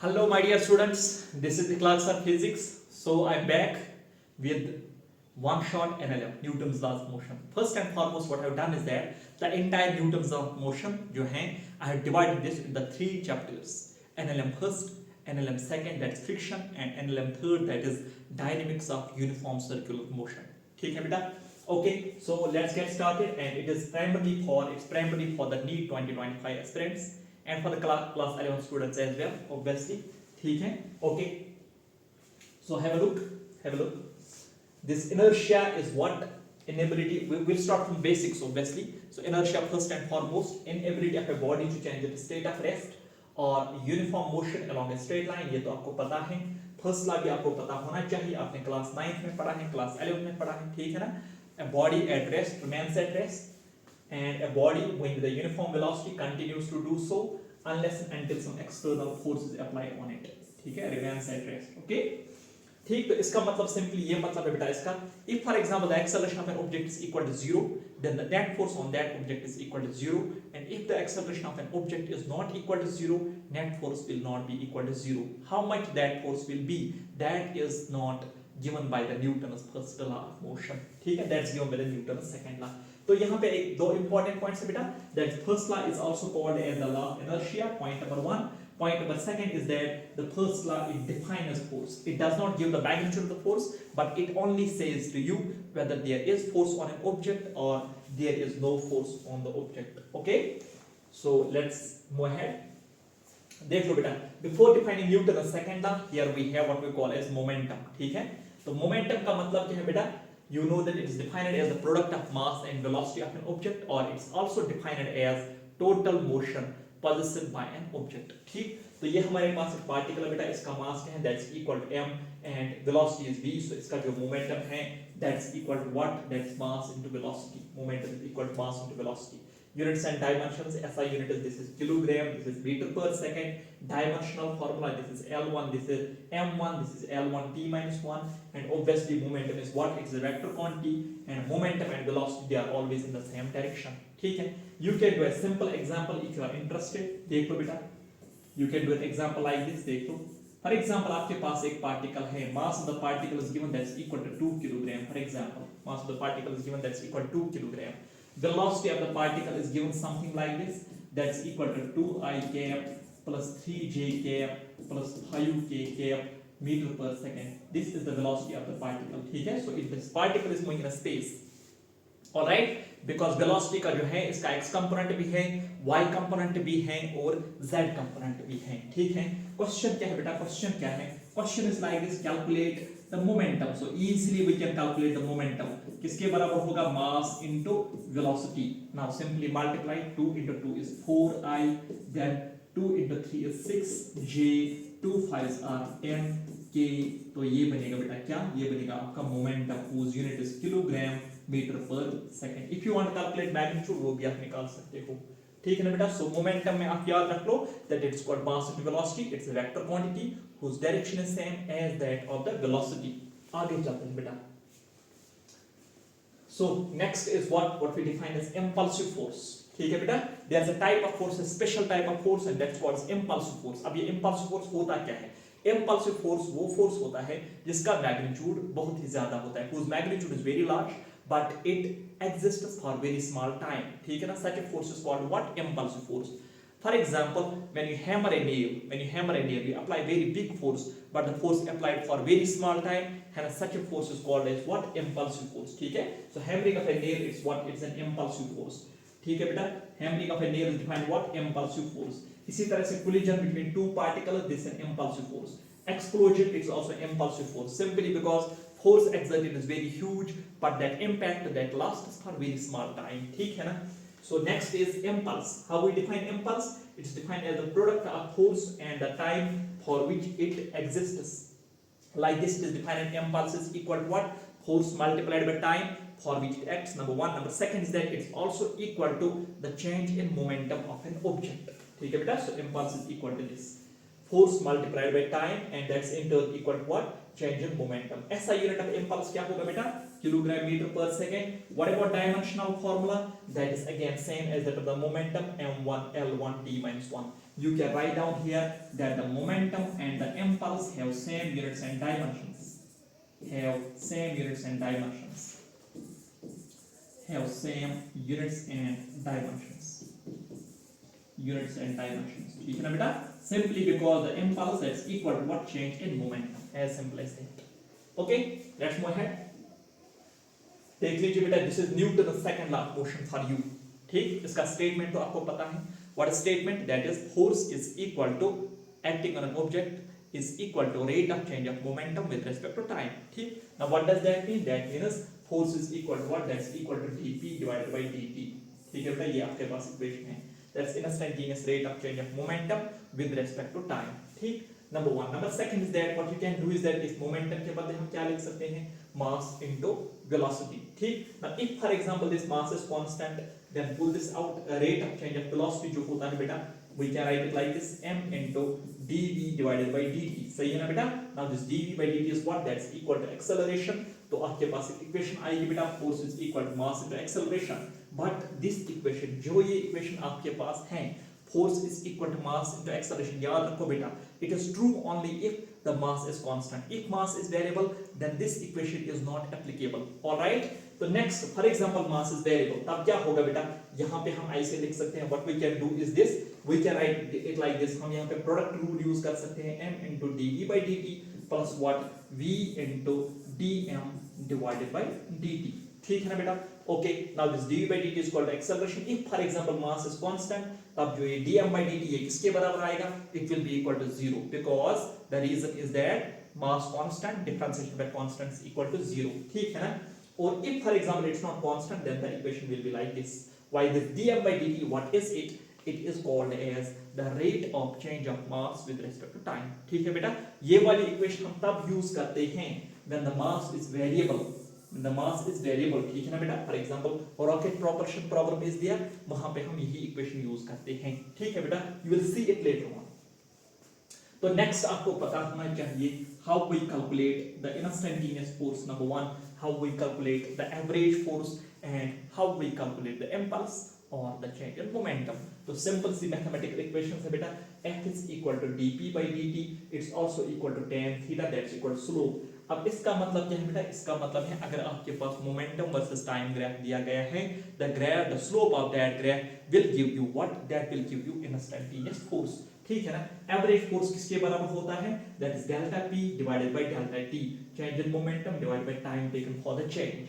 Hello, my dear students. This is the class of physics. So I'm back with one shot NLM, Newton's laws of motion. First and foremost, what I've done is that the entire Newton's law of motion, जो है, I have divided this into three chapters: NLM first, NLM second, that's friction, and NLM third, that is dynamics of uniform circular motion. ठीक है बेटा? Okay, so let's get started, and it's primarily for the NEET 2025 aspirants. And for the class 11 students as well, obviously. ठीक है? Okay. So have a look. This inertia is what? Inability. We'll start from basics, obviously. So inertia first and foremost, inability of a body to change its state of rest or uniform motion along a straight line. ये तो आपको पता है. First law भी आपको पता होना चाहिए. आपने क्लास 9 में पढ़ा है, क्लास 11 में पढ़ा है, ठीक है ना? A body at rest remains at rest. And a body moving with a uniform velocity continues to do so unless and until some external force is applied on it. ठीक है, remains at rest. Okay? ठीक, तो इसका मतलब simply ये मतलब है बेटा इसका, if for example the acceleration of an object is equal to 0, then the net force on that object is equal to 0, and if the acceleration of an object is not equal to 0, net force will not be equal to 0. How much that force will be, that is not given by the Newton's first law of motion. ठीक है, that's given by the Newton's second law. तो यहाँ पे एक दो important points है बेटा. That first law is also called as the law of inertia. Point number 1. Point number 2 is that the first law it defines force. It does not give the magnitude of the force, but it only says to you whether there is force on an object or there is no force on the object. Okay? So let's move ahead. देख लो बेटा. Before defining Newton's second law, here we have what we call as momentum. ठीक है? तो momentum का मतलब क्या है बेटा? You know that it is defined as the product of mass and velocity of an object, or it's also defined as total motion possessed by an object. ठीक, तो ये हमारे पास एक पार्टिकल है बेटा, इसका मास क्या है, that's equal to m and velocity is v, so इसका जो मोमेंटम है that's equal to what, that's mass into velocity. Momentum is equal to mass into velocity. Units and dimensions, SI unit is, this is kilogram, this is meter per second. Dimensional formula, this is L1, this is M1, this is L1 t minus 1, and obviously momentum is what, it's a vector quantity, and momentum and velocity they are always in the same direction. ठीक है, you can do a simple example if you are interested. देख लो बेटा, you can do an example like this. देख लो, for example आपके पास एक particle है, mass of the particle is given that's equal to 2 kilogram. For example, mass of the particle is given that's equal to 2 kilogram. Velocity of the particle is given something like this, that's equal to 2I cap plus 3J cap plus 5K cap meter per second. This is the velocity of the particle. ठीक है, so if this particle is moving in a space, all right, because velocity का जो है इसका x component भी है, y component भी है और z component भी है. ठीक है, क्वेश्चन क्या है बेटा, क्वेश्चन क्या है, question is like this, calculate the momentum. So easily we can calculate the momentum. किसके बराबर होगा, mass into velocity. Now simply multiply 2 into 2 is 4I, then 2 into 3 is 6J, 2 5s are 10K. तो ये बनेगा बेटा क्या, ये बनेगा आपका momentum whose unit is kilogram meter per second. If you want to calculate magnitude वो भी आप निकाल सकते हो. ठीक है ना बेटा. सो मोमेंटम में आप याद रख लो that it's called mass into velocity. It's a vector quantity whose direction is same as that of the velocity. आगे चलते हैं बेटा. So next is what we define as impulsive force. ठीक है बेटा. There's a type of force, a special type of force, and that's called impulsive force. अब ये impulsive force होता क्या है? Impulsive force वो force होता है जिसका magnitude बहुत ही ज्यादा होता है, whose magnitude is very large but it exists for very small time. ठीक है ना. Such a force is called what? Impulsive force. For example, when you hammer a nail, you apply very big force, but the force applied for very small time, and such a force is called as what? Impulsive force. ठीक है. So hammering of a nail is what? It's an impulsive force. ठीक है बेटा. Hammering of a nail is defined what? Impulsive force. इसी तरह से collision between two particles, this is an impulsive force. Explosion is also impulsive force, simply because force exerted is very huge, but that impact that lasts for very small time. ठीक है ना. So next is impulse. How we define impulse? It's defined as the product of force and the time for which it exists. Like this, it is defined as impulse is equal to what? Force multiplied by time for which it acts. Number one. Number second is that it's also equal to the change in momentum of an object. ठीक है बेटा. So impulse is equal to this. Force multiplied by time, and that's in turn equal to what? Change in momentum. SI unit of impulse क्या होगा बेटा? Kilogram meter per second. What about dimensional formula? That is again same as that of the momentum, m1 l1 t minus 1. you can write down here that the momentum and the impulse have same units and dimensions. Have same units and dimensions. Have same units and dimensions. Units and dimensions. ठीक है ना बेटा? Simply because the impulse is equal to what change in momentum. As simple as that. Okay, let's move ahead. देख लीजिए बेटा, this is Newton's second law of motion for you. ठीक, इसका statement तो आपको पता है. What is statement? That is force is equal to acting on an object is equal to rate of change of momentum with respect to time. ठीक. Now what does that mean? That means force is equal to what? That's equal to dp divided by dt. ठीक है बेटा, ये आपके पास equation है. That's instantaneous rate of change of momentum with respect to time. ठीक. Number one. Number second is that what you can do is that इस momentum के बदले हम क्या लिख सकते हैं? Mass into velocity. ठीक. Now if for example this mass is constant, then pull this out. Rate of change of velocity जो होता है बेटा, we can write it like this: m into dv divided by dt. सही है ना बेटा? Now this dv by dt is what? That's equal to acceleration. तो आपके पास एक इक्वेशन आएगी बेटा, force is equal to mass into acceleration. But this equation, जो ये इक्वेशन आपके पास है, force is equal to mass into acceleration, याद रखो बेटा, it is true only if the mass is constant. If mass is variable, then this equation is not applicable. All right? तो next, for example, mass is variable. तब क्या होगा बेटा? यहाँ पे हम ऐसे लिख सकते हैं. What we can do is this. We can write it like this. हम यहाँ पे product rule use कर सकते हैं. M into dv by dt plus what? V into dm divided by dt. ठीक है ना बेटा? Okay. Now this dv by dt is called acceleration. If for example mass is constant, तब जो ये dm by dt है किसके बराबर आएगा? It will be equal to 0 because the reason is that mass constant, differentiation by constant is equal to 0. ठीक है ना? Or if for example it's not constant, then the equation will be like this. Why this dm by dt, what is it? It is called as the rate of change of mass with respect to time. ठीक है बेटा, ये वाली equation हम तब use करते हैं when the mass is variable. When the mass is variable, ठीक है ना बेटा? For example, rocket propulsion problem is there, वहां पे हम यही इक्वेशन यूज करते हैं. ठीक है बेटा, you will see it later on. तो नेक्स्ट आपको पता होना चाहिए how we calculate the instantaneous force. Number one, how we calculate the average force and how we calculate the impulse or the change in momentum. तो simple सी mathematical equation है बेटा. F is equal to dp by dt. It's also equal to tan theta, that's equal to slope. अब इसका मतलब क्या है बेटा? इसका मतलब है अगर आपके पास momentum versus time graph दिया गया है, the slope of that graph will give you what? That will give you instantaneous force. ठीक है ना? एवरेज फोर्स किसके बराबर होता है? That is delta p divided by delta t. Change in momentum divided by time taken for the change.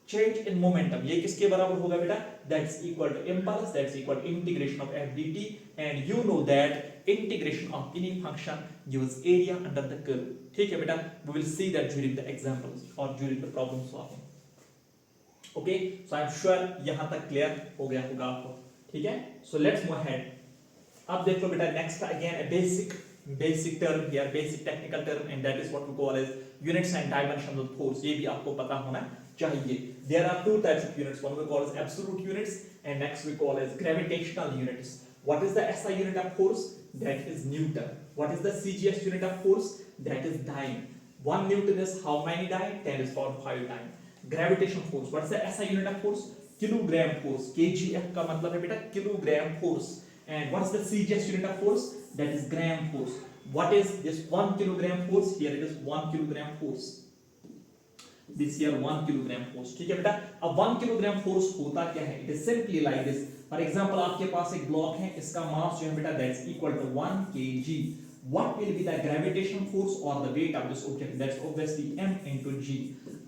Change in momentum ये किसके बराबर होगा बेटा? That's equal to impulse, that's equal to integration of f dt, and you know that integration of any function gives area under the curve. ठीक है बेटा, we will see that during the examples और during the problem solving. Okay, so I am sure यहां तक clear हो गया होगा आपको. ठीक है, सो लेट्स मूव अहेड. अब देख लो बेटा, next again a basic term here, basic technical term, and that is what we call as units and dimensions of force. ये भी आपको पता होना चाहिए. There are two types of units. One we call as absolute units, and next we call as gravitational units. What is the SI unit of force? That is Newton. What is the CGS unit of force? That is dyne. 1 Newton is how many dyne? 10 is power 5 dyne. Gravitational force. What is the SI unit of force? Kilogram force. kgf का मतलब है बेटा kilogram force. And what is the CGS unit of force? That is gram force. What is this 1 kilogram force? Here it is 1 kilogram force. This here 1 kilogram force. ठीक है बेटा? अब 1 kilogram force होता क्या है? It is simply like this. For example, आपके पास एक block है, इसका मास जो है बेटा that's equal to 1 kg. What will be the gravitational force or the weight of this object? That's obviously m into g.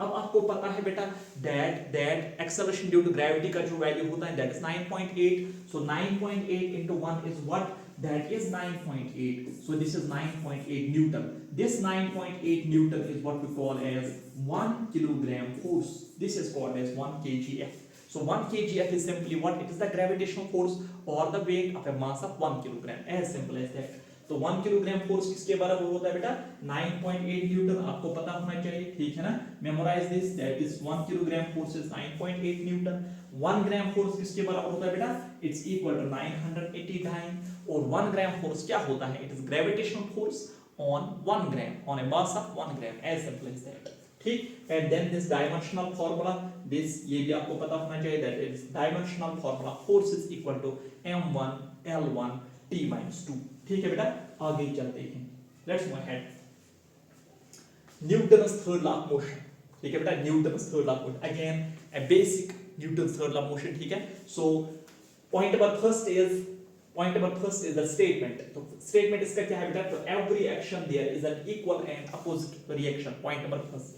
अब आपको पता है बेटा that acceleration due to gravity का जो वैल्यू होता है that is 9.8. So 9.8 into 1 is what? That is 9.8. So this is 9.8 Newton. This 9.8 Newton is what we call as 1 kilogram force. This is called as 1 kgf. So 1 kgf is simply what? It is the gravitational force or the weight of a mass of 1 kilogram. As simple as that. तो 1 kilogram force किसके बराबर होता है बेटा? 9.8 Newton. आपको पता होना चाहिए. ठीक है ना? Memorise this. That is 1 kilogram force is 9.8 newton. 1 gram force किसके बराबर होता है बेटा? It's equal to 980 dyne. और 1 ग्राम फोर्स क्या होता है? It is gravitational force on 1 gram on a mass of 1 gram. As simple as that. ठीक. And then this dimensional formula, this ये भी आपको पता होना चाहिए. That is dimensional formula. Force is equal to m1 l1 t-2। ठीक है बेटा, आगे चलते हैं, let's move ahead. Newton's third law of motion, ठीक है बेटा, Newton's third law of motion, again a basic Newton's third law of motion, ठीक है। So point number first is the statement। तो statement इसका क्या है बेटा, तो every action there is an equal and opposite reaction, point number first।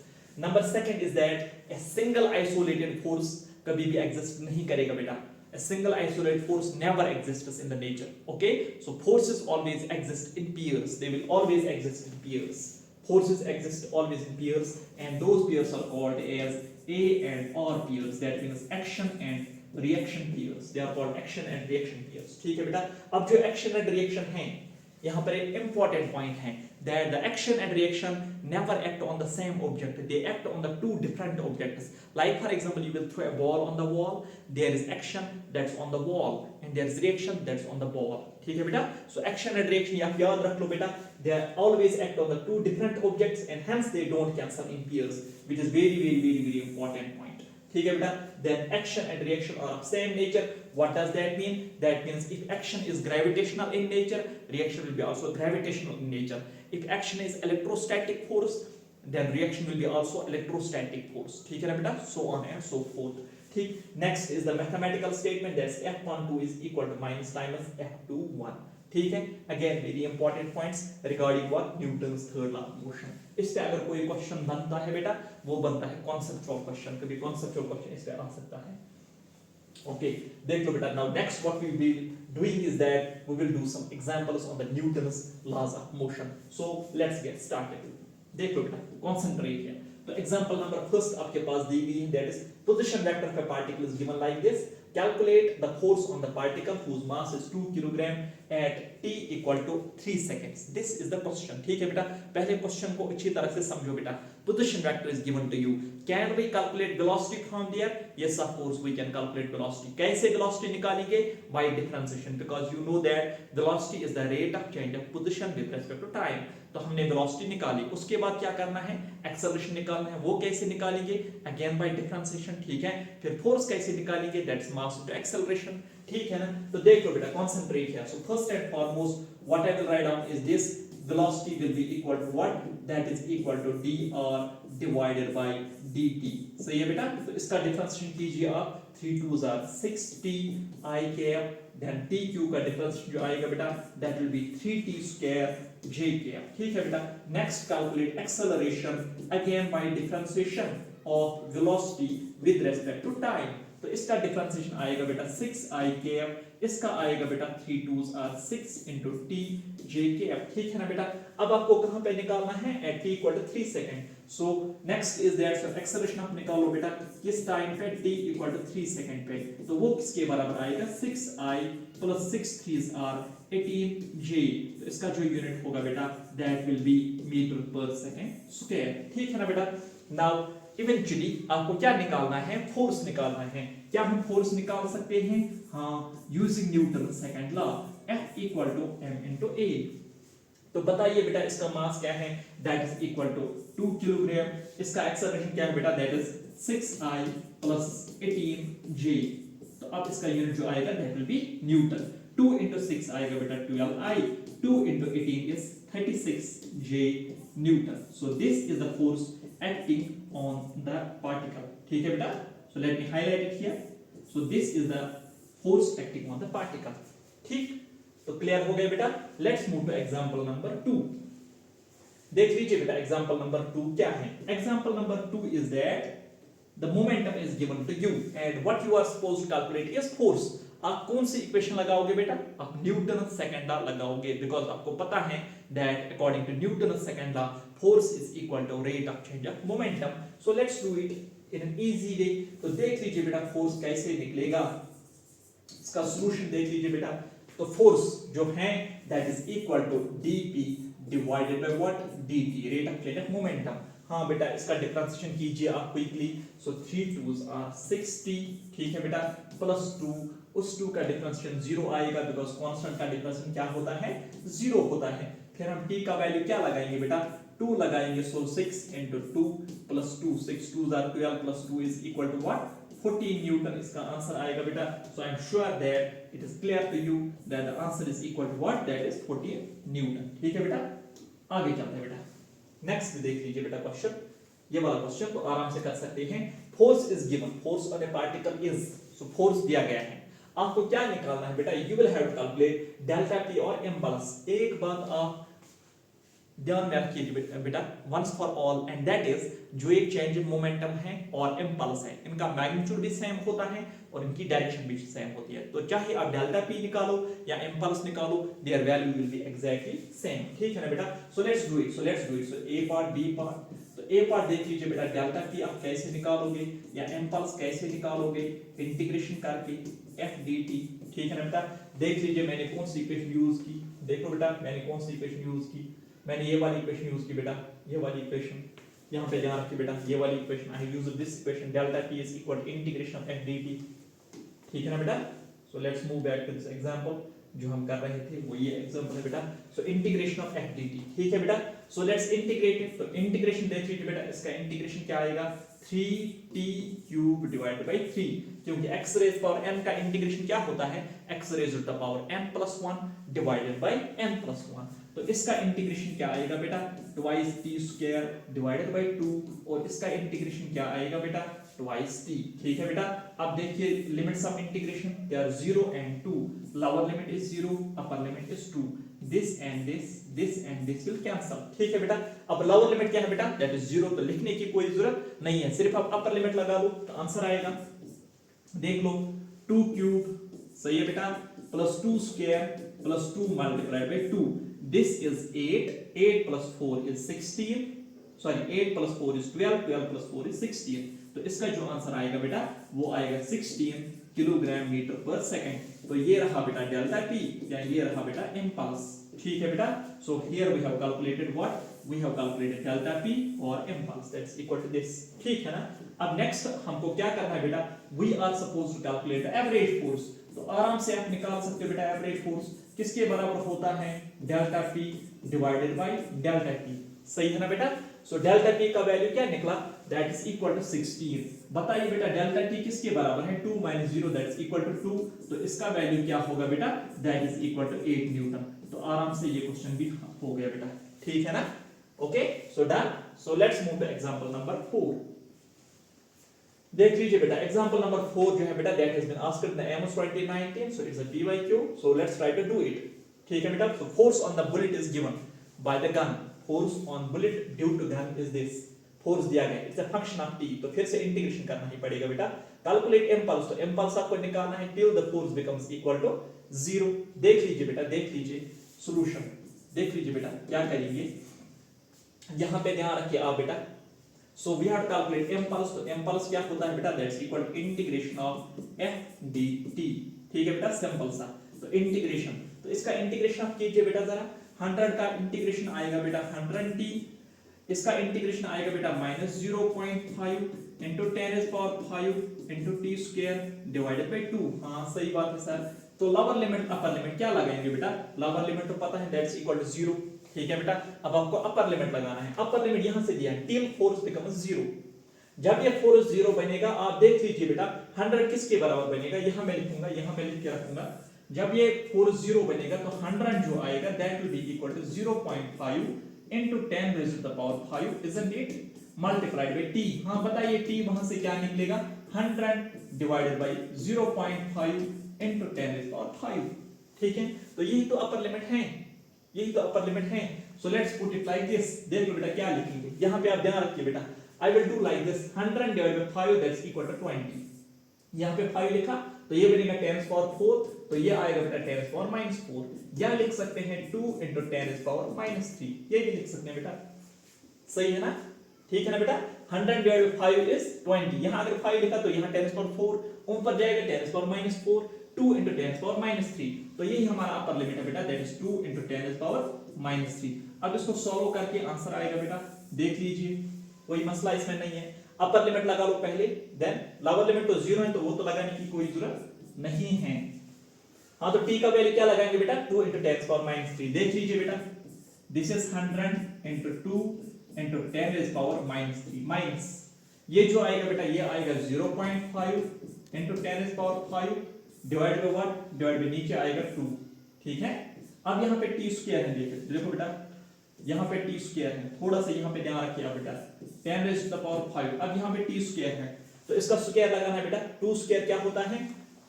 number second is that a single isolated force कभी भी exist नहीं करेगा बेटा, a single isolated force never exists in the nature, okay। so forces always exist in pairs, they will always exist in pairs, forces exist always in pairs and those pairs are called as A and R pairs, that means action and reaction pairs, they are called action and reaction pairs, ठीक है बेटा। अब जो action and reaction है, यहाँ पर एक important point है that the action and reaction never act on the same object, they act on the two different objects, like for example you will throw a ball on the wall, there is action that's on the wall and there is reaction that's on the ball, ठीक है बेटा। so action and reaction आप याद रख लो बेटा, they always act on the two different objects and hence they don't cancel in pairs, which is very important point, ठीक है बेटा। then action and reaction are of same nature, what does that mean, that means if action is gravitational in nature, reaction will be also gravitational in nature, if action is electrostatic force then reaction will be also electrostatic force, ठीक है ना बेटा, so on and so forth, ठीक। next is the mathematical statement, that's F12 is equal to minus times F21, ठीक है। Again very important points regarding what Newton's third law of motion. इस पे अगर कोई क्वेश्चन बनता है बेटा, वो बनता है कॉन्सेप्चुअल क्वेश्चन, कभी कॉन्सेप्चुअल क्वेश्चन इस पे आ सकता है, ओके। देख लो बेटा, now next what we will doing is that we will do some examples on the Newton's laws of motion, so let's get started. देख लो बेटा, कंसंट्रेट हियर। तो एग्जांपल नंबर फर्स्ट आपके पास दी गई है, that is position vector of a particle is given like this, calculate the force on the particle whose mass is 2 kg at t equal to 3 seconds, this is the question, ठीक है बेटा। पहले question को अच्छी तरह से समझो बेटा। position vector is given to you, can we calculate velocity from there, yes of course we can calculate velocity। कैसे velocity निकालेंगे, by differentiation, because you know that velocity is the rate of change of position with respect to time। तो हमने velocity निकाली, उसके बाद क्या करना है, acceleration निकालना है, वो कैसे निकालेंगे, again by differentiation, ठीक है। फिर force कैसे निकालेंगे, that's mass into acceleration, ठीक है ना। तो देख लो बेटा, concentrate here। so first and foremost what I will write down is this, velocity will be equal to what, that is equal to dr divided by dt, सही है बेटा। तो इसका डिफरेंशिएशन कीजिए आप, 3 2s are 6t I cap, then t Q का differentiation जो आएगा बेटा, that will be 3t square j cap, ठीक है बेटा। Next calculate acceleration, again by differentiation of velocity with respect to time. तो इसका डिफरेंशिएशन आएगा बेटा 6i cap, इसका आएगा बेटा 3 2s are 6 into t j cap, ठीक है ना बेटा। अब आपको कहां पे निकालना है, at t equal to 3 second. So next is that, so acceleration आप निकालो बेटा किस टाइम पे, t equal to 3 सेकंड पे, तो वो किसके बराबर आएगा, 6i plus 6 3s are 18j, तो इसका जो यूनिट होगा बेटा that will be metre per second square, ठीक है ना बेटा। नाउ इवेंचुअली आपको क्या निकालना है, फोर्स निकालना है। क्या हम फोर्स निकाल सकते हैं, हाँ, using Newton second law, F equal to m into a। तो बताइए बेटा इसका मास क्या है, that is equal to 2 kilogram, इसका एक्सेलरेशन क्या है बेटा, that is 6i plus 18j, तो अब इसका यूनिट जो आएगा that will B Newton. 2 into 6 आएगा बेटा 12i, 2 into 18 is 36j Newton. So this is the force acting on the particle, ठीक है बेटा। so let me highlight it here, so this is the force acting on the particle, ठीक। तो clear हो गया बेटा। Let's move two example number 2। देख लीजिए बेटा एग्जांपल नंबर 2 क्या है। Example number 2 is that the momentum is given to you and what you are supposed to calculate is force। आप कौन सी इक्वेशन लगाओगे बेटा, आप न्यूटन सेकंड लॉ लगाओगे, बिकॉज़ आपको पता है that according to Newton's second law force is equal to rate of change of momentum। so let's do it in an easy way। तो देख लीजिए बेटा फोर्स कैसे निकलेगा, इसका सॉल्यूशन देख लीजिए बेटा। तो फोर्स जो है that is equal to dp divided by what, dt, rate of change of momentum. हाँ बेटा इसका डिफरेंशिएशन कीजिए आप quickly. So 3 2s are 6t, ठीक है बेटा, प्लस 2, उस 2 का डिफरेंशिएशन 0 आएगा, बिकॉज़ कांस्टेंट का डिफरेंशिएशन क्या होता है, 0 होता है। फिर हम t का वैल्यू क्या लगाएंगे बेटा, 2 लगाएंगे। सो 6 into 2 plus 2, 6 2s are 12 plus 2 is equal to what, 14 newton इसका आंसर आएगा बेटा। So I am sure that it is clear to you that the answer is equal to what, that is 14 newton. ठीक है बेटा, आगे चलते हैं बेटा। नेक्स्ट देख लीजिए बेटा क्वेश्चन, ये वाला क्वेश्चन तो आराम से कर सकते हैं। Force is given, force on a particle is, so force दिया गया है, आपको क्या निकालना है बेटा, you will have to calculate delta P और इम्पल्स। एक बात आप ध्यान में रखिए बेटा once for all, and that is जो एक चेंज इन मोमेंटम है और इम्पल्स है, इनका मैग्नीट्यूड भी सेम होता है और इनकी डायरेक्शन भी सेम होती है। तो चाहे आप डेल्टा पी निकालो या इम्पल्स निकालो, their value will be exactly same. ठीक है ना बेटा, so let's do it. So A part B part, तो ए पार्ट देख लीजिए बेटा, डेल्टा पी आप कैसे निकालोगे या इम्पल्स कैसे निकालोगे, इंटीग्रेशन करके एफ डी टी। ठीक है ना बेटा, देख लीजिए मैंने कौन सी इक्वेशन यूज की, देखो बेटा मैंने कौन सी इक्वेशन यूज की, मैंने ये वाली इक्वेशन यूज की बेटा, ये वाली इक्वेशन यहाँ पे ध्यान रखिए बेटा, ये वाली equation I have used this equation, delta P is equal to integration of F D T. ठीक है ना बेटा, so let's move back to this example, जो हम कर रहे थे वो ये एग्जांपल है बेटा। So integration of F D T, ठीक है बेटा, सो लेट्स इंटीग्रेट इट। तो इंटीग्रेशन देख लीजिए बेटा, इसका इंटीग्रेशन क्या आएगा, 3t क्यूब डिवाइडेड बाय 3, क्योंकि x रेज पावर n का इंटीग्रेशन क्या होता है, x raise to the power n plus 1 divided by n plus 1। तो इसका इंटीग्रेशन क्या आएगा बेटा, twice t square divided by 2, और इसका इंटीग्रेशन क्या आएगा बेटा, ट्वाइस t। ठीक है बेटा, अब देखिए limits of integration, they are 0 and 2, lower limit is 0, upper limit is 2, this and this will cancel. ठीक है बेटा, अब लोअर लिमिट क्या है बेटा, दैट इज 0, तो लिखने की कोई जरूरत नहीं है, सिर्फ आप अपर लिमिट लगा लो तो आंसर आएगा। देख लो 2 क्यूब, सही है बेटा, plus 2 square plus 2 multiplied by 2, this is 8, 8 plus 4 is 16, sorry 8 plus 4 is 12, 12 plus 4 is 16। तो इसका जो आंसर आएगा बेटा वो आएगा 16 किलोग्राम मीटर पर सेकंड। तो ये रहा बेटा डेल्टा पी, या ये रहा बेटा इम्पल्स। ठीक है बेटा, so here we have calculated what, we have calculated delta P और impulse, that's equal to this. ठीक है ना, अब नेक्स्ट हमको क्या करना है बेटा, we are supposed to calculate the average force. तो आराम से आप निकाल सकते हो बेटा, एवरेज फोर्स किसके बराबर होता है, delta P divided by delta T. सही है ना बेटा, सो डेल्टा टी का वैल्यू क्या निकला, दैट इज इक्वल टू 16। बताइए बेटा डेल्टा टी किसके बराबर है, 2 - 0 दैट इज इक्वल टू 2, तो इसका वैल्यू क्या होगा बेटा, that is equal to 8 newton. तो आराम से ये क्वेश्चन भी हो गया बेटा। ठीक है ना, okay, so done. So let's move two example number 4। देख लीजिए बेटा एग्जांपल नंबर 4 जो है बेटा, that has been asked in the AIIMS 2019, so it's a PYQ, so let's try to do it. ठीक है बेटा, so force on the bullet is given by the gun, force on bullet due to gun is this, force दिया गया, it's a function of T. तो फिर से integration करना ही पड़ेगा बेटा, कैलकुलेट इम्पल्स, तो इम्पल्स आपको निकालना है till the force becomes equal to 0। देख लीजिए बेटा, देख लीजिए सॉल्यूशन, देख लीजिए बेटा क्या करेंगे, यहां पे ध्यान रखिए आप बेटा। So we have to calculate impulse, तो impulse क्या होता है बेटा, that's equal to integration of f dt। ठीक है बेटा, सिंपल सा, तो इंटीग्रेशन, तो इसका इंटीग्रेशन आप कीजिए बेटा जरा, 100 का इंटीग्रेशन आएगा बेटा 100t, इसका इंटीग्रेशन आएगा बेटा -0.5 into 10⁵ into t square divided by 2। हाँ सही बात है सर, तो लोअर लिमिट अपर लिमिट क्या लगाएंगे बेटा, लोअर लिमिट तो पता है दैट्स इक्वल टू 0। ठीक है बेटा, अब आपको अपर लिमिट लगाना है, अपर लिमिट यहां से दिया है टिल फोर्स बिकम्स 0। जब ये फोर्स 0 बनेगा, आप देख लीजिए बेटा 100 किसके बराबर बनेगा, यहां मैं लिखूंगा, यहां मैं लिख के रखूंगा, जब ये फोर्स 0 बनेगा तो 100 जो आएगा that will be equal to 0.5 into 10 raised to the power 5, isn't it, multiplied by t। हां बताइए t वहां से क्या निकलेगा, 100 divided by 0.5 into 10 raised to the power 5। ठीक है, तो यही तो अपर लिमिट है, यही तो अपर लिमिट है। So let's put it like this, देख लो बेटा क्या लिखेंगे, यहां पे आप ध्यान रखिए बेटा, I will do like this, 100 divided by 5 that's equal to 20। यहां पे 5 लिखा तो ये बनेगा 10⁴, तो ये आएगा बेटा 10⁻⁴, या लिख सकते हैं 2 into 10⁻⁻3, ये भी लिख सकते हैं बेटा। सही है ना, ठीक है ना बेटा, 100 divided by 5 is 20, यहां अगर 5 लिखा तो यहां 10⁴, ऊपर जाएगा 10⁻⁴, 2 into 10⁻�3, तो यही हमारा अपर लिमिट है बेटा, दैट इज 2 into 10⁻⁻3। अब इसको सॉल्व करके आंसर आएगा बेटा, देख लीजिए कोई मसला इसमें नहीं है, अपर लिमिट लगा लो पहले, देन लोअर लिमिट तो 0 है तो वो तो लगाने की कोई जरूरत नहीं है। हाँ तो t का वैल्यू क्या लगाएंगे बेटा, 2 into 10⁻⁻3। देख लीजिए बेटा, this is 100 into 2 into 10⁻⁻3 minus, ये जो आएगा बेटा ये आएगा 0.5 into 10⁵ divide by what, divide by नीचे आएगा 2, ठीक है। अब यहाँ पे टी स्क्वायर है, देखो बेटा यहाँ पे टी स्क्वायर है, थोड़ा सा यहाँ पे ध्यान रखिएगा बेटा 10⁵ अब यहाँ पे टी स्क्वायर है तो इसका स्क्वायर लगाना है बेटा, 2 स्क्वायर क्या होता है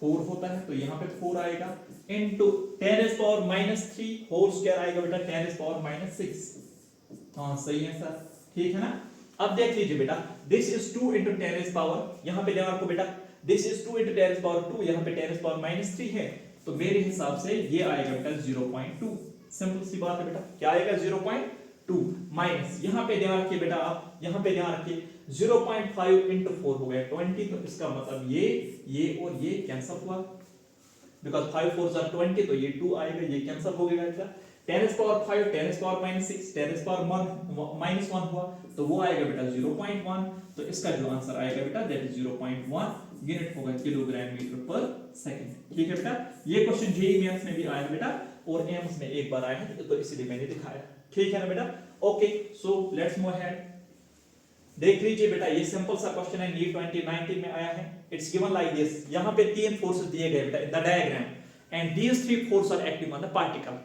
4 होता है, तो यहाँ पे 4 आएगा इनटू 10⁻³ होल स्क्वायर आएगा बेटा 10⁻⁶। हाँ सही है सर, ठीक है ना। अब देख लीजिए बेटा दिस इज 2 इंटू 10⁻, यहाँ पे ध्यान रखो बेटा दिस इज 2 इंटू 10⁻², यहाँ पे 10⁻³ है, तो मेरे हिसाब से ये आएगा बेटा 0.2। सिंपल सी बात है बेटा, क्या आएगा 0.2 माइनस, यहाँ पे ध्यान रखिए बेटा आप, यहाँ पे ध्यान रखिए 0.5 इंटू 4 हो गया 20, तो इसका मतलब ये और ये कैंसिल हुआ, बिकॉज 5 4 are 20, तो ये 2 आएगा, ये कैंसिल हो गया बेटा। 10⁻5 10⁻⁻6 10⁻⁻1 हुआ, तो वो आएगा बेटा 0.1, तो इसका जो आंसर आएगा बेटा दैट इज 0.1 यूनिट होगा किलोग्राम मीटर पर सेकंड। ठीक है बेटा, ये क्वेश्चन जेईई मेंस में भी आया है बेटा और एम्स में एक बार आया है, तो इसलिए मैंने दिखाया। ठीक है ना बेटा, okay so let's move ahead. देख लीजिए बेटा ये सिंपल सा क्वेश्चन है, नीट 2019 में आया है। इट्स गिवन लाइक दिस, यहां पे 3 फोर्सेस दिए गए बेटा in the diagram and these 3 forces are acting on the particle.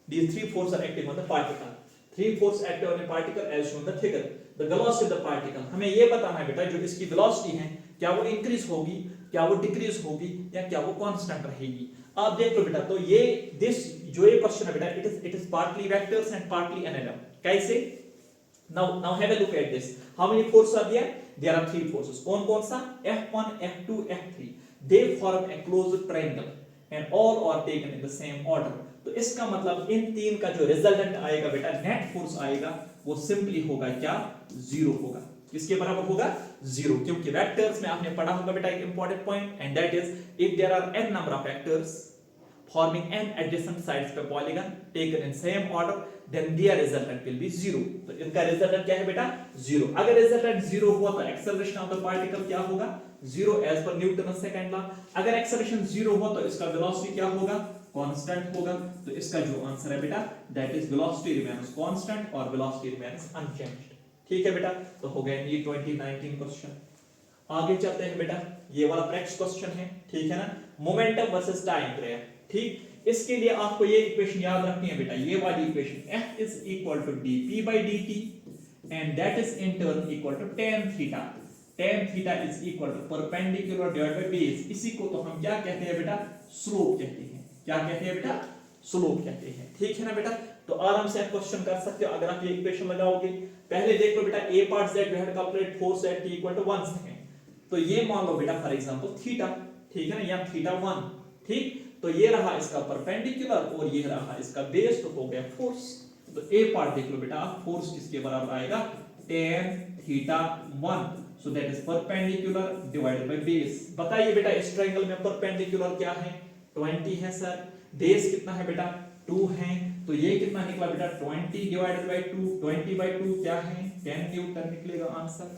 These 3 forces are acting on the particle. 3 forces acting on a particle as shown in the figure. The velocity of the particle, हमें ये बताना है बेटा जो इसकी velocity है क्या वो इंक्रीज होगी, क्या वो डिक्रीज होगी, या क्या वो कांस्टेंट रहेगी। आप देख लो बेटा, तो ये दिस जो ये क्वेश्चन है बेटा it is partly vectors and partly analog. कैसे? now have a look at this. How many forces are there? There are 3 forces. कौन सा? F1 F2 F3. They form a closed triangle and all are taken in the same order. तो इसका मतलब इन 3 का जो resultant आएगा बेटा net force आएगा वो सिंपली होगा क्या 0 होगा। किसके बराबर होगा 0, क्योंकि वेक्टर्स में आपने पढ़ा होगा बेटा एक important point and that is if there are n number of vectors forming n adjacent sides per polygon taken in same order then their resultant will be 0। तो इनका रिजल्टेंट क्या है बेटा 0। अगर रिजल्टेंट 0 हुआ तो एक्सेलरेशन ऑफ द पार्टिकल क्या होगा 0 as per Newton second law. अगर एक्सेलरेशन 0 हुआ तो इसका वेलोसिटी क्या होगा कांस्टेंट होगा। तो इसका जो आंसर है बेटा that is velocity remains constant और वेलोसिटी रिमेन्स अनचेंज्ड। ठीक है बेटा, तो हो गया ये 2019 क्वेश्चन। आगे चलते हैं बेटा, ये वाला नेक्स्ट क्वेश्चन है। ठीक है ना, मोमेंटम वर्सेस टाइम ग्राफ। ठीक, इसके लिए आपको ये इक्वेशन याद रखनी है बेटा, ये वाली equation F is equal to dp by dt and that is in turn equal to tan theta। tan theta is equal to perpendicular divided by base। इसी को तो हम क्या कहते हैं बेटा स्लोप कहते हैं। क्या कहते हैं बेटा स्लोप कहते हैं। ठीक है ना बेटा, तो आराम से आप क्वेश्चन कर सकते हो अगर आप ये इक्वेशन लगाओगे। पहले देख लो बेटा a part z we had calculate force at t equal to 1 second, तो ये मान लो बेटा फॉर एग्जांपल थीटा। ठीक है ना, या थीटा 1। ठीक, तो ये रहा इसका परपेंडिकुलर और ये रहा इसका बेस, तो हो गया फोर्स। तो ए पार्ट देख लो बेटा, फोर्स किसके बराबर आएगा tan theta 1, so that is perpendicular divided by base. बताइए बेटा इस ट्रायंगल में परपेंडिकुलर क्या है 20 है सर, बेस कितना है बेटा 2 है, तो ये कितना निकला बेटा 20 डिवाइडेड बाय 2, 20 बाय 2 क्या है 10 न्यूटन निकलेगा आंसर।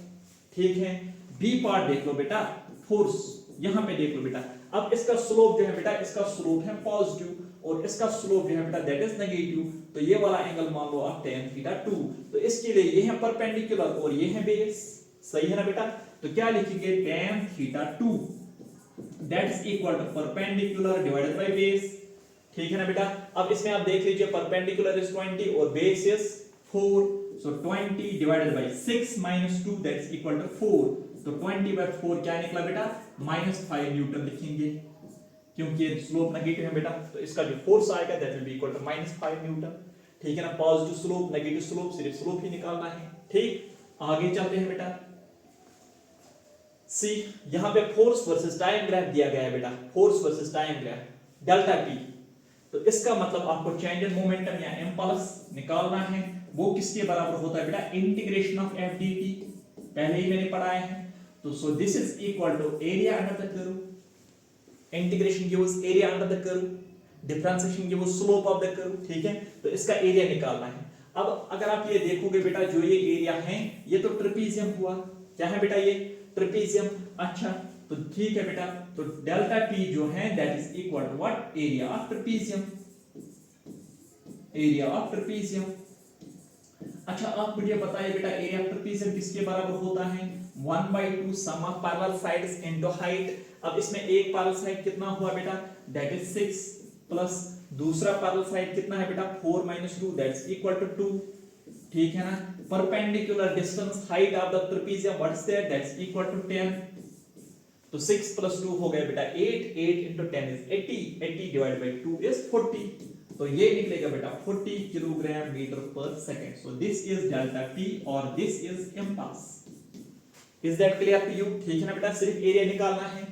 ठीक है, बी पार्ट देख लो बेटा फोर्स, यहां पे देख लो बेटा। अब इसका स्लोप जो है बेटा, इसका स्लोप है पॉजिटिव और इसका स्लोप जो है बेटा दैट इज नेगेटिव, तो ये वाला एंगल मान लो आप tan थीटा 2, तो इसके लिए ये है परपेंडिकुलर और ये है बेस। सही है ना बेटा, तो क्या लिखेंगे tan theta 2 that is equal to perpendicular divided by base. ठीक है ना बेटा, अब इसमें आप देख लीजिए परपेंडिकुलर इज 20 और base is 4, so 20 divided by 6 minus 2 that is equal to 4, तो 20 by 4 क्या निकला बेटा -5 न्यूटन लिखेंगे, क्योंकि स्लोप नेगेटिव है बेटा, तो इसका जो फोर्स आएगा that will be equal to -5 newton. ठीक है ना, पॉजिटिव स्लोप नेगेटिव स्लोप सिर्फ स्लोप ही निकालना है। ठीक, आगे चलते हैं बेटा। सी, यहां पे फोर्स वर्सेस टाइम ग्राफ दिया गया है बेटा, force versus time graph delta T, तो इसका मतलब आपको चेंज इन मोमेंटम या इंपल्स निकालना है। वो किसके बराबर होता है बेटा integration of F D T, पहले ही मैंने पढ़ाया है। तो so this is equal to area under the curve, integration gives area under the curve, differentiation gives slope of the curve. ठीक है, तो इसका एरिया निकालना है। अब अगर आप ये देखोगे बेटा जो ये एरिया है ये तो ट्रेपेजियम हुआ, क्या है बेटा ये ट्रेपेजियम। अच्छा, तो ठीक है बेटा, तो डेल्टा टी जो है that is equal to what area of trapezium, area of trapezium. अच्छा, आप मुझे बताइए बेटा एरिया ऑफ ट्रेपेजियम किसके बराबर होता है 1/2 sum of parallel sides into height। अब इसमें एक पैरेलल साइड कितना हुआ बेटा, दैट इज 6 प्लस दूसरा पैरेलल साइड कितना है बेटा 4 - 2 दैट्स इक्वल टू 2। ठीक है ना। Perpendicular distance height of the trapezium what's that, that's equal to 10। तो 6 + 2 हो गया बेटा 8, 8 × 10 इज 80, 80 डिवाइडेड बाय 2 इज 40। तो ये निकलेगा बेटा 40 kilogram metre per second. So this is delta T और this is impulse. Is that clear to you? ठीक है ना बेटा। सिर्फ एरिया निकालना है।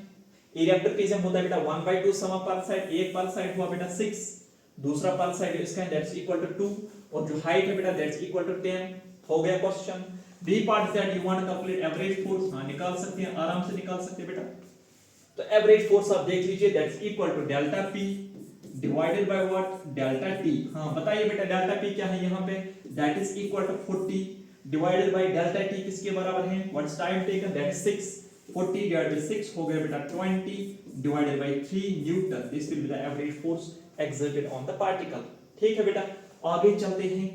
एरिया ऑफ ट्रेपेजियम होता है बेटा 1/2 सम ऑफ पैरेलल साइड। एक पैरेलल साइड हुआ बेटा 6, दूसरा पैरेलल साइड इसका है दैट्स इक्वल टू 2 और जो हाइट है बेटा दैट्स इक्वल टू 10। हो गया question. B part that you want to calculate average force. हां निकाल सकते हैं, आराम से निकाल सकते हैं बेटा। तो एवरेज फोर्स आप देख लीजिए that's equal to delta P divided by what, delta T। हां बताइए बेटा डेल्टा P क्या है यहां पे, that is equal to 40 divided by delta T किसके बराबर है, what's time taken, that is 6। 40 divided by 6 हो गया बेटा 20 divided by 3 newton. This will be the average force exerted on the particle. ठीक है बेटा। आगे चलते हैं।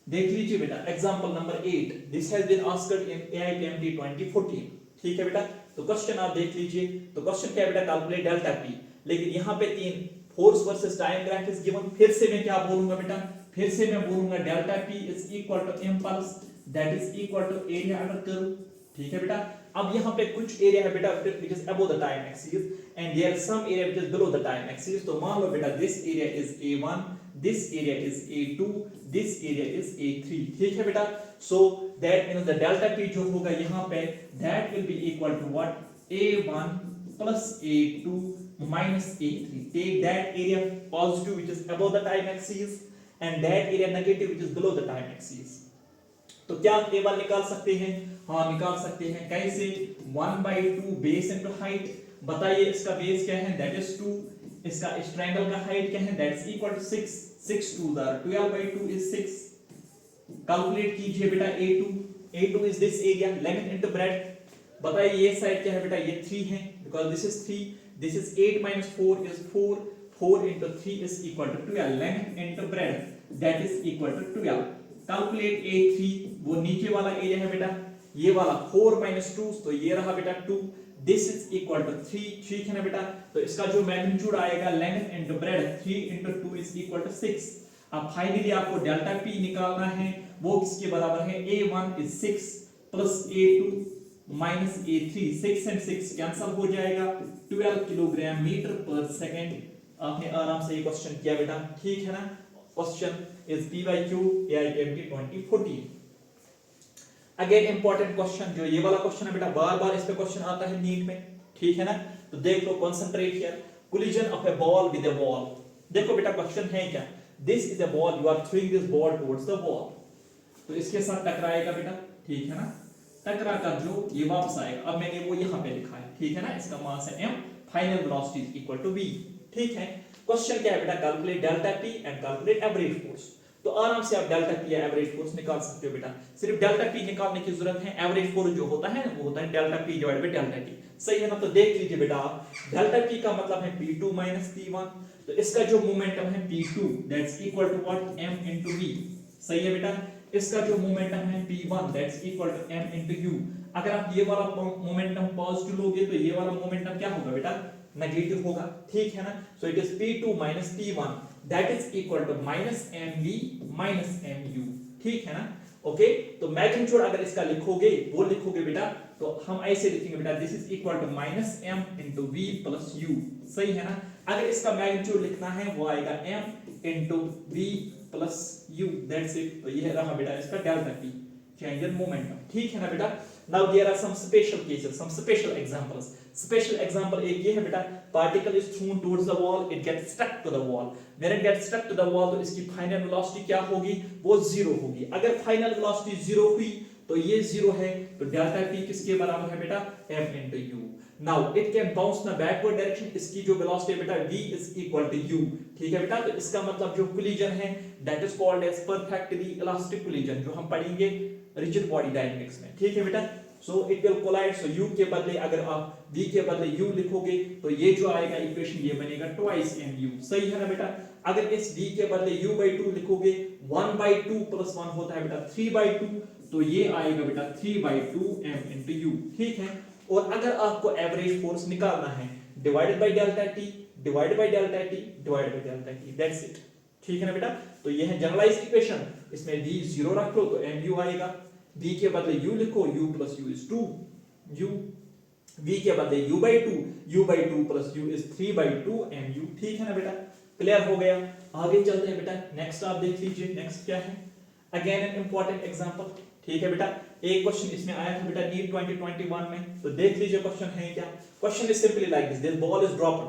देख लीजिए बेटा example number 8। This has been asked in AIPMT 2014। ठीक है बेटा। तो क्वेश्चन आप देख लीजिए। तो क्वेश्चन क्या है बेटा, कैलकुलेट डेल्टा P। लेकिन यहां पे 3 force versus time graph is given. फिर से मैं क्या बोलूंगा बेटा, फिर से मैं बोलूंगा delta P is equal to impulse that is equal to area under curve. ठीक है बेटा। अब यहां पे कुछ एरिया है बेटा which is above the time axis and there is some area which is below the time axis. तो मान लो बेटा this area is A1, this area is A2, this area is A3। ठीक है बेटा। so that means the delta P जो होगा यहाँ पे that will be equal to what, A1 plus A2 minus A3। take that area positive which is above the time axis and that area negative which is below the time axis। तो क्या A1 निकाल सकते हैं? हाँ निकाल सकते हैं। कैसे? 1/2 बेस इनटू हाइट। बताइए इसका बेस क्या है, दैट इज 2। इसका इस ट्रायंगल का हाइट क्या है, that's equal to 6। 6 2 12/2 is 6। Calculate कीजिए बेटा A2। A2 is this area, length into breadth. बताइए ये साइड क्या है बेटा, ये 3 है because this is 3। This is 8 - 4 is 4। 4 × 3 is equal to 12। Length into breadth that is equal to 12। Calculate A3। वो नीचे वाला एरिया है बेटा, ये वाला 4 - 2 तो ये रहा बेटा 2। This is equal to 3। ठीक है ना बेटा। तो इसका जो मैग्नीट्यूड आएगा length into breadth 3 × 2 is equal to 6। अब फाइनली आपको डेल्टा P निकालना है। वो किसके बराबर है, A1 is 6 plus A2 minus A3। 6 and 6 cancel हो जाएगा, 12 किलोग्राम मीटर पर सेकंड। आपने आराम से ये क्वेश्चन किया बेटा। ठीक है ना। Question is PYQ AIPMT 2014। Again important question, जो ये वाला क्वेश्चन है बेटा बार बार इस पे क्वेश्चन आता है नीट में। ठीक है ना। तो देख लो, concentrate here. Collision of a ball with a wall. देखो बेटा क्वेश्चन है क्या, this is a ball, you are throwing this ball towards the wall. तो इसके साथ टकराएगा बेटा। ठीक है ना। टकरा कर जो ये वापस आएगा। अब मैंने वो यहां पे लिखा है। ठीक है ना। इसका मास है m, final velocity is equal to v। ठीक है। क्वेश्चन क्या है बेटा, calculate delta P and calculate average force. तो आराम से आप डेल्टा P या एवरेज फोर्स निकाल सकते हो बेटा। सिर्फ डेल्टा P निकालने की जरूरत है, एवरेज फोर्स जो होता है वो होता है delta P divided by delta T। सही है ना। तो देख लीजिए बेटा आप, डेल्टा P का मतलब है P2 - P1। तो इसका जो मोमेंटम है P2 that's equal to what, m × v। सही है बेटा। इसका जो मोमेंटम है P1 that's equal to m × u। अगर आप ये वाला मोमेंटम पॉजिटिव लोगे तो ये वाला मोमेंटम क्या होगा बेटा, नेगेटिव होगा। ठीक है ना। So it is P2 - P1 that is equal to -mv - mu। ठीक है ना। ओके। तो मैग्नीट्यूड अगर इसका लिखोगे, वो लिखोगे बेटा, तो हम ऐसे लिखेंगे बेटा, this is equal to -m × v + u। सही है ना। अगर इसका मैग्नीट्यूड लिखना है वो आएगा m × v + u। That's it. तो ये रहा बेटा इसका delta P, change in momentum. ठीक है ना बेटा। Now there are some special cases, some special examples. Special example एक ये है बेटा, particle is thrown towards the wall, it gets stuck to the wall. When it gets stuck to the wall तो इसकी फाइनल वेलोसिटी क्या होगी, वो 0 होगी। अगर फाइनल वेलोसिटी 0 हुई तो ये 0 है, तो डेल्टा T किसके बराबर है बेटा, m × u। Now it can bounce in backward direction. इसकी जो वेलोसिटी है बेटा v is equal to u। ठीक है बेटा। तो इसका मतलब जो कोलिजन है that is called as perfectly elastic collision, जो हम पढ़ेंगे रिजिड बॉडी डायनामिक्स में। ठीक है बेटा। So it will collide. So u के बदले अगर आप v के बदले u लिखोगे तो ये जो आएगा इक्वेशन ये बनेगा ट्वाइस mu। सही है ना बेटा। अगर इस v के बदले u/2 लिखोगे 1/2 + 1 होता है बेटा 3/2। तो ये आएगा बेटा 3/2m into u, ठीक है। और अगर आपको एवरेज फोर्स निकालना है, divided by delta T, divided by delta T, divided by delta T, that's it, ठीक है ना बेटा। तो ये है जनरलाइज्ड इक्वेशन, इसमें v 0 रख लो तो mu आएगा, v के बदले u लिखो, u plus u is 2 u, v के बदले u by 2 plus u is 3/2 mu, ठीक है ना बेटा। क्लियर हो गया। आगे चलते हैं बेटा, नेक्स्ट आप देख लीजिए, नेक्स्ट क्या है, अगेन एन इंपॉर्टेंट एग्जांपल, ठीक है बेटा। एक क्वेश्चन इसमें आया था बेटा नीट 2021 में, तो देख लीजिए क्वेश्चन है क्या। Question is simply like this ball is dropped,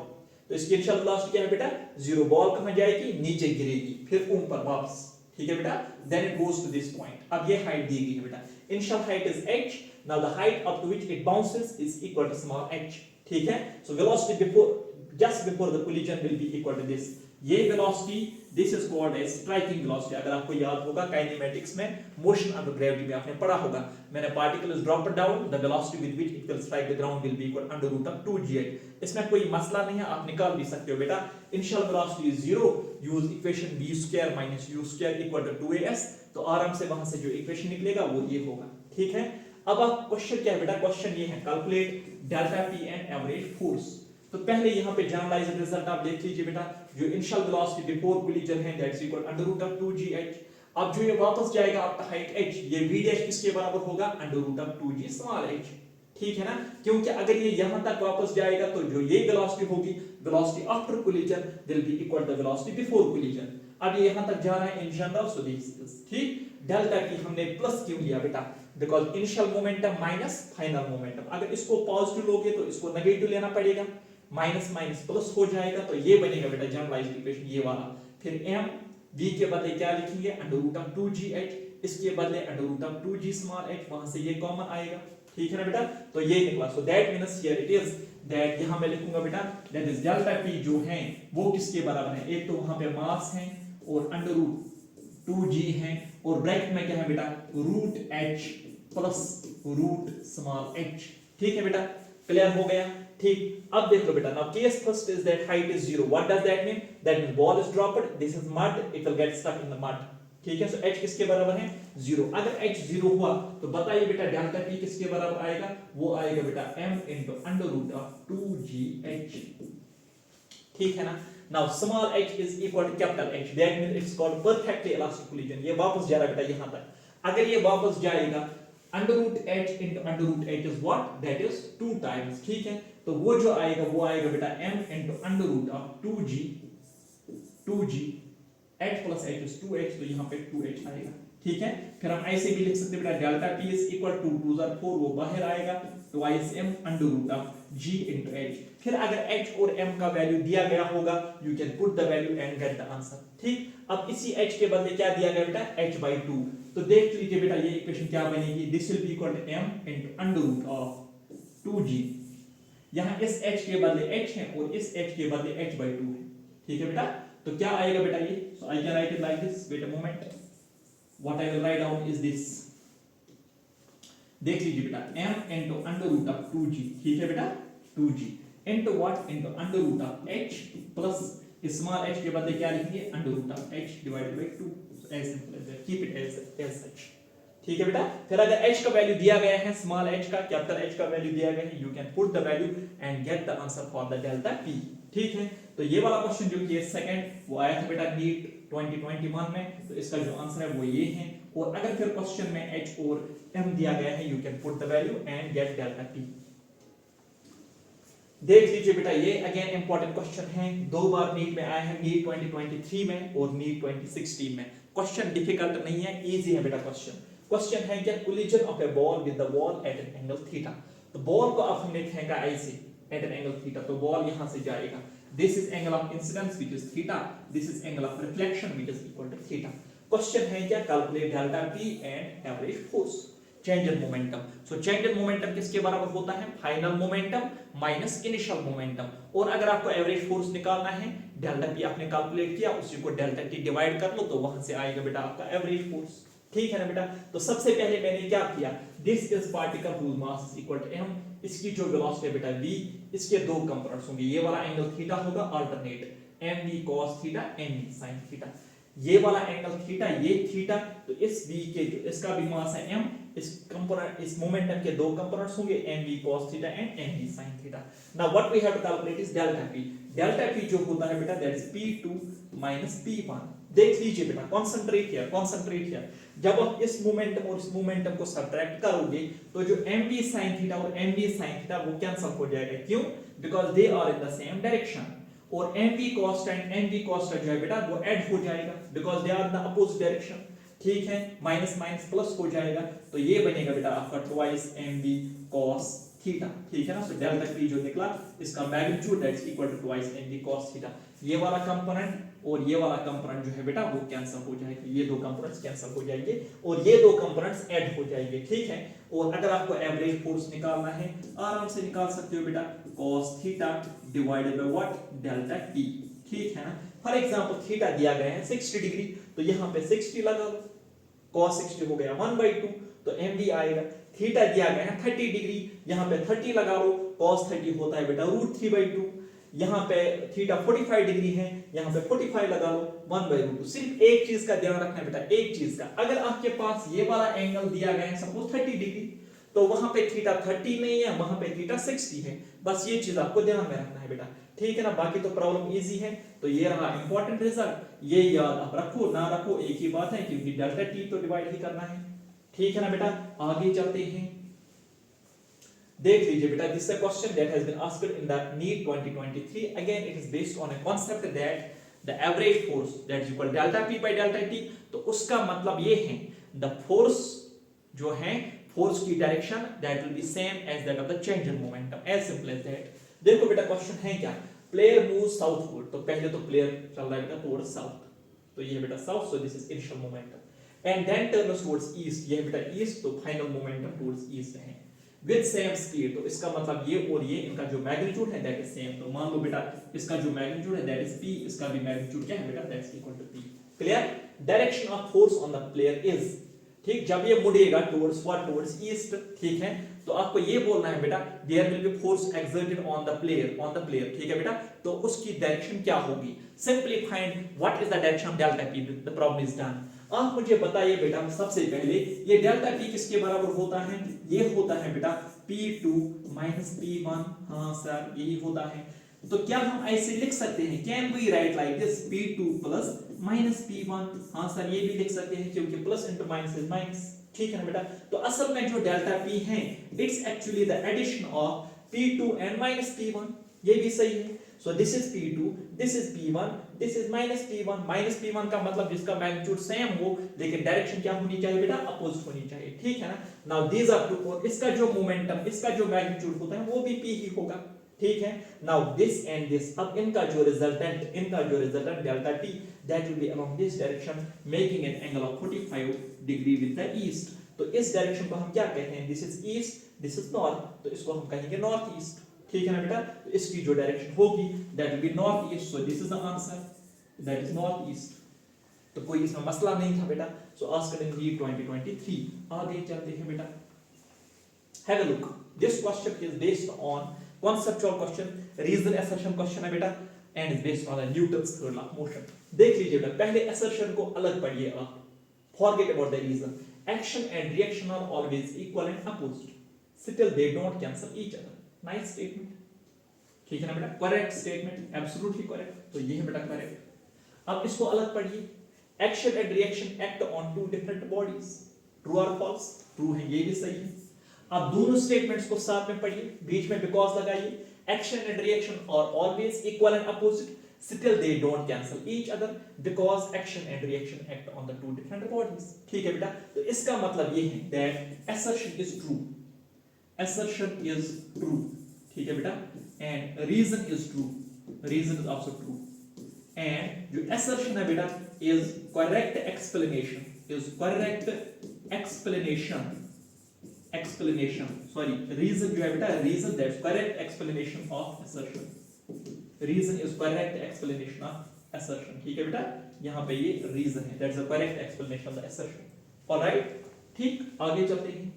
तो इसकी इनिशियल वेलोसिटी क्या है बेटा, 0। बॉल कहां जाएगी, नीचे गिरेगी, फिर ऊपर वापस, ठीक है बेटा। Then it goes to this point. अब ये हाइट दी गई है बेटा, initial height is h, now the height up to which it bounces is equal to small h, ठीक है। So velocity before, just before the collision will be equal to this, ये velocity, this is called as striking velocity. अगर आपको याद होगा kinematics में, motion under gravity में आपने पढ़ा होगा, मैंने particle is dropped down, the velocity with which it will strike the ground will be equal under root of 2gh। इसमें कोई मसला नहीं है, आप निकाल भी सकते हो बेटा। Initial velocity is 0, use equation v² - u² equal to 2as, तो आराम से वहां से जो इक्वेशन निकलेगा वो ये होगा, ठीक है। अब आप क्वेश्चन क्या है बेटा, क्वेश्चन ये है calculate delta p and average force. तो पहले यहाँ पे जनरलाइज्ड रिजल्ट आप देख लीजिए बेटा, जो इनिशियल वेलोसिटी बिफोर कोलिजन है that's equal under root of 2gh। अब जो ये वापस जाएगा आपका हाइट h, ये v डैश किसके बराबर होगा, under root of 2g small h, ठीक है ना। क्योंकि अगर ये यहां तक वापस जाएगा तो जो ये वेलोसिटी होगी, velocity after collision will be equal to velocity before collision. अब ये यहां तक जा रहा है इन जनरल, सो दिस, ठीक। डेल्टा की हमने प्लस क्यों लिया बेटा, because initial momentum minus final momentum. अगर इसको पॉजिटिव लोगे तो इसको नेगेटिव लेना पड़ेगा, माइनस माइनस प्लस हो जाएगा, तो ये बनेगा बेटा जनरलाइज्ड इक्वेशन ये वाला। फिर m, v के बदले क्या लिखेंगे, अंडर रूट ऑफ 2gh, इसके बदले under root of 2g small h, वहां से ये कॉमन आएगा, ठीक है ना बेटा। तो ये निकला, सो that means here it is that, यहां मैं लिखूंगा बेटा दैट इज डेल्टा p जो है वो किसके बराबर है, एक तो वहां पे मास है और अंडर रूट 2g है, और ब्रैकेट में क्या है बेटा, root h plus root small h, ठीक है बेटा। क्लियर हो गया, ठीक। अब देख लो बेटा, now case first is that height is 0, what does that mean, that means ball is dropped, this is mud, it will get stuck in the mud, ठीक है। सो h किसके बराबर है, 0। अगर h 0 हुआ तो बताइए बेटा डेल्टा p किसके बराबर आएगा, वो आएगा बेटा m into under root of 2gh, ठीक है ना। Now small h is equal to capital H, that means it's called perfectly elastic collision. ये वापस जा रहा है बेटा यहां तक, अगर ये वापस जाएगा under root h into under root h is what, that is 2 times, ठीक है। तो वो जो आएगा वो आएगा बेटा m into under root of 2g h plus h is 2h, तो यहाँ पे 2h आएगा, ठीक है। फिर हम ऐसे भी लिख सकते हैं बेटा delta p is equal to 2 2 4, वो बाहर आएगा, twice m under root of g into h। फिर अगर h और m का वैल्यू दिया गया होगा, you can put the value and get the answer, ठीक। अब इसी h के बदले क्या दिया गया बेटा, h/2, तो देख लीजिए बेटा ये इक्वेशन क्या बनेगी, this will be equal to m into under root of 2g, यहाँ इस h के बदले h है और इस h के बदले h/2 है, ठीक है बेटा। तो क्या आएगा बेटा ये, so I can write it like this, wait a moment, what I will write down is this, देख लीजिए बेटा m into under root of 2g, ठीक है बेटा, 2g into what, into under root of h plus small h के बदले क्या लिखेंगे, under root of h divided by 2, as simple as that, keep it as such, ठीक है बेटा। फिर अगर h का वैल्यू दिया गया है, स्मॉल h का, कैपिटल H का वैल्यू दिया गया है, you can put the value and get the answer for the delta p, ठीक है। तो ये वाला क्वेश्चन जो कि सेकंड, वो आया था बेटा नीट 2021 में, तो इसका जो आंसर है वो ये है। और अगर फिर क्वेश्चन में h और m दिया गया है, you can put the value and get delta p। देख लीजिए बेटा ये अगेन इंपॉर्टेंट क्वेश्चन है, दो बार नीट में आया है, नीट 2023 में और नीट 2016 में। क्वेश्चन डिफिकल्ट नहीं है, इजी है बेटा क्वेश्चन। क्वेश्चन है क्या, collision of a ball with the ball at an angle theta. तो बॉल को अब हमने फेंका ऐसे एट एन एंगल थीटा, तो बॉल यहां से जाएगा, this is angle of incidence which is theta, this is angle of reflection which is equal to theta. Question है क्या, calculate delta p and average force, change in momentum. So change in momentum किसके बराबर होता है, final momentum minus initial momentum. और अगर आपको average force निकालना है, डेल्टा p आपने कैलकुलेट किया, उसी को डेल्टा t डिवाइड कर लो, तो वहां से आएगा बेटा आपका एवरेज फोर्स, ठीक है ना बेटा। तो सबसे पहले मैंने क्या किया, this is particle whose mass is equal to m, इसकी जो वेलोसिटी है बेटा v, इसके दो कंपोनेंट्स होंगे, ये वाला एंगल थीटा होगा alternate, mv cos theta mv sin theta. ये वाला एंगल थीटा, ये थीटा, तो इस v के जो इसका भी मास है m, इस कंपोनेंट, इस मोमेंटम के दो कंपोनेंट्स होंगे mv cos theta and mv sin theta. Now what we have to calculate is delta p। Delta p जो होता है बेटा दैट इज p2 p1। देख लीजिए बेटा, कंसंट्रेट हियर, जब आप इस मोमेंटम और इस मोमेंटम को सब्ट्रैक्ट करोगे तो जो mv sin थीटा और mv sin थीटा वो कैंसिल हो जाएगा। क्यों? Because they are in the same direction. और mv cos and mv cos जो है बेटा वो ऐड हो जाएगा because they are in the opposite direction. ठीक है, माइनस माइनस प्लस हो जाएगा, तो ये बनेगा बेटा आपका ट्वाइस mv cos थीटा। ठीक है ना, सो डेल्टा p जो निकला इसका magnitude that is equal to twice mv cos theta. ये वाला कंपोनेंट और ये वाला कंपोनेंट जो है बेटा वो कैंसिल हो जाएगा, ये दो कंपोनेंट्स कैंसिल हो जाएंगे और ये दो कंपोनेंट्स ऐड हो जाएंगे। ठीक है, और अगर आपको एवरेज फोर्स निकालना है आराम से निकाल सकते हो बेटा, cos theta divided by what, delta t। ठीक है ना, फॉर एग्जांपल थीटा दिया गया है 60 डिग्री, तो यहां पे 60 लगा लो, cos 60 हो गया 1/2, तो mv आएगा। थीटा दिया गया है 30 डिग्री, यहां पे 30 लगा लो, cos 30 होता है बेटा √3/2। यहां पे थीटा 45 डिग्री है, यहां पे 45 लगा लो 1/2। सिर्फ एक चीज का ध्यान रखना है बेटा, एक चीज का, अगर आपके पास ये वाला एंगल दिया गया है सपोज 30 डिग्री, तो वहां पे थीटा 30 नहीं है, वहां पे थीटा 60 है। बस ये चीज आपको ध्यान में रखना है बेटा। ठीक है ना, बाकी तो प्रॉब्लम इजी है। तो ये रहा इंपॉर्टेंट रिजल्ट, ये याद आप रखो ना रखो एक ही बात है, क्योंकि डेल्टा टी तो डिवाइड ही करना है। ठीक है ना बेटा, आगे चलते हैं। देख लीजिए बेटा, this is a question that has been asked in the NEET 2023। Again it is based on a concept that the average force that is equal delta p by delta t। तो उसका मतलब ये है द फोर्स जो है, force की direction that will be same as that of the change in momentum, as simple as that. देखो बेटा क्वेश्चन है क्या, प्लेयर मूव साउथवर्ड, तो पहले तो प्लेयर चल रहा है बेटा टुवर्ड्स साउथ, तो ये बेटा south, so this is initial momentum, and then turns towards east, ये बेटा ईस्ट, तो फाइनल मोमेंटम टुवर्ड्स ईस्ट है विद सेम स्पीड। तो इसका मतलब ये और ये इनका जो मैग्नीट्यूड है दैट इज सेम। तो मान लो बेटा इसका जो मैग्नीट्यूड है दैट इज p, इसका भी मैग्नीट्यूड क्या है बेटा, that is equal to p। Clear? Direction of force on the player is, ठीक, जब ये मुड़ेगा टुवर्ड्स व्हाट, टुवर्ड्स ईस्ट। ठीक है, तो आपको ये बोलना है बेटा there will be force exerted on the player, ठीक है बेटा, तो उसकी डायरेक्शन क्या होगी। Simply find what is the direction of delta p, the problem is done. आप मुझे बताइए बेटा सबसे पहले ये डेल्टा p किसके बराबर होता है, ये होता है बेटा p2 p1। हाँ सर यही होता है, तो क्या हम ऐसे लिख सकते हैं, can we write like this p2 p1। हाँ सर ये भी लिख सकते हैं, क्योंकि plus into minus is minus. ठीक है ना बेटा, तो असल में जो डेल्टा p है it's actually the addition of p2 and p1, ये भी सही है। So this is p2, this is p1, this is -p1 का मतलब जिसका मैग्नीट्यूड सेम हो लेकिन डायरेक्शन क्या होनी चाहिए बेटा, अपोजिट होनी चाहिए। ठीक है ना, नाउ दीस आर टू, और इसका जो मोमेंटम, इसका जो मैग्नीट्यूड होता है वो भी p ही होगा। ठीक है, नाउ दिस एंड दिस, अब इनका जो resultant delta t that will be along this direction making an angle of 45 degree with the east. तो इस डायरेक्शन को हम क्या कहते हैं, this is east, this is north, तो इसको हम कहेंगे नॉर्थ ईस्ट। ठीक है ना बेटा, तो इसकी जो डायरेक्शन होगी that will B north east, so this is the answer, that is north east. तो कोई इसमें मसला नहीं था बेटा। सो आस्क्ड इन नीट 2023। आगे चलते हैं बेटा, have a look, this question is based on conceptual question, reason assertion question है बेटा, and is based on the Newton's third law of motion। देख लीजिए बेटा, पहले assertion को अलग पढ़िए आप, forget about the reason। Action and reaction are always equal and opposite, still they don't cancel each other। Nice statement, ठीक है ना बेटा, correct statement, absolutely correct। तो ये है बेटा correct। अब इसको अलग पढ़िए, action and reaction act on two different bodies, true or false? True है, ये भी सही है। अब दोनों स्टेटमेंट्स को साथ में पढ़िए, बीच में बिकॉज लगाइए, action and reaction are always equal and opposite, still they don't cancel each other because action and reaction act on the two different bodies. ठीक है बेटा, तो इसका मतलब ये है that assertion is true, assertion is true। ठीक है बेटा, and reason is true, reason is also true, and जो assertion है बेटा is correct explanation, is correct explanation, sorry, reason जो है बेटा, reason that's correct explanation of assertion, reason is correct explanation of assertion। ठीक है बेटा, यहाँ पे ये reason है, that's the correct explanation of the assertion। alright, ठीक, आगे चलते हैं।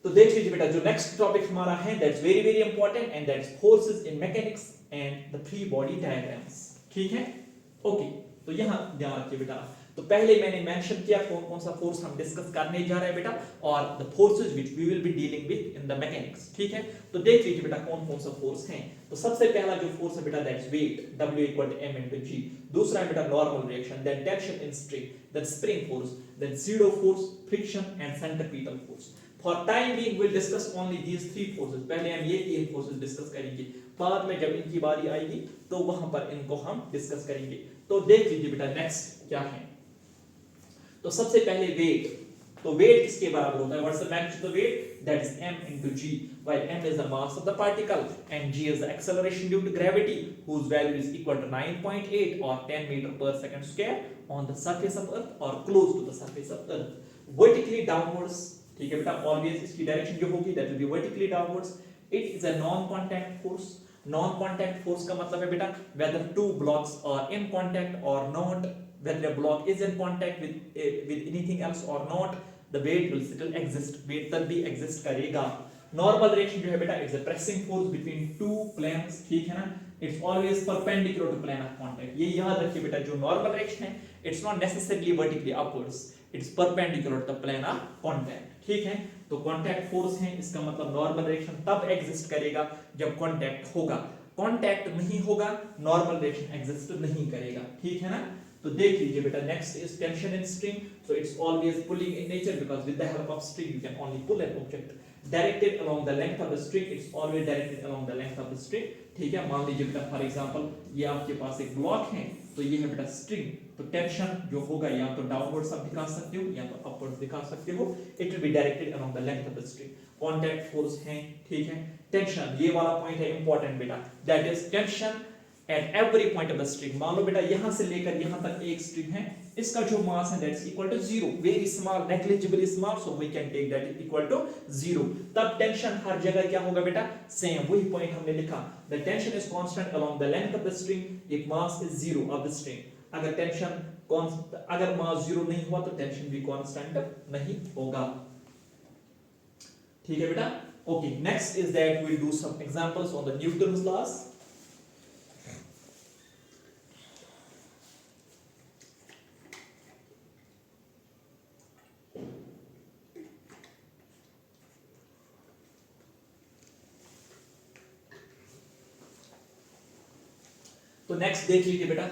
तो देख लीजिए बेटा, जो नेक्स्ट टॉपिक हमारा है that's very very important and that's forces in mechanics and the free body diagrams। ठीक है, ओके, तो यहाँ ध्यान रखिए बेटा। तो पहले मैंने मेंशन किया कौन कौन सा फोर्स हम डिस्कस करने जा रहे हैं बेटा, और the forces which we will be dealing with in the mechanics, ठीक है। तो देख लीजिए बेटा कौन कौन सा फोर्स हैं। तो सबसे पहला जो फोर्स है बेटा that's weight, W equal to m into g। दूसरा है बेटा normal reaction, then tension in string, then spring force, then pseudo force, friction and centripetal force. For time being will discuss only these three forces. पहले हम ये तीन forces discuss करेंगे, बाद में जब इनकी बारी आएगी तो वहां पर इनको हम डिस्कस करेंगे। तो देख लीजिए बेटा नेक्स्ट क्या है। तो सबसे पहले वेट, तो वेट किसके बराबर होता है, what's the magnitude of weight, that is m into g, while m is the mass of the particle and g is the acceleration due to gravity whose value is equal to 9.8 or 10 meter per second square on the surface of earth or close to the surface of earth vertically downwards, ठीक है बेटा। Always इसकी direction जो होगी that will B vertically downwards. It is a non contact force. Non contact force का मतलब है बेटा whether two blocks are in contact or not, whether a block is in contact with anything else or not, the weight will still exist, weight तब भी exist करेगा। Normal reaction जो है बेटा it's a pressing force between two planes, ठीक है ना, it's always perpendicular to plane of contact. ये याद रखिए बेटा, जो नॉर्मल रिएक्शन है it's not necessarily vertically upwards, it's perpendicular to plane of contact, ठीक है। तो कांटेक्ट फोर्स है, इसका मतलब नॉर्मल रिएक्शन तब एग्जिस्ट करेगा जब कांटेक्ट होगा, कांटेक्ट नहीं होगा नॉर्मल रिएक्शन एग्जिस्ट नहीं करेगा, ठीक है ना। तो देख लीजिए बेटा next is tension in string. So it's always pulling in nature because with the help of string you can only pull an object directed along the length of the string, it's always directed along the length of the string, ठीक है। मान लीजिए बेटा for example ये आपके पास एक block है, तो ये है बेटा स्ट्रिंग, तो टेंशन जो होगा या तो डाउनवर्ड्स आप दिखा सकते हो या तो अपवर्ड्स दिखा सकते हो, it will be directed along the length of the string. Contact force है, ठीक है। टेंशन, ये वाला पॉइंट है इंपॉर्टेंट बेटा, that is tension at every point of the string। मान लो बेटा यहां से लेकर यहां तक एक स्ट्रिंग है, इसका जो मास है that's equal to 0, very small, negligibly small, so we can take that is equal to 0। तब टेंशन हर जगह क्या होगा बेटा, सेम, वही पॉइंट हमने लिखा, the tension is constant along the length of the string if mass is 0 of the string. अगर tension अगर मास 0 नहीं हुआ तो टेंशन भी कांस्टेंट नहीं होगा, ठीक है बेटा। Okay, next is that we will do some examples on the Newton's laws. तो नेक्स्ट देख लीजिए बेटा,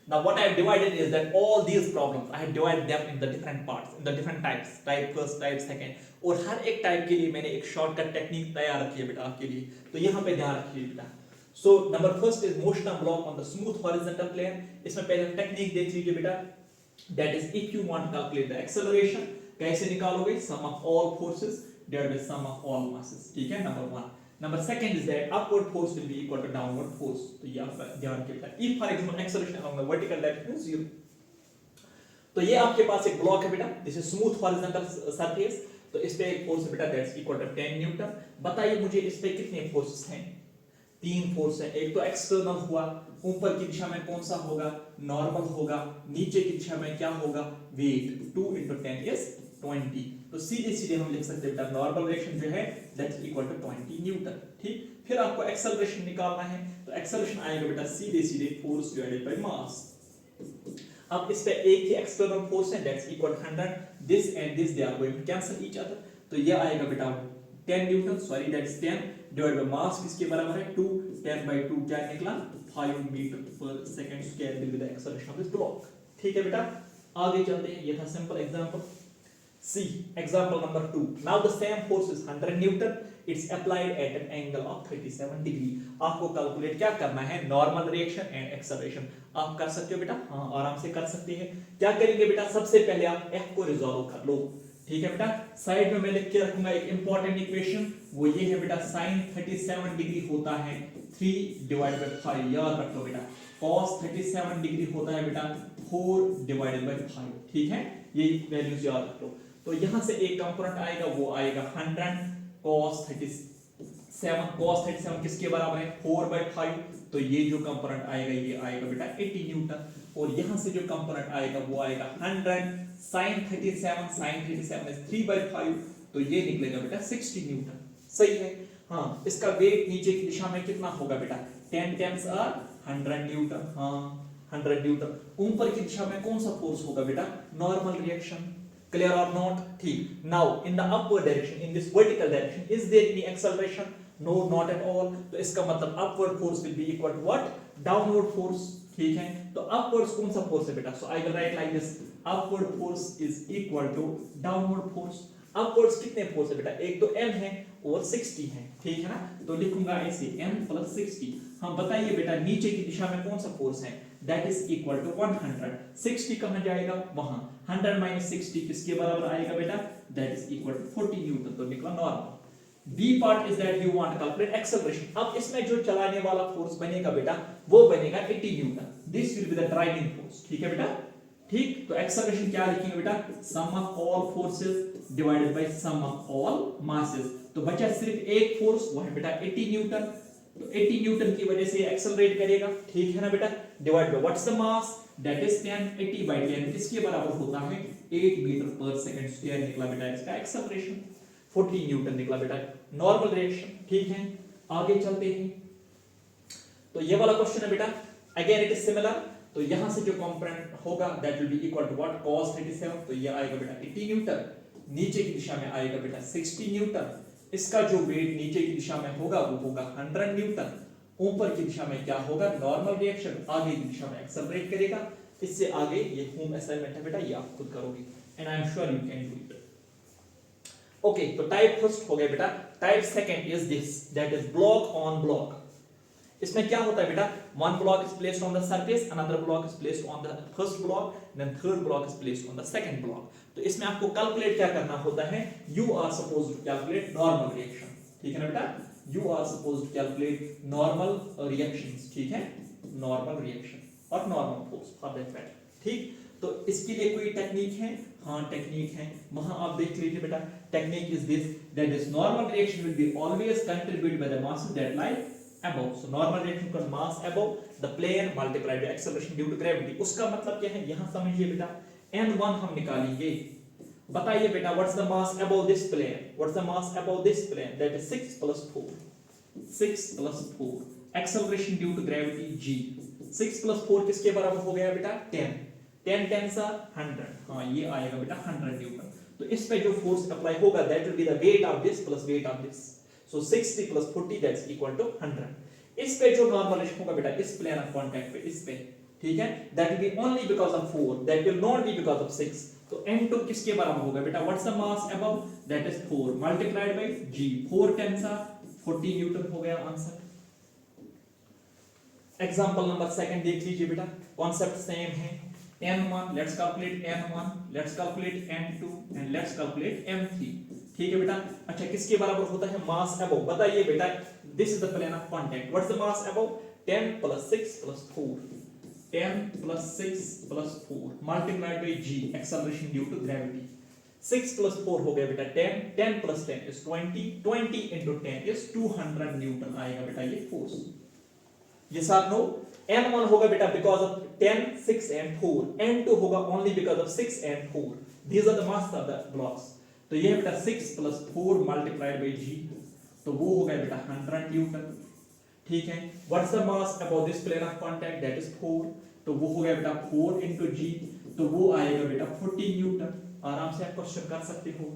now what I have divided is that all these problems I have divided them in the different parts, in the different types, type first, type second, और हर एक type के लिए मैंने एक शॉर्टकट टेक्निक तैयार रखी है बेटा आपके लिए, तो यहाँ पे ध्यान रखिए बेटा। So number first is motion of block on the smooth horizontal plane. इसमें पहले टेक्निक देख लीजिए बेटा, that is if you want to calculate the acceleration, कैसे निकालोगे, sum of all forces divided by sum of all masses, ठीक है, number 1। Number second is that upward force will be equal to downward force, तो ये आप ध्यान रखिए। if for example acceleration along the vertical direction is 0, तो ये आपके पास एक ब्लॉक है बेटा, this is smooth horizontal surface, तो इस पे एक फोर्स है बेटा दैट्स इक्वल टू 10 न्यूटन। बताइए मुझे इस पे कितने फोर्सेस हैं, 3 फोर्स हैं। एक तो एक्सटर्नल हुआ, ऊपर की दिशा में कौन सा होगा, नॉर्मल होगा, नीचे की दिशा में क्या होगा, वेट, 2 * 10 is 20। तो सीधे सीधे हम लिख सकते हैं बेटा नॉर्मल रिएक्शन जो है दैट्स इक्वल टू 20 न्यूटन, ठीक। फिर आपको एक्सेलरेशन निकालना है, तो एक्सेलरेशन आएगा बेटा सीधे सीधे फोर्स डिवाइडेड बाय मास। अब इस पे एक ही एक्सटर्नल फोर्स है that's equal to 100, this and this they are going to cancel each other, तो ये आएगा बेटा 10 newton, sorry that's 10 divided by mass किसके बराबर है 2, 10/2 क्या निकला 5 metre per second square will be the acceleration of this block, ठीक है बेटा। आगे चलते हैं, ये था simple example. See example number 2. Now the same force is 100 Newton. It's applied at an angle of 37 degree. आपको कैलकुलेट क्या करना है, नॉर्मल रिएक्शन एंड एक्सेलरेशन। आप कर सकते हो बेटा, हाँ आराम से कर सकते हैं। क्या करेंगे बेटा, सबसे पहले आप F को रिजॉल्व कर लो, ठीक है बेटा। साइड में मैं लिख के रखूंगा एक इंपॉर्टेंट इक्वेशन, वो ये है बेटा sin 37 डिग्री होता है 3/5, याद रख लो बेटा। cos 37 डिग्री होता है बेटा 4/5, ठीक है, ये वैल्यूज याद रख लो। तो यहां से एक कंपोनेंट आएगा, वो आएगा 100 cos 37 किसके बराबर है 4/5, तो ये जो कंपोनेंट आएगा ये आएगा बेटा 80 न्यूटन। और यहां से जो कंपोनेंट आएगा वो आएगा 100 sin 37 is 3/5, तो ये निकलेगा बेटा 60 न्यूटन, सही है। हाँ, इसका वेट नीचे की दिशा में कितना होगा बेटा, 10 × 10⁻⁴ न्यूटन, हाँ 100 न्यूटन। ऊपर की दिशा में कौन सा फोर्स होगा बेटा? Normal reaction. क्लियर और नॉट? ठीक। Now in the upward direction, in this vertical direction, is there any acceleration? No, not at all. तो इसका मतलब upward force will be equal to what? Downward force. ठीक है, तो अपवर्ड्स कौन सा फोर्स है बेटा? So I will write like this, upward force is equal to downward force. Upwards कितने फोर्स है बेटा? एक तो m है और 60 है। ठीक है ना, तो लिखूंगा ऐसे m + 60। हम बताइए बेटा नीचे की दिशा में कौन सा फोर्स है? That is equal to 100। 60 कहां जाएगा? वहां। 100 - 60 किसके बराबर आएगा बेटा? That is equal to 40 newton. तो निकला normal. B part is that you want to calculate acceleration. अब इसमें जो चलाने वाला फोर्स बनेगा बेटा वो बनेगा 80 Newton. This will be the driving force. ठीक है बेटा? ठीक, तो acceleration क्या लिखेंगे बेटा? Sum of all forces divided by sum of all masses. तो बचा सिर्फ एक फोर्स, वो है बेटा 80 न्यूटन। तो 80 न्यूटन की वजह से एक्सेलरेट करेगा। ठीक है ना बेटा? Divide by what's the mass? That is 10। 80/10 किसके बराबर होता है? 8 मीटर पर सेकंड स्क्वायर निकला बेटा इसका एक्सेलरेशन। 40 न्यूटन निकला बेटा नॉर्मल रिएक्शन। ठीक है, आगे चलते हैं। तो ये वाला क्वेश्चन है बेटा, अगेन इट इज सिमिलर। तो यहां से जो कंपोनेंट होगा that will be equal to what? cos 37। तो ये आएगा बेटा 80 न्यूटन। नीचे की दिशा में आएगा बेटा 60 न्यूटन। इसका जो वेट नीचे की दिशा में होगा वो होगा 100 न्यूटन। ऊपर की दिशा में क्या होगा? Normal reaction. आगे की दिशा में एक्सेलरेट करेगा। इससे आगे ये होम असाइनमेंट है बेटा, ये आप खुद करोगे and I am sure you can do it. Okay, तो टाइप फर्स्ट हो गया बेटा। Type second is this, that is block on block. इसमें क्या होता है बेटा? One block is placed on the surface, another block is placed on the first block, then third block is placed on the second block. तो इसमें आपको calculate क्या करना होता है? You are supposed to calculate normal reaction. ठीक है ना बेटा? You are supposed to calculate normal reactions. ठीक है, नॉर्मल रिएक्शन और normal force for that matter. ठीक, तो इसके लिए कोई टेक्निक है? हाँ, टेक्निक है, वहां आप देख लीजिए बेटा। Technique is this, that is normal reaction will be always contributed by the mass that lie above. So normal reaction का mass above the plane multiplied by acceleration due to gravity. उसका मतलब क्या है? यहाँ समझिए बेटा, n1 हम निकालेंगे। बताइए बेटा, what's the mass above this plane? What's the mass above this plane? That is 6 + 4. 6 + 4. Acceleration due to gravity g. 6 + 4 किसके बराबर हो गया बेटा? 10. 10 10 सा 100. हाँ, ये आएगा बेटा 100 न्यूटन। तो इस पे जो फोर्स अप्लाई होगा that will be the weight of this plus weight of this. So 60 + 40 that's equal to 100. इस पे जो नॉर्मल रिएक्शन होगा बेटा इस प्लेन ऑफ कांटेक्ट पे, इस पे, ठीक है, that will be only because of 4, that will not be because of 6. तो n2 किसके बराबर होगा बेटा? What's the mass above? That is 4 multiplied by g. 4 10 सा 40 न्यूटन हो गया आंसर। एग्जांपल नंबर सेकंड देख लीजिए बेटा, कॉन्सेप्ट सेम है। n1 let's calculate n1, let's calculate n2 and let's calculate m3। ठीक है बेटा? अच्छा, किसके बराबर होता है मास अबव? बताइए बेटा, this is the plane of contact. What's the mass above? 10 + 6 + 4, 10 + 6 + 4 multiplied by g, acceleration due to gravity. 6 + 4 हो गया बेटा 10, 10 + 10 is 20, 20 × 10 is 200 न्यूटन आएगा बेटा ये फोर्स। यस और नो? n1 होगा बेटा बिकॉज़ ऑफ 10, 6 and 4, n2 होगा only because of 6 and 4। These are the mass of the blocks. तो ये बेटा 6 + 4 मल्टीप्लाइड बाय g, तो वो हो गया बेटा 100 न्यूटन। ठीक है, what's the mass about this plane of contact? That is 4, तो वो हो गया बेटा 4 × g, तो वो आएगा बेटा 40 न्यूटन। आराम से आप क्वेश्चन कर सकते हो।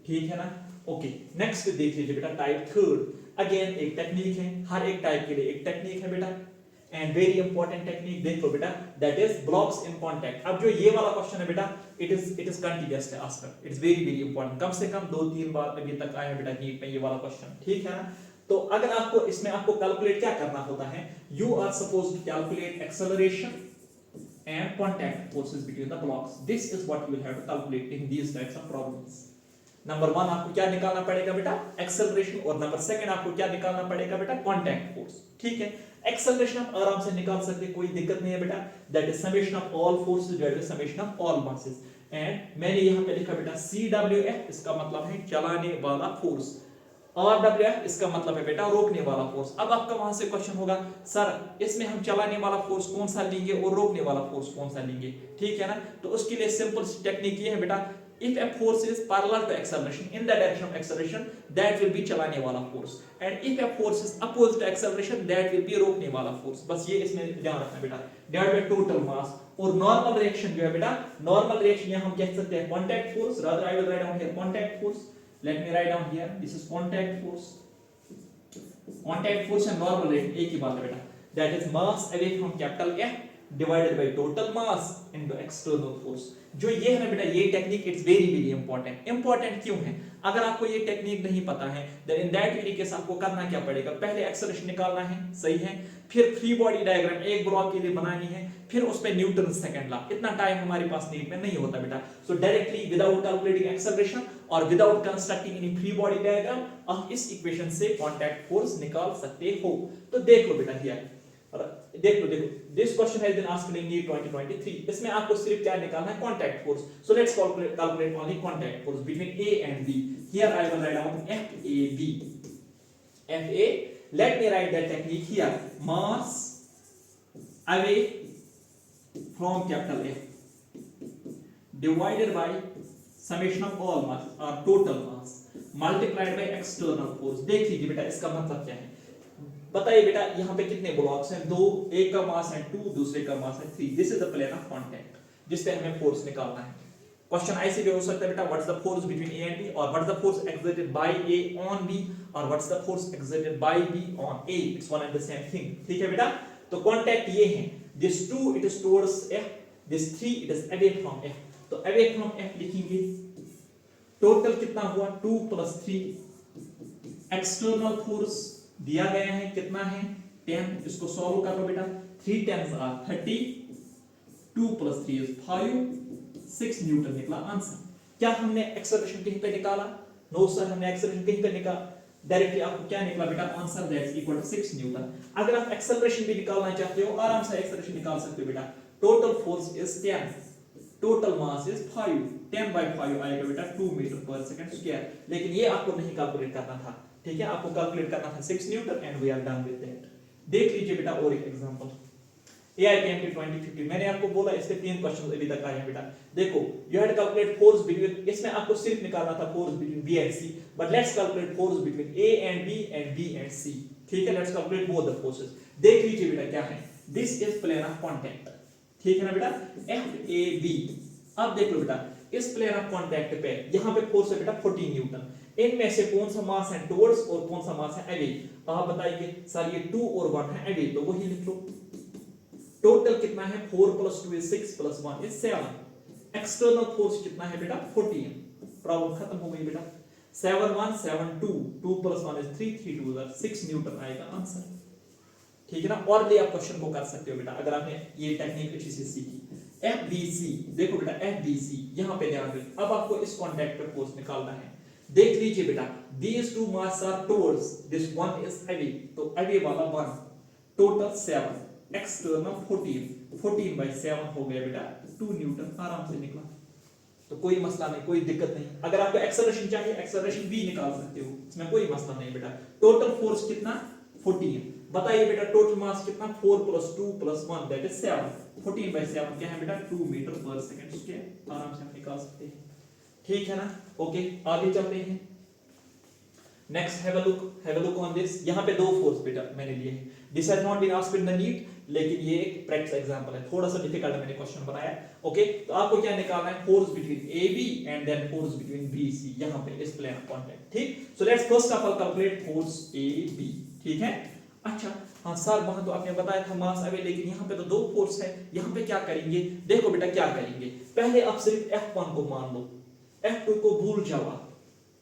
ठीक है ना? ओके, नेक्स्ट देख लीजिए बेटा, टाइप थर्ड। अगेन एक टेक्निक है, हर एक टाइप के लिए एक टेक्निक है बेटा, एंड वेरी इंपॉर्टेंट टेक्निक देख लो बेटा, that is blocks in contact. अब जो ये वाला क्वेश्चन है बेटा, it is continuous asker, it is very very important. कम से कम 2-3 बार अभी तक आया है बेटा नीट में ये वाला क्वेश्चन। ठीक है ना? तो अगर आपको इसमें आपको कैलकुलेट क्या करना होता है? You are supposed to calculate acceleration and contact forces between the blocks. This is what you will have to calculate in these types of problems. Number 1 आपको क्या निकालना पड़ेगा बेटा? एक्सेलरेशन, और नंबर 2 आपको क्या निकालना पड़ेगा बेटा? Contact force. ठीक है, एक्सेलरेशन आप आराम से निकाल सकते, कोई दिक्कत नहीं है बेटा। That is summation of all forces divided by summation of all masses. And मैंने यहां पे लिखा बेटा CWF, इसका मतलब है चलाने वाला फोर्स। RWF इसका मतलब है बेटा रोकने वाला फोर्स। अब आपका वहां से क्वेश्चन होगा, सर इसमें हम चलाने वाला फोर्स कौन सा लेंगे और रोकने वाला फोर्स कौन सा लेंगे? ठीक है ना? तो उसके लिए सिंपल टेक्निक ये है बेटा, if a force is parallel to acceleration in the direction of acceleration, that will be चलाने वाला force, and if a force is opposite to acceleration, that will be रोकने वाला force. बस ये इसमें ध्यान रखना बेटा, divided by total mass. और normal reaction जो है बेटा, normal reaction यहाँ हम कह सकते हैं contact force. Rather I will write down here contact force. Let me write down here, this is contact force. Contact force and normal reaction एक ही बात है बेटा. That is mass away from capital F divided by total mass into external force. जो ये है ना बेटा, ये technique it's very very important. Important क्यों है? अगर आपको ये टेक्निक नहीं पता है, then in that very case आपको करना क्या पड़ेगा? पहले एक्सेलरेशन निकालना है, सही है, फिर फ्री बॉडी डायग्राम एक ब्लॉक के लिए बनानी है, फिर उस पे न्यूटन सेकंड लॉ. इतना टाइम हमारे पास नीट में नहीं होता बेटा. So directly without calculating acceleration और without constructing any free body diagram आप इस इक्वेशन से कांटेक्ट फोर्स निकाल सकते हो. तो देख लो बेटा हियर, देखो this question has been asked in NEET 2023. इसमें आपको सिर्फ क्या निकालना है? Contact force. So let's calculate only contact force between A and B. Here I will write down FAB. FA, let me write that technique here. Mass away from capital F divided by summation of all mass or total mass multiplied by external force. देख लीजिए बेटा इसका मतलब क्या है. बताइए बेटा यहाँ पे कितने ब्लॉक्स हैं? दो, एक का मास है 2, दूसरे का मास है 3. This is the plane of contact जिस पे हमें फोर्स निकालना है. क्वेश्चन ऐसे भी हो सकता है बेटा, what is the force between A and B, और what is the force exerted by A on B, और what is the force exerted by B on A. It's one and the same thing. ठीक है बेटा. तो contact ये है, this 2 it is towards F, this 3 it is away from F. तो away from F लिखेंगे. Total कितना हुआ? 2 + 3. एक्सटर्नल फोर्स दिया गया है, कितना है? 10. इसको सॉल्व कर लो बेटा. 3 10s are 30, 2 + 3 is 5, 6 न्यूटन निकला आंसर. क्या हमने एक्सेलरेशन कहीं पे निकाला? नो सर, हमने एक्सेलरेशन कहीं पे निकाला. डायरेक्टली आपको क्या निकला बेटा? Answer that is equal to 6 newton. अगर आप एक्सेलरेशन भी निकालना चाहते हो, आराम से एक्सेलरेशन निकाल सकते हो बेटा. Total force is 10, total mass is 5. 10 by 5 आएगा बेटा 2 मीटर पर सेकंड स्क्वायर. लेकिन ये आपको नहीं कैलकुलेट करना था. ठीक है, आपको कैलकुलेट करना था 6 newton and we are done with that. देख लीजिए बेटा और एक एग्जांपल. AIPMT 2050 मैंने आपको बोला इसके 3 क्वेश्चंस अभी तक आए हैं बेटा. देखो, you had calculate force between, इसमें आपको सिर्फ निकालना था force between B and C, but let's calculate force between A and B and B and C. ठीक है, let's calculate both the forces. देख लीजिए बेटा क्या है. This is plane of contact. ठीक है ना बेटा, FAB. अब देख लो बेटा, इस प्लेन ऑफ कांटेक्ट पे यहां पे फोर्स है बेटा 14 न्यूटन. इनमें से कौन सा मास है टुवर्ड्स और कौन सा मास है अवे? आप बताइए सर, ये 2 और 1 है अवे, तो वही लिख लो. टोटल कितना है? 4 + 2 is 6 + 1 is 7. एक्सटर्नल फोर्स कितना है बेटा? 14. प्रॉब्लम खत्म हो गई बेटा. 7 1 7 2, 2 + 1 is 3, 3 2 is 6 न्यूटन आएगा आंसर. ठीक है ना. और ले आप क्वेश्चन को कर सकते हो बेटा अगर आपने ये टेक्निक अच्छी से सीखी. FBC, देखो बेटा FBC यहां पे ध्यान दें. अब आपको इस कांटेक्ट पे फोर्स निकालना है. देख लीजिए बेटा, these two mass are towards, this one is away, तो away वाला 1, total 7, external 14, 14 by 7 हो गया बेटा 2 न्यूटन. आराम से निकला. तो कोई मसला नहीं, कोई दिक्कत नहीं. अगर आपको एक्सेलरेशन चाहिए, एक्सेलरेशन भी निकाल सकते हो, इसमें कोई मसला नहीं बेटा. टोटल फोर्स कितना? 14. बताइए बेटा टोटल मास कितना? 4 + 2 + 1 दैट इज 7. 14 by 7 क्या है बेटा? 2 मीटर पर सेकंड स्क्वायर. आराम से हम निकाल सकते हैं. ठीक है ना. ओके, आगे चलते हैं. Next have a look on this. यहां पे 2 फोर्स बेटा मैंने लिए हैं. This has not been asked in the NEET, लेकिन ये एक प्रैक्टिस एग्जांपल है. थोड़ा सा डिफिकल्ट मैंने क्वेश्चन बनाया. ओके, तो आपको क्या निकालना है? Force between AB and then force between BC. यहां पे इस प्लेन ऑफ कांटेक्ट. ठीक. So let's first of all calculate force AB. ठीक है. अच्छा, हाँ सर वहां तो आपने बताया था मास अवे, लेकिन यहाँ पे तो 2 फोर्स है. यहाँ पे क्या करेंगे? देखो बेटा क्या करेंगे. पहले आप सिर्फ F1 को मान लो, F2 को भूल जाओ.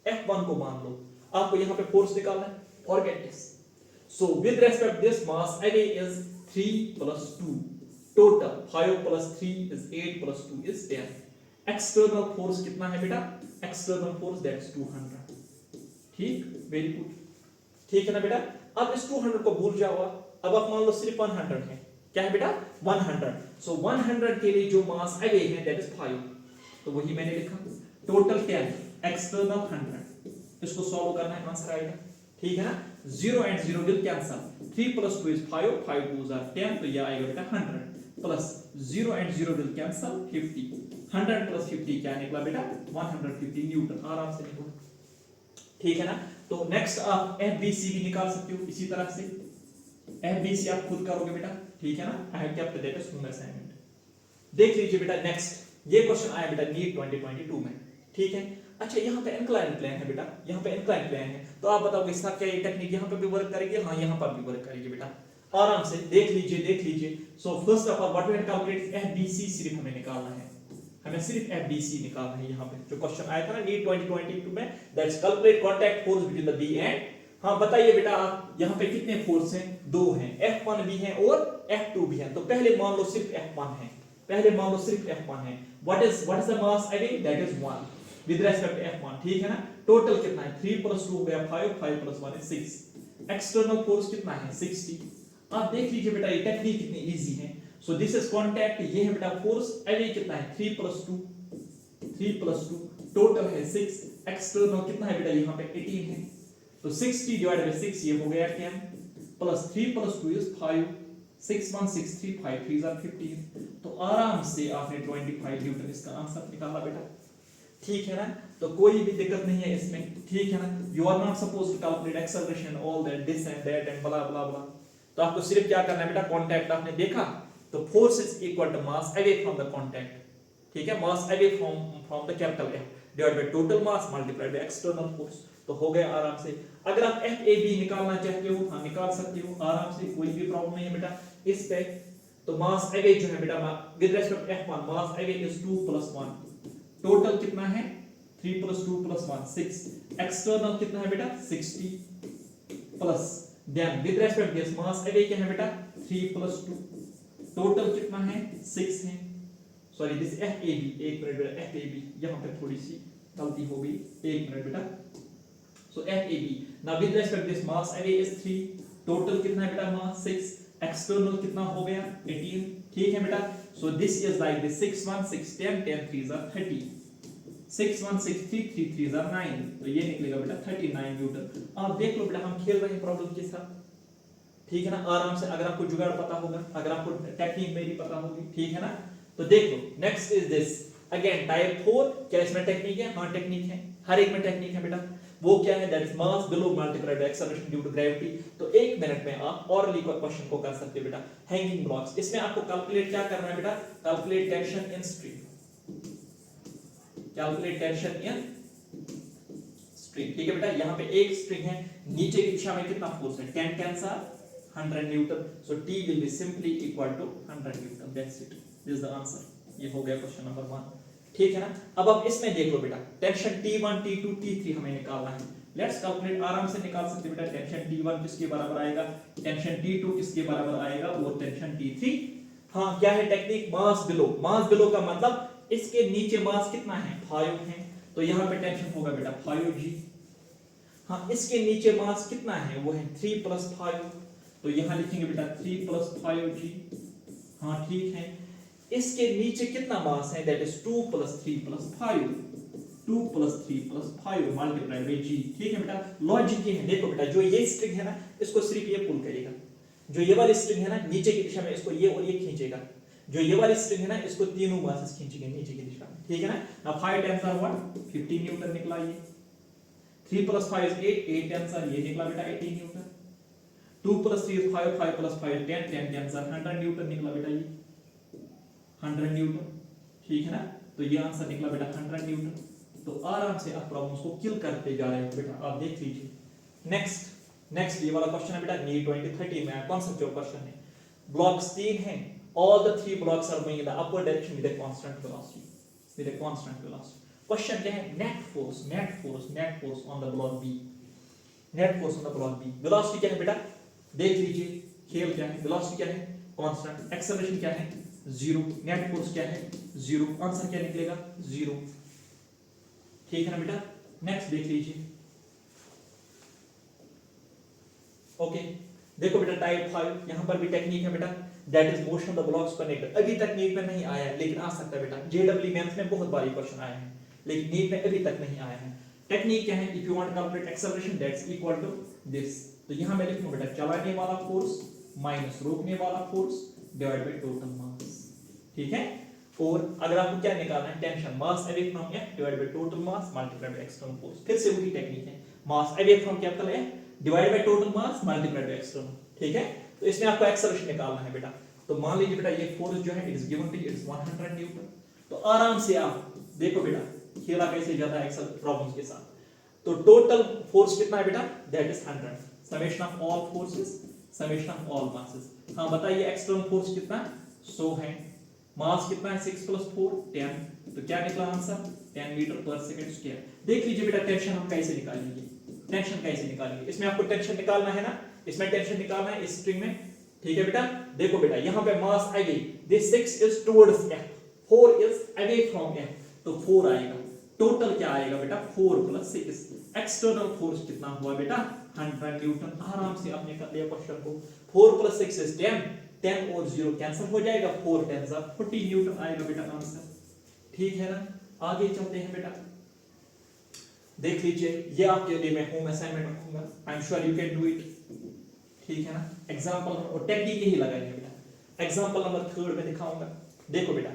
F1 को मान लो. आपको यहाँ पे फोर्स निकालना है. Forget this. So with respect this mass away is 3 + 2. Total 5 + 3 is 8 + 2 is 10. External force कितना है बेटा? External force that is 200. ठीक, वेरी गुड. ठीक है ना बेटा. अब इस 200 को भूल जाओ. अब आप मान लो सिर्फ 100 है. क्या है बेटा? 100. सो 100 के लिए जो मास अवे है दैट इज 5. तो वही मैंने लिखा. Total 10, external 100. इसको सॉल्व करना है, आंसर आएगा. ठीक है ना. 0 and 0 will cancel. 3 + 2 is 5, 5 2s are 10, तो ये आएगा बेटा 100 plus 0 and 0 will cancel 50. 100 plus 50 क्या निकला बेटा 150 न्यूटन, आराम से निकला, ठीक है ना। तो नेक्स्ट आप FBC भी निकाल सकते हो इसी तरह से, FBC आप खुद करोगे बेटा, ठीक है ना। I have kept that age home assignment. देख लीजिए बेटा नेक्स्ट ये क्वेश्चन आया बेटा नीट 2022 में, ठीक है। अच्छा यहाँ पे इंक्लाइन प्लेन है बेटा, यहाँ पे इंक्लाइन प्लेन है, तो आप बताओगे इसका क्या ये टेक्निक यहाँ पे भी वर्क करेगी? हाँ यहाँ पर भी वर्क करेगी बेटा, आराम से देख लीजिए। So first of all what we have calculated FBC सिर्फ हमें निकालना है, हमें सिर्फ FBC निकालना है। यहाँ पे जो क्वेश्चन आया था ना नीट 2022 में, that's calculate contact force between the B and, हाँ बताइए बेटा आप यहाँ पे कितने फोर्स हैं? दो हैं, F1 भी है और F2 भी है। तो पहले मान लो सिर्फ F1 है, है। What is the mass away? That is 1 with respect to F1, ठीक है ना। टोटल कितना है? 3 + 2 हो गया 5, 5 + 1 is 6। एक्सटर्नल फोर्स कितना है? 60। आप देख लीजिए बेटा ये टेक्निक कितनी इजी है। सो दिस इज कांटेक्ट, ये है बेटा फोर्स, अवे कितना है? 3 + 2, टोटल है 6, एक्सटर्नल कितना है बेटा? यहाँ पे 18 है, तो 60 / 6 ये हो गया 10 प्लस 3 + 2 is 5, 6 1 6 3 5 3 are 15। तो आराम से आपने 25 न्यूटन इसका आंसर निकाला बेटा, ठीक है ना। तो कोई भी दिक्कत नहीं है इसमें, ठीक है ना। You are not suppose to calculate acceleration all that this and that and blah blah blah. तो आपको सिर्फ क्या करना है बेटा, कांटेक्ट आपने देखा तो force is equal to mass away from the contact, ठीक है, mass away from the capital F divide by total mass multiplied by external force, तो हो गया आराम से। अगर आप FAB निकालना चाहते हो, हाँ निकाल सकते हो आराम से, कोई भी प्रॉब्लम नहीं है बेटा इस पे। तो मास अवे जो है बेटा with respect to F1, mass away is 2 + 1, total कितना है? 3 + 2 + 1 6, एक्सटर्नल कितना है बेटा? 60 plus then with respect this mass away क्या है बेटा? 3 + 2, टोटल कितना है? 6 है। सॉरी दिस FAB, एक मिनट बेटा, FAB यहां पे थोड़ी सी गलती हो गई, एक मिनट बेटा। सो FAB now with respect this mass away is 3, total कितना है बेटा? मास 6, एक्सटर्नल कितना हो गया? 18, ठीक है बेटा। So this is like this 6 1 6 10 10 3s are 30, 6 1 6 3 3 3s are 9, तो ये निकलेगा बेटा 39 न्यूटन। आप देख लो बेटा हम खेल रहे हैं प्रॉब्लम के साथ, ठीक है ना, आराम से। अगर आपको जुगाड़ पता होगा, अगर आपको टेक्निक मेरी पता होगी, ठीक है ना। तो देख लो next is this again type 4, क्या इसमें टेक्निक है? हाँ टेक्निक है, हर एक में टेक्निक है बेटा। वो क्या है? That is mass below multiplied by acceleration due to gravity. तो 1 मिनट में आप ऑरली क्वेश्चन को कर सकते हो बेटा। हैंगिंग ब्लॉक्स, इसमें आपको कैलकुलेट क्या करना है बेटा? Calculate tension in string, calculate tension in string, ठीक है बेटा। यहाँ पे एक स्ट्रिंग है, नीचे की दिशा में कितना फोर्स है? 10 10s are 100 Newton, so T will be simply equal to 100 Newton, that's it, this is the answer. ये हो गया क्वेश्चन नंबर 1, ठीक है ना। अब आप इसमें देख लो बेटा, टेंशन T1 T2 T3 हमें निकालना है। लेट्स कैलकुलेट, आराम से निकाल सकते बेटा। टेंशन T1 किसके बराबर आएगा? टेंशन T2 किसके बराबर आएगा? और टेंशन T3, हाँ क्या है टेक्निक? मास बिलो, मास बिलो का मतलब इसके नीचे मास कितना है? 5 है, तो यहाँ पे टेंशन होगा बेटा 5G। हाँ इसके नीचे मास कितना है? वो है 3 + 5, तो यहाँ लिखेंगे बेटा 3 + 5G, हाँ ठीक है। इसके नीचे कितना मास है? That is 2 + 3 + 5, 2 + 3 + 5 multiplied by G, ठीक है बेटा। लॉजिक ये है, देखो बेटा जो ये स्ट्रिंग है ना इसको सिर्फ ये पुल करेगा, जो ये वाली स्ट्रिंग है ना नीचे की दिशा में इसको ये और ये खींचेगा, जो ये वाली स्ट्रिंग है ना इसको तीनों मासेस खींचेंगे नीचे की दिशा में, ठीक है ना। Now 5 10s are what? 15 Newton निकला ये। 3 + 5 is 8, 8 10s are ये निकला बेटा 18 Newton. 2 + 3 is 5, 5 + 5 10, 10 10s are 100 Newton निकला बेटा ये 100 न्यूटन, ठीक है ना। तो ये आंसर निकला बेटा 100 न्यूटन। तो आराम से आप प्रॉब्लम्स को किल करते जा रहे हो बेटा, आप देख लीजिए। नेक्स्ट ये वाला क्वेश्चन है बेटा नीट 2030 में कॉन्सेप्चुअल क्वेश्चन है। ब्लॉक्स 3 हैं, all the 3 blocks are moving in the upward direction with a constant velocity. Question क्या है? Net force on the block B, net force on the block B. Velocity क्या है बेटा? देख लीजिए खेल क्या है। वेलोसिटी क्या है? कांस्टेंट। एक्सेलरेशन क्या है? 0। नेट फोर्स क्या है? 0। आंसर क्या निकलेगा? 0, ठीक है ना बेटा। नेक्स्ट देख लीजिए, ओके देखो बेटा टाइप 5, यहां पर भी टेक्निक है बेटा, that is motion of the blocks connected. अभी तक नीट में नहीं आया है लेकिन आ सकता है बेटा। जेडब्ल्यू मेंस में बहुत बारी क्वेश्चन आए हैं लेकिन नीट में अभी तक नहीं आया है। टेक्निक क्या है? If you want to calculate acceleration that's equal to this, तो यहां मैं लिखूंगा बेटा चलाने वाला फोर्स माइनस रोकने वाला force divide by total mass, ठीक है। 4। अगर आपको क्या निकालना है, tension, mass away from F divide by total mass multiplied by external force. फिर से वही टेक्निक है, mass away from capital F divide by total mass multiplied by external. ठीक है, तो इसमें आपको एक्सेलरेशन निकालना है बेटा। तो मान लीजिए बेटा ये फोर्स जो है it is given to you, it is 100 newton. तो आराम से आप देखो बेटा खेला कैसे जाता है एक्सेल प्रॉब्लम्स के साथ। तो टोटल फोर्स कितना है बेटा, that is 100, summation of all forces summation of all masses. हां बताइए एक्सटर्नल फोर्स कितना है, 100 है, मास कितना है 6 + 4 10, तो क्या निकला answer 10 metre per second square. देख लीजिए बेटा टेंशन हम कैसे निकालेंगे, टेंशन कैसे निकालेंगे, इसमें आपको टेंशन निकालना है ना, इसमें टेंशन निकालना है इस स्ट्रिंग में। ठीक है बेटा, देखो बेटा यहां पे mass away, this 6 is towards F, 4 is away from F, तो 4 आएगा। टोटल क्या आएगा बेटा 4 + 6, एक्सटर्नल फोर्स कितना हुआ बेटा 100 न्यूटन। आराम से आपने कर लिया क्वेश्चन को। 4 + 6 इज 10, 10 और 0 कैंसिल हो जाएगा, 4 10 40 न्यूटन आएगा बेटा आंसर। ठीक है ना, आगे चलते हैं बेटा। देख लीजिए ये आपके लिए मैं होम असाइनमेंट रखूंगा, आई am sure you can do it. ठीक है ना, एग्जांपल और टेक्निक ही लगाएंगे बेटा। एग्जांपल नंबर 3 में दिखाऊंगा। देखो बेटा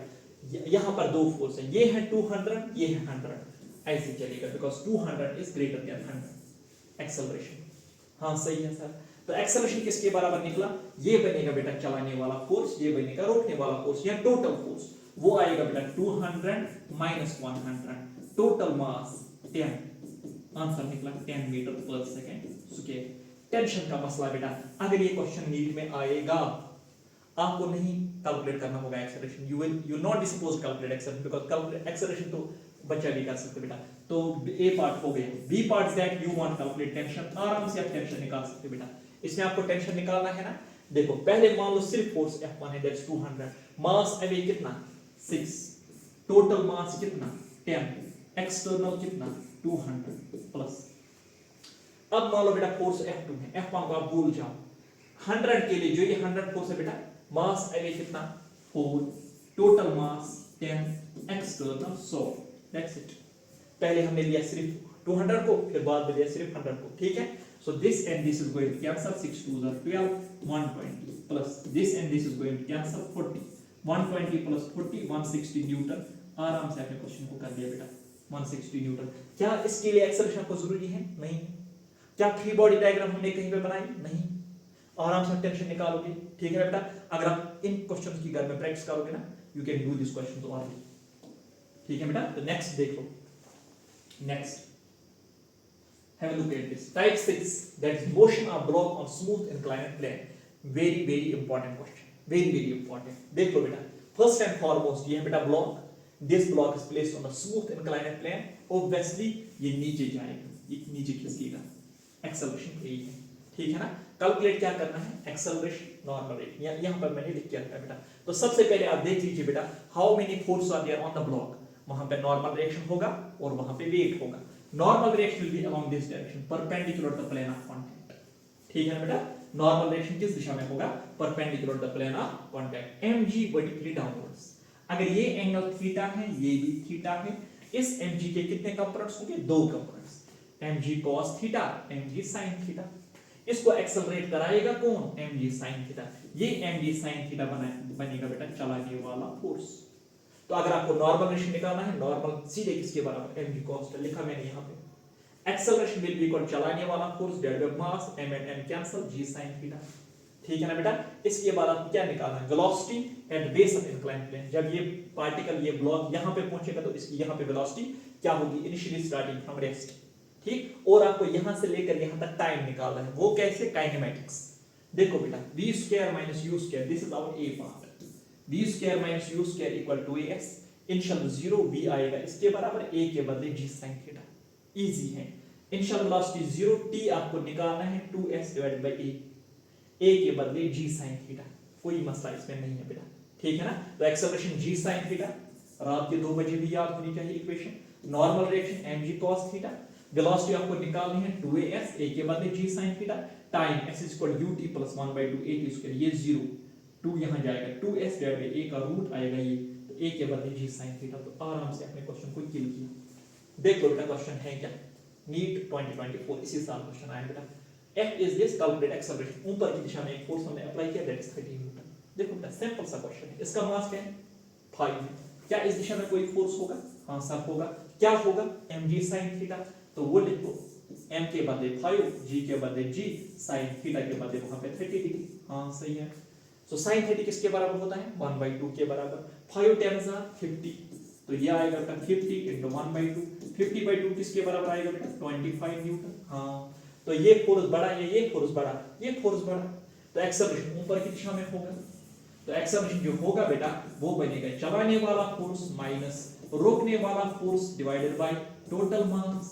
यहां पर दो फोर्स है, ये है 200, ये है 100, ऐसे चलेगा because 200 is greater than 100 acceleration. हां सही है सर। तो एक्सेलरेशन किसके बराबर निकला, ये बनेगा बेटा चलाने वाला फोर्स, ये बनेगा रोकने वाला फोर्स, या टोटल फोर्स वो आएगा बेटा 200 - 100, टोटल मास 10, आंसर निकला 10 metre per second square. Tension का मसला बेटा, अगर ये क्वेश्चन नीट में आएगा आपको नहीं कैलकुलेट करना होगा acceleration, you will not be supposed calculate acceleration because acceleration तो बच्चा भी कर सकते बेटा। तो ए पार्ट हो गया, B part that you want calculate tension, आराम से आप टेंशन निकाल सकते बेटा। इसमें आपको टेंशन निकालना है ना। देखो पहले मान लो सिर्फ फोर्स F1 है, दैट्स 200, मास अवे कितना 6, टोटल मास कितना 10, एक्सटर्नल कितना 200 प्लस। अब मान लो बेटा फोर्स F2 है, F1 को आप भूल जाओ, 100 के लिए जो ये 100 फोर्स है बेटा, मास अवे कितना 4, total mass 10, external 100, that's it. पहले हमने लिया सिर्फ 200 को, फिर बाद में लिया सिर्फ 100 को। ठीक है, so this and this is going to cancel, 6 2 12, 120 plus this and this is going to cancel, 40, 120 plus 40 160 Newton. आराम से आपने क्वेश्चन को कर दिया बेटा 160 न्यूटन। क्या इसके लिए एक्सेलरेशन को जरूरी है, नहीं। क्या फ्री बॉडी डायग्राम हमने कहीं पे बनाई, नहीं। आराम से टेंशन निकालोगे। ठीक है बेटा, अगर आप इन क्वेश्चंस की घर में प्रैक्टिस करोगे ना, you can do this questions already. ठीक है बेटा, तो नेक्स्ट देखो, next have a look at this type 6, that is motion of block on smooth inclined plane. Very important question, very important। देख लो बेटा, first and foremost ये है बेटा block, this block is placed on a smooth inclined plane, obviously ये नीचे जाएगा, ये नीचे खिसकेगा, एक्सेलरेशन यही है। ठीक है ना, कैलकुलेट क्या करना है, एक्सेलरेशन नॉर्मल रेट, यहां पर मैंने लिख के रखा है बेटा। तो सबसे पहले आप देख लीजिए बेटा, how many force are there on the block, वहां पे नॉर्मल रिएक्शन होगा और वहां पे वेट होगा। Normal reaction will be along this direction, perpendicular to the plane of contact. ठीक है ना बेटा, नॉर्मल रिएक्शन किस दिशा में होगा, perpendicular to the plane of contact, mg vertically downwards. अगर ये एंगल थीटा है, ये भी थीटा है, इस mg के कितने कंपोनेंट्स होंगे, दो components, mg cos theta, mg sin theta. इसको एक्सेलरेट कराएगा कौन, mg sin थीटा। ये mg sin थीटा बनेगा बेटा चलाने वाला फोर्स। तो अगर आपको नॉर्मल रिएक्शन निकालना है, नॉर्मल सीधे किसके बराबर, mg cos थीटा लिखा मैंने यहां पे। एक्सेलरेशन विल बी इक्वल चलाने वाला force divided by mass, m and m cancel, g sin theta. ठीक है ना बेटा, इसके बाद आपको क्या निकालना है, velocity at base of inclined plane. जब ये पार्टिकल ये ब्लॉक यहां पे पहुंचेगा तो इसकी यहां पे वेलोसिटी क्या होगी, इनिशियली स्टार्टिंग फ्रॉम रेस्ट। ठीक, और आपको यहां से लेकर यहां तक टाइम निकालना है, वो कैसे, काइनेमैटिक्स। देखो बेटा v² - u², this is our a part, v² - u² equal to as, initial 0 v आएगा इसके बराबर, a के बदले g sin थीटा, इजी है। इनिशियल वेलोसिटी 0, t आपको निकालना है 2s डिवाइडेड बाय a के बदले g sin थीटा, कोई मसला इसमें नहीं है बेटा। ठीक है ना, तो एक्सेलरेशन g sin थीटा, रात के 2 बजे भी याद होनी चाहिए equation. Normal reaction mg cos theta, velocity आपको निकालनी है 2as, a के बदले g sin theta, time s ut + 1/2 at², ये 0 2 यहां जाएगा, 2s डिवाइडेड बाय a का रूट आएगा ये, तो a के बदले g sin थीटा। तो आराम से अपने क्वेश्चन को किल किया। देख लो बेटा क्वेश्चन है क्या, नीट 2024 इसी साल क्वेश्चन आया बेटा। F is this, calculate acceleration, ऊपर की दिशा में एक फोर्स हमने अप्लाई किया, दैट इज 30 न्यूटन। देखो बेटा सिंपल सा क्वेश्चन है, इसका मास क्या है 5 है, क्या इस दिशा में कोई फोर्स होगा? हाँ सर होगा। क्या होगा? mg sin theta. तो वो लिख दो, m के बदले 5, g के बदले g, sin थीटा के बदले वहां पे 30 डिग्री। हाँ सही है। सो sin 30 किसके बराबर होता है? 1/2 के बराबर। 5 10 50, तो ये आएगा बेटा 50 into 1/2। 50/2 किसके बराबर आएगा बेटा? 25 न्यूटन। हाँ तो ये फोर्स बड़ा है, ये फोर्स बड़ा, ये फोर्स बड़ा, तो एक्सेलरेशन ऊपर की दिशा में होगा। तो एक्सेलरेशन जो होगा बेटा वो बनेगा चलाने वाला फोर्स माइनस रोकने वाला फोर्स डिवाइडेड बाय टोटल मास।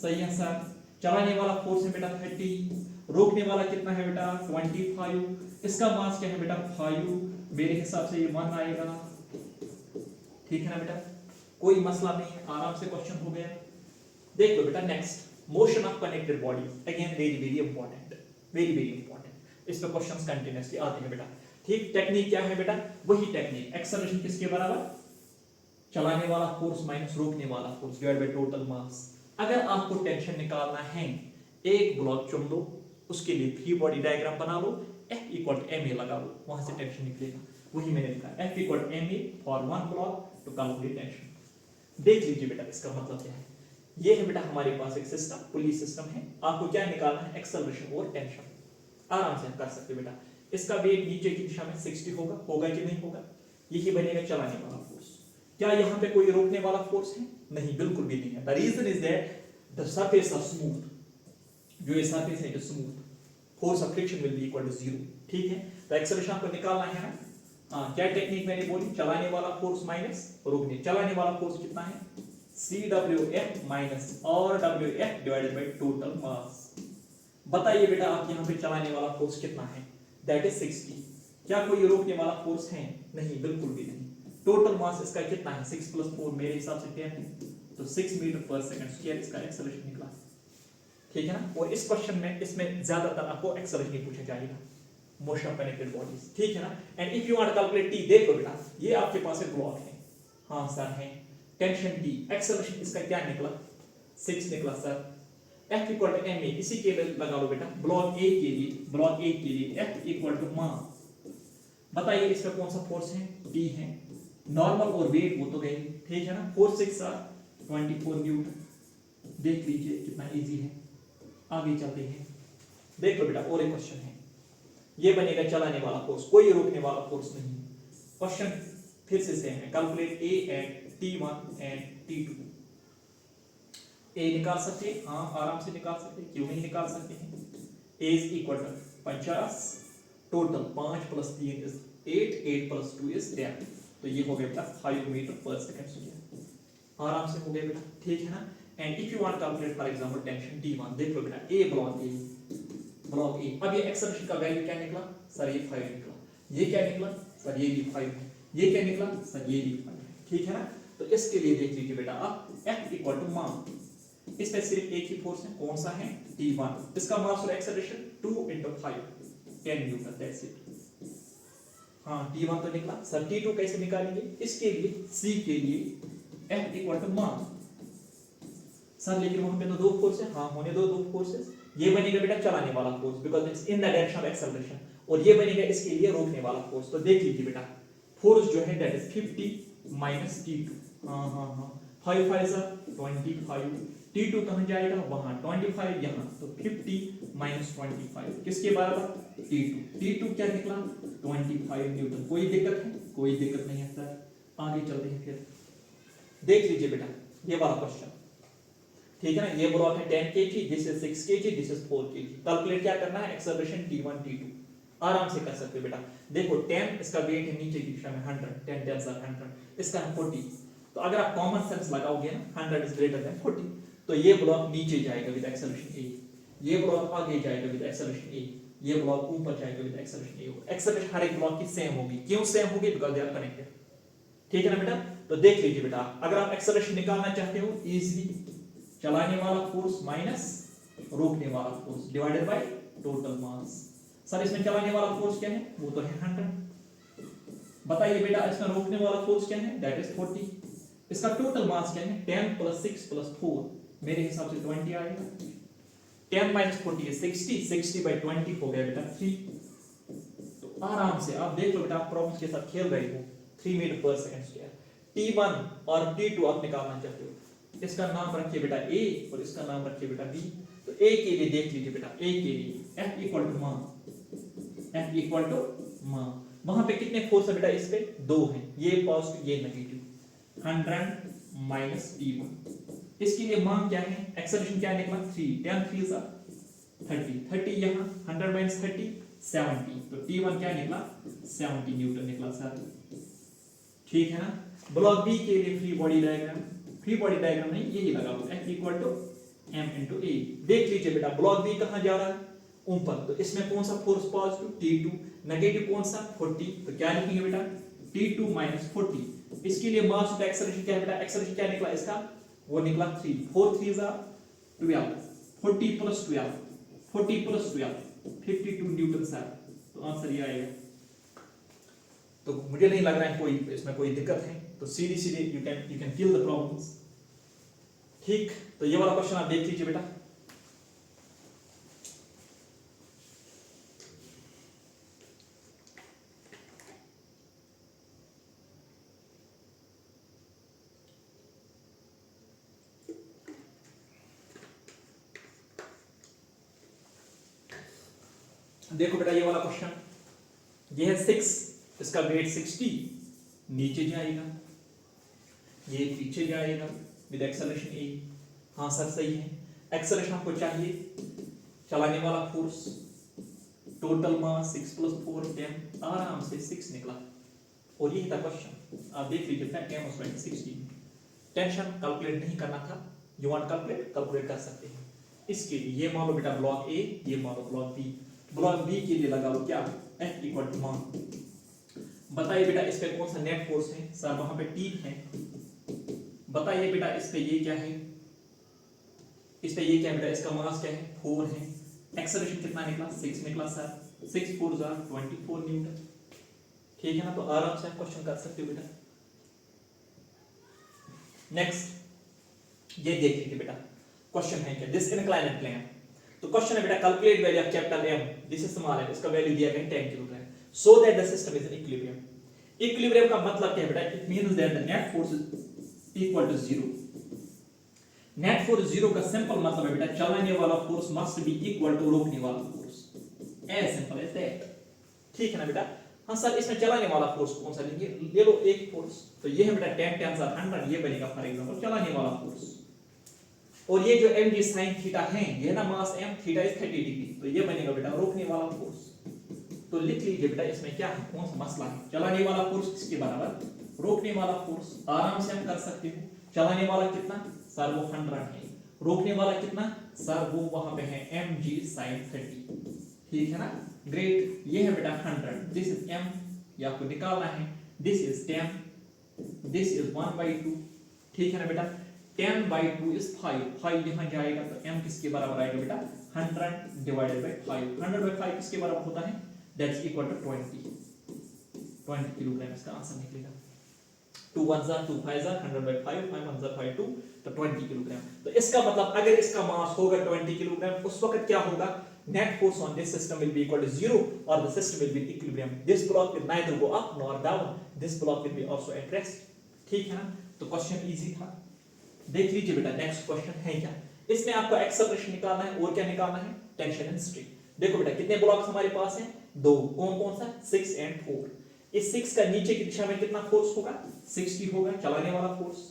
सही है सर। चलाने वाला फोर्स है बेटा 30, रोकने वाला कितना है बेटा 25, इसका मास क्या है बेटा 5, मेरे हिसाब से ये 1 आएगा। ठीक है ना बेटा, कोई मसला नहीं है, आराम से क्वेश्चन हो गया। देख लो बेटा next, motion of connected body, again very very important, very very important. इस पे क्वेश्चंस कंटीन्यूअसली आते हैं बेटा। ठीक, टेक्निक क्या है बेटा? वही टेक्निक, एक्सेलरेशन किसके बराबर? चलाने वाला फोर्स माइनस रोकने वाला फोर्स डिवाइड बाय टोटल मास। अगर आपको टेंशन निकालना है, एक ब्लॉक चुन लो, उसके लिए फ्री बॉडी डायग्राम बना लो, F इक्वल टू ma लगा लो, वहां से टेंशन निकलेगा। वही मैंने लिखा, F equal to ma for one block to calculate tension. देख लीजिए बेटा इसका मतलब क्या है। ये है बेटा हमारे पास एक सिस्टम, पुली सिस्टम है। आपको क्या निकालना है? एक्सेलरेशन और टेंशन। आराम से हम कर सकते बेटा। इसका वेट नीचे की दिशा में 60 होगा, होगा कि नहीं होगा? यही बनेगा चलाने वाला फोर्स। क्या यहाँ पे कोई रोकने वाला फोर्स है? नहीं, बिल्कुल भी नहीं है। The reason is that the surface are smooth, जो ये सरफेस है it is smooth, force of friction will be equal to 0। ठीक है, तो एक्सेलरेशन आपको निकालना है ना। क्या टेक्निक मैंने बोली? चलाने वाला फोर्स माइनस रोकने। चलाने वाला फोर्स कितना है? CWF minus RWF divided by total मास। बताइए बेटा आप यहाँ पे चलाने वाला फोर्स कितना है? That is 60। क्या कोई रोकने वाला फोर्स है? नहीं, बिल्कुल भी नहीं। टोटल मास इसका कितना है? 6 + 4 मेरे हिसाब से 10 है, तो 6 मीटर पर सेकंड स्क्वायर इसका एक्सेलरेशन निकला। ठीक है ना। और इस क्वेश्चन में इसमें ज्यादातर आपको एक्सेलरेशन ही पूछा जाएगा, मोशन ऑफ कनेक्टेड बॉडीज। ठीक है ना। And if you want to calculate T, देखो बेटा ये आपके पास एक ब्लॉक है, हाँ सर है, टेंशन टी, एक्सेलरेशन इसका क्या निकला? 6 निकला sir. F equal to ma, इसी के लिए लगा लो बेटा ब्लॉक ए के लिए, ब्लॉक ए के लिए F इक्वल टू मास। बताइए इसका कौन सा फोर्स है? T है। नॉर्मल और वेट वो तो गए, ठीक है ना। 4 6 24 न्यूटन। देख लीजिए कितना इजी है। आगे चलते हैं, देख लो बेटा और एक क्वेश्चन है। ये बनेगा चलाने वाला फोर्स, कोई रोकने वाला फोर्स नहीं। क्वेश्चन फिर से सेम है, calculate A at T1 and T2। A निकाल सकते हैं, हाँ आराम से निकाल सकते हैं, क्यों नहीं निकाल सकते हैं? A is equal to 50, total 5 + 3 is 8, 8 + 2 is 10, तो ये हो गया बेटा 5 मीटर पर सेकंड स्क्वायर। आराम से हो गया बेटा, ठीक है ना। And if you want calculate for example tension T1, देख लो बेटा A ब्लॉक A, ब्लॉक ए। अब ये एक्सेलरेशन का वैल्यू क्या निकला? सर ये 5 निकला। ये क्या निकला? सर ये भी 5 है। ये क्या निकला? सर ये भी 5 है। ठीक है ना। तो इसके लिए देख लीजिए बेटा आप F इक्वल टू मास, इस पे सिर्फ एक ही फोर्स है, कौन सा है? T1। इसका मास और एक्सेलरेशन 2 × 5 10 न्यूटन, दैट्स इट। हाँ T1 तो निकला। सर T2 कैसे निकालेंगे? इसके लिए C के लिए F equal to mass. Sir लेकिन वहां पे तो दो फोर्स है, हाँ होने दो दो फोर्सेस। ये बनेगा बेटा चलाने वाला force because it's in the direction of acceleration, और ये बनेगा इसके लिए रोकने वाला फोर्स। तो देख लीजिए बेटा फोर्स जो है दैट इज 50 - T2। हाँ 5 5 25, T2 कहां जाएगा? वहां 25 यहां, तो 50 - 25 किसके बराबर? T2 क्या निकला? 25 न्यूटन। कोई दिक्कत है? कोई दिक्कत नहीं है सर। आगे चलते हैं फिर, देख लीजिए बेटा ये वाला क्वेश्चन, ठीक है ना। ये ब्लॉक है 10 kg, this is 6 kg, this is 4 kg। Calculate क्या करना है? एक्सेलरेशन T1 T2 आराम से कर सकते हो बेटा। देखो 10 इसका वेट है नीचे की दिशा में 100, 10 10 100, इसका है 40। तो अगर आप कॉमन सेंस लगाओगे ना 100 इज ग्रेटर देन 40, तो ये ब्लॉक नीचे जाएगा विद एक्सेलरेशन A, ये ब्लॉक आगे जाएगा विद एक्सेलरेशन A, ये ब्लॉक ऊपर जाएगा विद एक्सेलरेशन A। एक्सेलरेशन हर एक ब्लॉक की सेम होगी। क्यों सेम होगी? Because they are connected. ठीक है ना बेटा। तो देख लीजिए बेटा अगर आप एक्सेलरेशन निकालना चाहते हो इजीली, चलाने वाला फोर्स माइनस रोकने वाला फोर्स डिवाइडेड बाय टोटल मास। सर इसमें चलाने वाला फोर्स क्या है? वो तो है 100। बताइए बेटा इसमें रोकने वाला फोर्स क्या है? That is 40। इसका टोटल मास क्या है? 10 + 6 + 4, मेरे हिसाब से 20 आएगा। 10 - 40 is 60, 60/20 हो गया बेटा 3। तो आराम से आप देख लो बेटा, आप प्रॉब्लम्स के साथ खेल रहे हो। 3 metre per second square. T1 और T2 आप निकालना चाहते हो, इसका नाम रखिए बेटा A और इसका नाम रखिए बेटा B। तो A के लिए देख लीजिए बेटा, A के लिए F इक्वल टू मान, F इक्वल टू मान, वहां पे कितने फोर्स है बेटा, इस पे 2 हैं, ये पॉजिटिव ये नेगेटिव, 100 माइनस T1। इसके लिए मान क्या है, एक्सेलरेशन क्या निकला 3, 10 3 30, 30 यहाँ 100 माइनस 30 70, तो T1 क्या निकला 70 न्यूटन निकला सर, ठीक है ना। ब्लॉक बी के लिए free body diagram, free body diagram नहीं यही लगा हुआ F equal to m into A. देख लीजिए बेटा ब्लॉक बी कहां जा रहा है, ऊपर, तो इसमें कौन सा फोर्स पॉजिटिव T2, नेगेटिव कौन सा 40, तो क्या लिखेंगे बेटा T2 माइनस 40। इसके लिए मास ऑफ एक्सेलरेशन क्या है बेटा, एक्सेलरेशन क्या निकला इसका, वो निकला 3, 4 3 12, 40 प्लस 12, 40 प्लस 12 52 न्यूटन सर, तो आंसर ये आएगा। तो मुझे नहीं लग रहा है कोई इसमें कोई दिक्कत है, तो सीधी सीधी you can kill the problems, ठीक। तो ये वाला क्वेश्चन आप देख लीजिए बेटा, देखो बेटा ये वाला क्वेश्चन, ये है 6, इसका वेट 60, नीचे जाएगा, ये पीछे जाएगा विद एक्सेलरेशन ए। हाँ सर सही है, एक्सेलरेशन आपको चाहिए, चलाने वाला फोर्स, टोटल मास 6 प्लस 4 10, आराम से 6 निकला, और यही था क्वेश्चन। आप देख लीजिए friend, m was 16, tension calculate नहीं करना था, यू वांट कैलकुलेट कर सकते हैं। इसके लिए ये मान लो बेटा ब्लॉक ए, ये मान लो ब्लॉक बी। ब्लॉक बी के लिए लगा लो क्या, F इक्वल टू मान, बताइए बेटा इस पे कौन सा नेट फोर्स है, सर वहां पे T है, बताइए बेटा इस पे ये क्या है, इस पे ये क्या है बेटा, इसका मास क्या है 4 है, एक्सेलरेशन कितना निकला 6 निकला सर, 6 4 24 न्यूटन, ठीक है ना। तो आराम से आप क्वेश्चन कर सकते हो बेटा। नेक्स्ट ये देख लीजिए बेटा, क्वेश्चन है क्या, दिस इनक्लाइनेड प्लेन, तो क्वेश्चन है बेटा calculate value of capital M, this is small m, इसका वैल्यू दिया गया है 10 kilogram, so that the system is in equilibrium. Equilibrium का मतलब क्या है बेटा, it means that the net force is equal to 0। Net force 0 का सिंपल मतलब है बेटा चलाने वाला force must be equal to रोकने वाला force, as simple as that, ठीक है ना बेटा। हाँ सर इसमें चलाने वाला फोर्स कौन सा लेंगे, ले लो एक फोर्स, तो ये है बेटा 10 10 100, ये बनेगा फॉर एग्जांपल चलाने वाला फोर्स, और ये जो mg sin थीटा है ये ना मास m, थीटा इज 30 डिग्री, तो ये बनेगा बेटा रोकने वाला फोर्स। तो लिख लीजिए बेटा इसमें क्या है, कौन सा मसला है, चलाने वाला फोर्स किसके बराबर, रोकने वाला फोर्स, आराम से हम कर सकते हो। चलाने वाला कितना सर वो 100 है, रोकने वाला कितना सर वो वहां पे है mg sin 30, ठीक है ना, ग्रेट। ये है बेटा 100, दिस इज m, ये आपको निकालना है, दिस इज 10, दिस इज 1/2, ठीक है ना बेटा। 10/2 is 5, 5 यहाँ जाएगा तो m किसके बराबर आएगा बेटा 100 डिवाइडेड बाय 5, 100/5 किसके बराबर होता है, दैट्स इक्वल टू 20 किलोग्राम, इसका आंसर निकलेगा। 2 1 2 5 100/5, 5 1 5 2, तो 20 किलोग्राम। तो इसका मतलब अगर इसका मास होगा 20 किलोग्राम, उस वक्त क्या होगा, net force on this system will be equal to 0 or the system will be in equilibrium, this block will neither go up nor down, this block will be also at rest, ठीक है ना। तो question easy था, देख लीजिए बेटा। Next question है क्या, इसमें आपको एक्सेलरेशन निकालना है और क्या निकालना है, टेंशन एंड स्ट्रेन। देखो बेटा कितने ब्लॉक्स हमारे पास हैं, 2, कौन कौन सा 6 एंड 4। इस 6 का नीचे की दिशा में कितना फोर्स होगा 60 होगा, चलाने वाला फोर्स।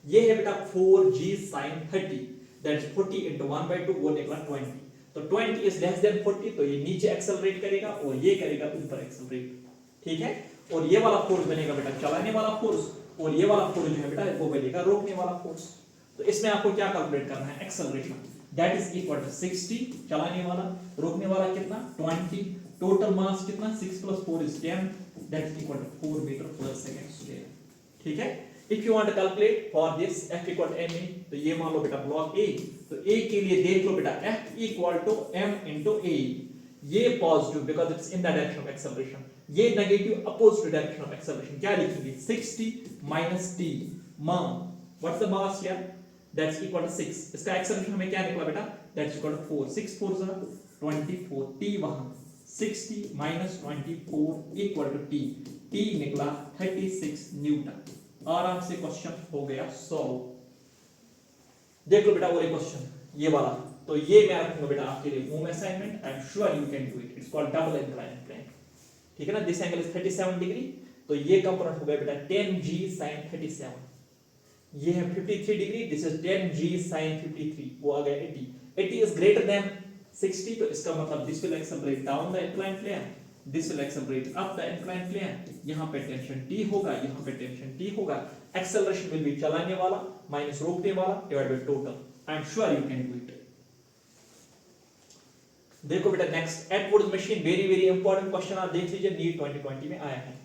ये है बेटा 4g sin 30, दैट्स 40 into 1/2, वो निकला 20, तो 20 is less than 40, तो ये नीचे एक्सेलरेट करेगा और ये करेगा ऊपर एक्सेलरेट, ठीक है। और ये वाला फोर्स बनेगा बेटा चलाने वाला फोर्स, और ये वाला फोर्स जो है बेटा वो बनेगा रोकने वाला फोर्स। तो इसमें आपको क्या कैलकुलेट करना है, acceleration, that is equal to 60 चलाने वाला, रोकने वाला कितना 20, टोटल मास कितना 6 + 4 is 10, that is equal to 4 metre per second square, ठीक है। If you want to calculate for this F equal to ma, तो ये मान लो बेटा ब्लॉक A, तो A के लिए देख लो बेटा F equal to m into A, ये positive because it's in the direction of acceleration, ये negative opposite direction of acceleration. क्या लिखेंगे 60 - t मान, what's the mass here, that's equal to 6, इसका एक्सेलरेशन हमें क्या निकला बेटा, दैट्स इक्वल टू 4, 6 4 24, t वहां 60 - 24 इक्वल टू t, t निकला 36 न्यूटन, आराम से क्वेश्चन हो गया सॉल्व। देख लो बेटा और एक क्वेश्चन ये वाला, तो ये मैं रखूंगा बेटा आपके लिए home assignment. I am sure you can do it. It's called double inclined plane, ठीक है ना। दिस एंगल इज 37 डिग्री, तो ये कंपोनेंट हो गया बेटा 10g sin 37। ये है 53 degree, this is 10g sin 53, वो आ गया 80। 80 इज ग्रेटर देन 60, तो इसका मतलब this will accelerate down the inclined plane, this will accelerate up the inclined plane. यहां पे टेंशन T होगा, यहां पे टेंशन T होगा। एक्सेलरेशन विल बी चलाने वाला माइनस रोकने वाला divide by total. I am sure you can do it. देखो बेटा next, Edwards machine, very very important question आप देख लीजिए, नीट 2020 में आया है।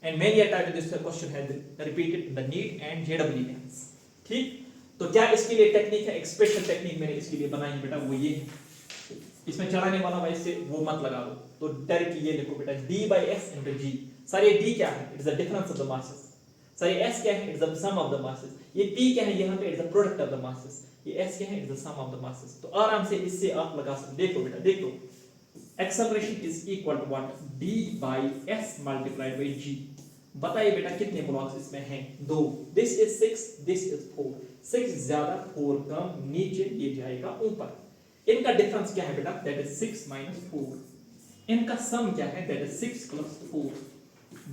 And many time this question has repeated in the NEET and जेडब्ल्यू मेंस। ठीक, तो क्या इसके लिए टेक्निक है, एक स्पेशल टेक्निक मैंने इसके लिए बनाई है बेटा, वो ये है। इसमें चलाने वाला वैसे वो मत लगा दो, तो डायरेक्ट ये लिखो बेटा d by s into g। Sir ये d क्या है, it is the difference of the masses. Sir ये s क्या है, it is the sum of the masses. ये p क्या है, यहां पे it is the product of the masses. ये s क्या है, it is the sum of the masses. तो आराम से इससे आप लगा सकते। देखो बेटा देखो, acceleration is equal to what, d by s multiplied by g। बताइए बेटा कितने ब्लॉक्स इसमें हैं, 2। This is 6, this is 4। 6 ज्यादा 4 कम, नीचे ये जाएगा ऊपर। इनका डिफरेंस क्या है बेटा, दैट इज 6 minus 4। इनका सम क्या है, दैट इज 6 plus 4।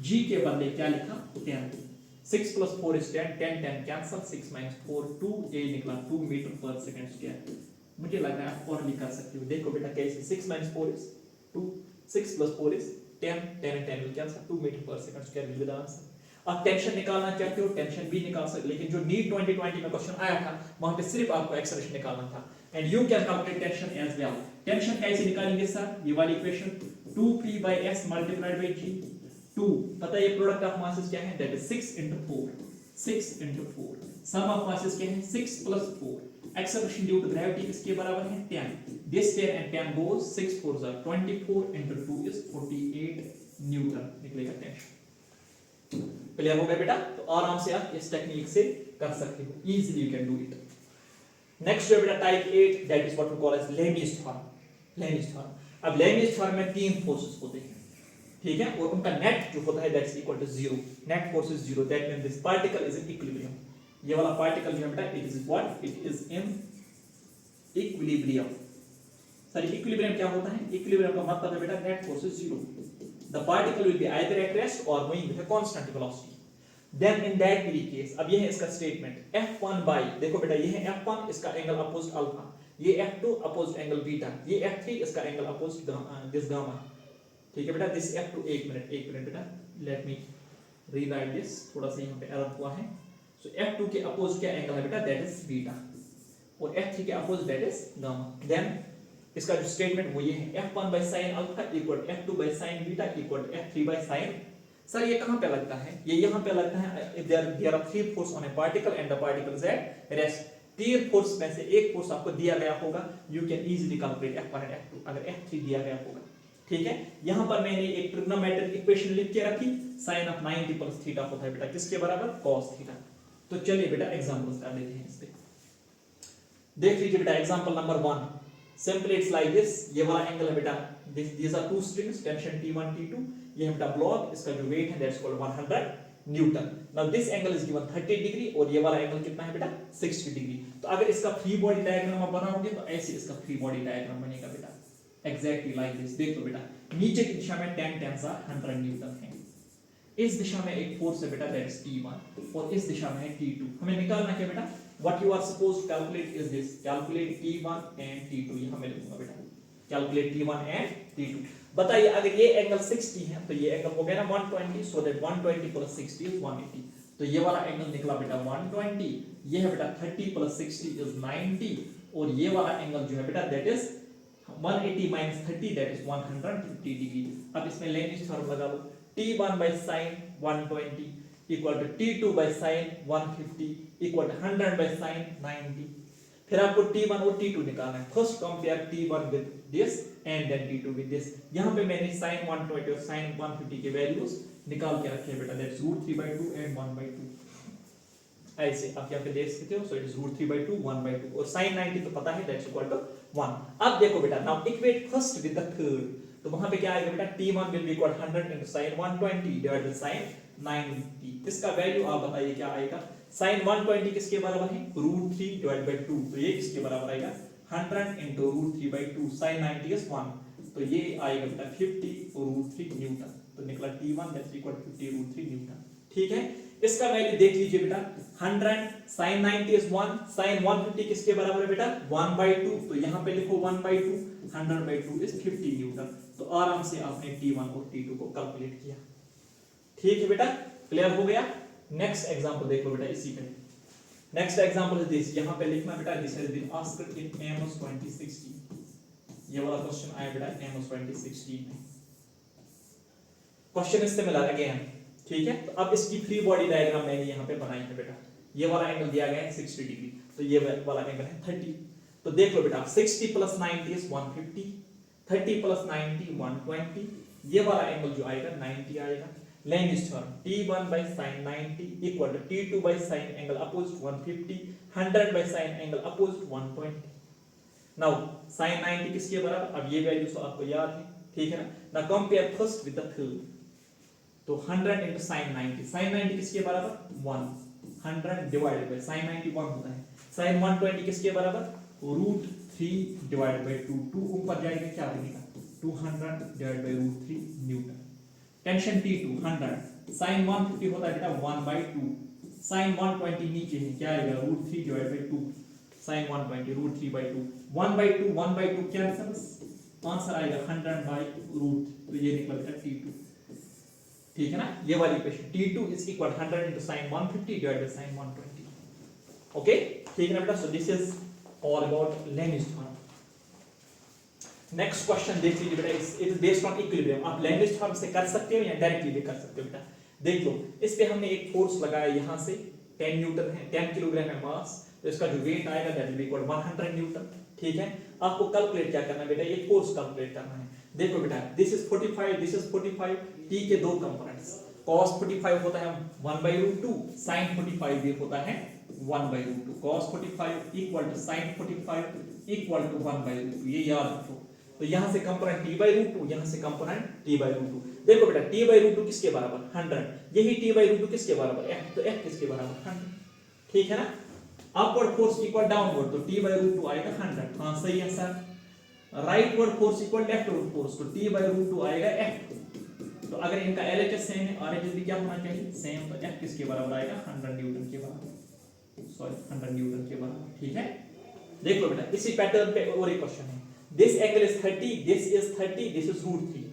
g के बदले क्या लिखा, 10। 6 plus 4 is 10, 10 10 कैंसल, 6 minus 4 2, ये निकला 2 मीटर पर सेकंड स्क्वायर। मुझे लग रहा है आप और भी कर सकते हो। देखो बेटा कैसे, 6 minus 4 is 2, 6 plus 4 is 10, 10 and 10 will cancel, 2 metre per second square will be the answer। आप टेंशन निकालना चाहते हो, टेंशन भी निकाल सकते, लेकिन जो नीट 2020 में क्वेश्चन आया था वहां पे सिर्फ आपको एक्सेलरेशन निकालना था। And you can calculate tension as well. Tension कैसे निकालेंगे सर, ये वाली equation 2p by s multiplied by g। 2 पता है ये प्रोडक्ट ऑफ मासेस क्या है, that is 6 into 4, 6 into 4। Sum of masses क्या है, 6 plus 4। Acceleration due to gravity इसके बराबर है 10। This 10 and 10 goes, 6 4s are 24 into 2 is 48 Newton निकलेगा टेंशन। क्लियर हो गया बेटा, तो आराम से आप इस टेक्निक से कर सकते हो, easily you can do it. Next है बेटा type 8, that is what we call as Lami's theorem. Lami's theorem, अब लेमीज थ्योरम में 3 फोर्सेस होते हैं, ठीक है, और उनका नेट जो होता है that is equal to 0। Net force is 0, that means this particle is in equilibrium. ये वाला पार्टिकल जो है बेटा it is what, it is in equilibrium. Sorry equilibrium क्या होता है, इक्विलिब्रियम का मतलब है बेटा net force is 0। The particle will be either at rest or moving with a constant velocity. Then in that very case, अब ये है इसका स्टेटमेंट, F1 by, देखो बेटा ये है F1, इसका एंगल अपोजिट अल्फा, ये F2 अपोजिट एंगल बीटा, ये F3 इसका एंगल अपोजिट दिस गामा। ठीक है बेटा, दिस F2, एक मिनट बेटा, लेट मी रीराइट दिस, थोड़ा सा यहाँ पे एरर हुआ है। सो F2 के अपोजिट क्या एंगल है बेटा, दैट इज बीटा, और F3 के opposite that is gamma. Then इसका जो स्टेटमेंट वो ये है, F1 by sin alpha equal F2 by sin beta equal F3 by sin। Sir ये कहां पे लगता है, ये यहां पे लगता है if there are 3 force on a particle and the particle is at rest। 3 force में से एक फोर्स आपको दिया गया होगा, you can easily calculate F1 and F2 अगर F3 दिया गया होगा। ठीक है, यहां पर मैंने एक ट्रिग्नोमेट्रिक इक्वेशन लिख के रखी, sin of 90 plus थीटा होता है बेटा किसके बराबर, cos थीटा। तो चलिए बेटा एग्जांपल्स कर लेते हैं इस पे। देख लीजिए बेटा example number 1, simply it's like this. ये वाला एंगल है बेटा, these are two strings, tension T1 T2। ये है बेटा ब्लॉक, इसका जो वेट है that's called 100 Newton. Now this angle is given 30 degree, और ये वाला एंगल कितना है बेटा, 60 डिग्री। तो अगर इसका फ्री बॉडी डायग्राम आप बनाओगे तो ऐसे इसका फ्री बॉडी डायग्राम बनेगा बेटा, एग्जैक्टली लाइक दिस। देखो बेटा नीचे की दिशा में 10 10 100 न्यूटन है, इस दिशा में एक फोर्स है बेटा दैट इज T1, और इस दिशा में है T2। हमें निकालना क्या बेटा, what you are supposed to calculate is this, calculate T1 and T2। यहां मैं लिखूंगा बेटा calculate T1 and T2। बताइए अगर ये एंगल 60 है तो ये एंगल हो गया ना 120, so that 120 plus 60 is 180। तो ये वाला एंगल निकला बेटा 120, ये है बेटा 30 plus 60 is 90, और ये वाला एंगल जो है बेटा that is 180 minus 30 that is 150 degree. अब इसमें लेमीज थ्योरम लगा लो, T1 by sin 120 equal to T2 by sin 150 equal to 100 by sin 90। फिर आपको T1 और T2 निकालना है। First compare T1 with this and then T2 with this। यहाँ पे मैंने sin 120 और sin 150 के वैल्यूज निकाल के रखे हैं बेटा, that's √3/2 and 1/2। ऐसे आप यहाँ पे देख सकते हो, so it is √3/2 1/2, और sin 90 तो पता है that's equal to 1। अब देखो बेटा, now equate first with the third। तो वहां पे क्या आएगा बेटा T1 will be equal 100 into sin 120 divided by sin 90। इसका वैल्यू आप बताइए क्या आएगा। sin 120 किसके बराबर है √3 डिवाइडेड बाय 2, तो ये किसके बराबर आएगा 100 into √3/2। sin 90 is 1, तो ये आएगा बेटा 50 √3 न्यूटन। तो निकला T1 दैट्स इक्वल 50 √3 न्यूटन। ठीक है, इसका वैल्यू देख लीजिए बेटा 100 sin 90 is 1, sin 150 किसके बराबर है बेटा 1/2, तो यहाँ पे लिखो 1/2, 100/2 is 50 न्यूटन। तो आराम से आपने T1 और T2 को कैलकुलेट किया। ठीक है बेटा, क्लियर हो गया। नेक्स्ट एग्जांपल देखो बेटा इसी पे। नेक्स्ट एग्जांपल इज दिस, यहाँ पे लिखना बेटा this has been asked in MS 2016। ये वाला क्वेश्चन आया बेटा एमएस 2016 में। Question is similar again. ठीक है, तो अब इसकी फ्री बॉडी डायग्राम मैंने यहाँ पे बनाई है बेटा। ये वाला एंगल दिया गया है 60 डिग्री, तो ये वाला एंगल है 30। तो देख लो बेटा 60 + 90 is 150, 30 + 90 120, ये वाला एंगल जो आएगा 90 आएगा। Length term T1/sin 90 equal to T2/sin angle opposite 150, 100/sin angle opposite 120। Now sin 90 किसके बराबर, अब ये वैल्यू तो आपको याद है, ठीक है ना। Now compare first with the third, तो 100 into sin 90, sin 90 किसके बराबर 1, 100 डिवाइडेड बाय sin 90 1 होता है, sin 120 किसके बराबर √3 डिवाइडेड बाय 2, 2 ऊपर जाएगा क्या बनेगा 200 divided by √3 Newton. Tension T2 100, sin 150 होता है बेटा 1/2, sin 120 नीचे है क्या आएगा √3 divided by 2, sin 120 √3/2, 1/2 1/2 cancel, answer आएगा 100/√, तो ये निकल गया T2। ठीक है ना, ये वाली equation T2 is equal 100 into sin 150 divided by sin 120। Okay, ठीक है ना बेटा। So this is all about language theorem. Next question देख लीजिए बेटा, it is based on equilibrium. आप लैंग्वेज थ्योरम से कर सकते हो या डायरेक्टली भी कर सकते हो बेटा। देख लो, इस पे हमने एक फोर्स लगाया यहां से 10 न्यूटन है, 10 किलोग्राम है मास, तो इसका जो वेट आएगा that will be equal 100 newton. ठीक है, आपको कैलकुलेट क्या करना है बेटा, ये फोर्स कैलकुलेट करना है। देखो बेटा this is 45, this is 45, t के दो कंपोनेंट्स, cos 45 होता है 1/√2, sin 45 भी होता है 1/√2, cos 45 equal to sin 45 equal to 1/√2, ये याद रखो। तो यहां से कंपोनेंट t/√2, यहां से कंपोनेंट t/√2। देखो बेटा t/√2 किसके बराबर 100, यही t/√2 किसके बराबर f, तो f किसके बराबर 100। ठीक है ना, अपवर्ड फोर्स इक्वल डाउनवर्ड, तो t/√2 आएगा 100। हां सही है sir. Rightward force equal leftward force, तो t/√2 आएगा f। तो अगर इनका LHS सेम है, RHS भी क्या होना चाहिए सेम, तो f किसके बराबर आएगा 100 न्यूटन के बराबर, सॉरी 100 न्यूटन के बराबर। ठीक है, देख लो बेटा इसी पैटर्न पे और एक क्वेश्चन है। This angle is 30, this is 30, this is √3।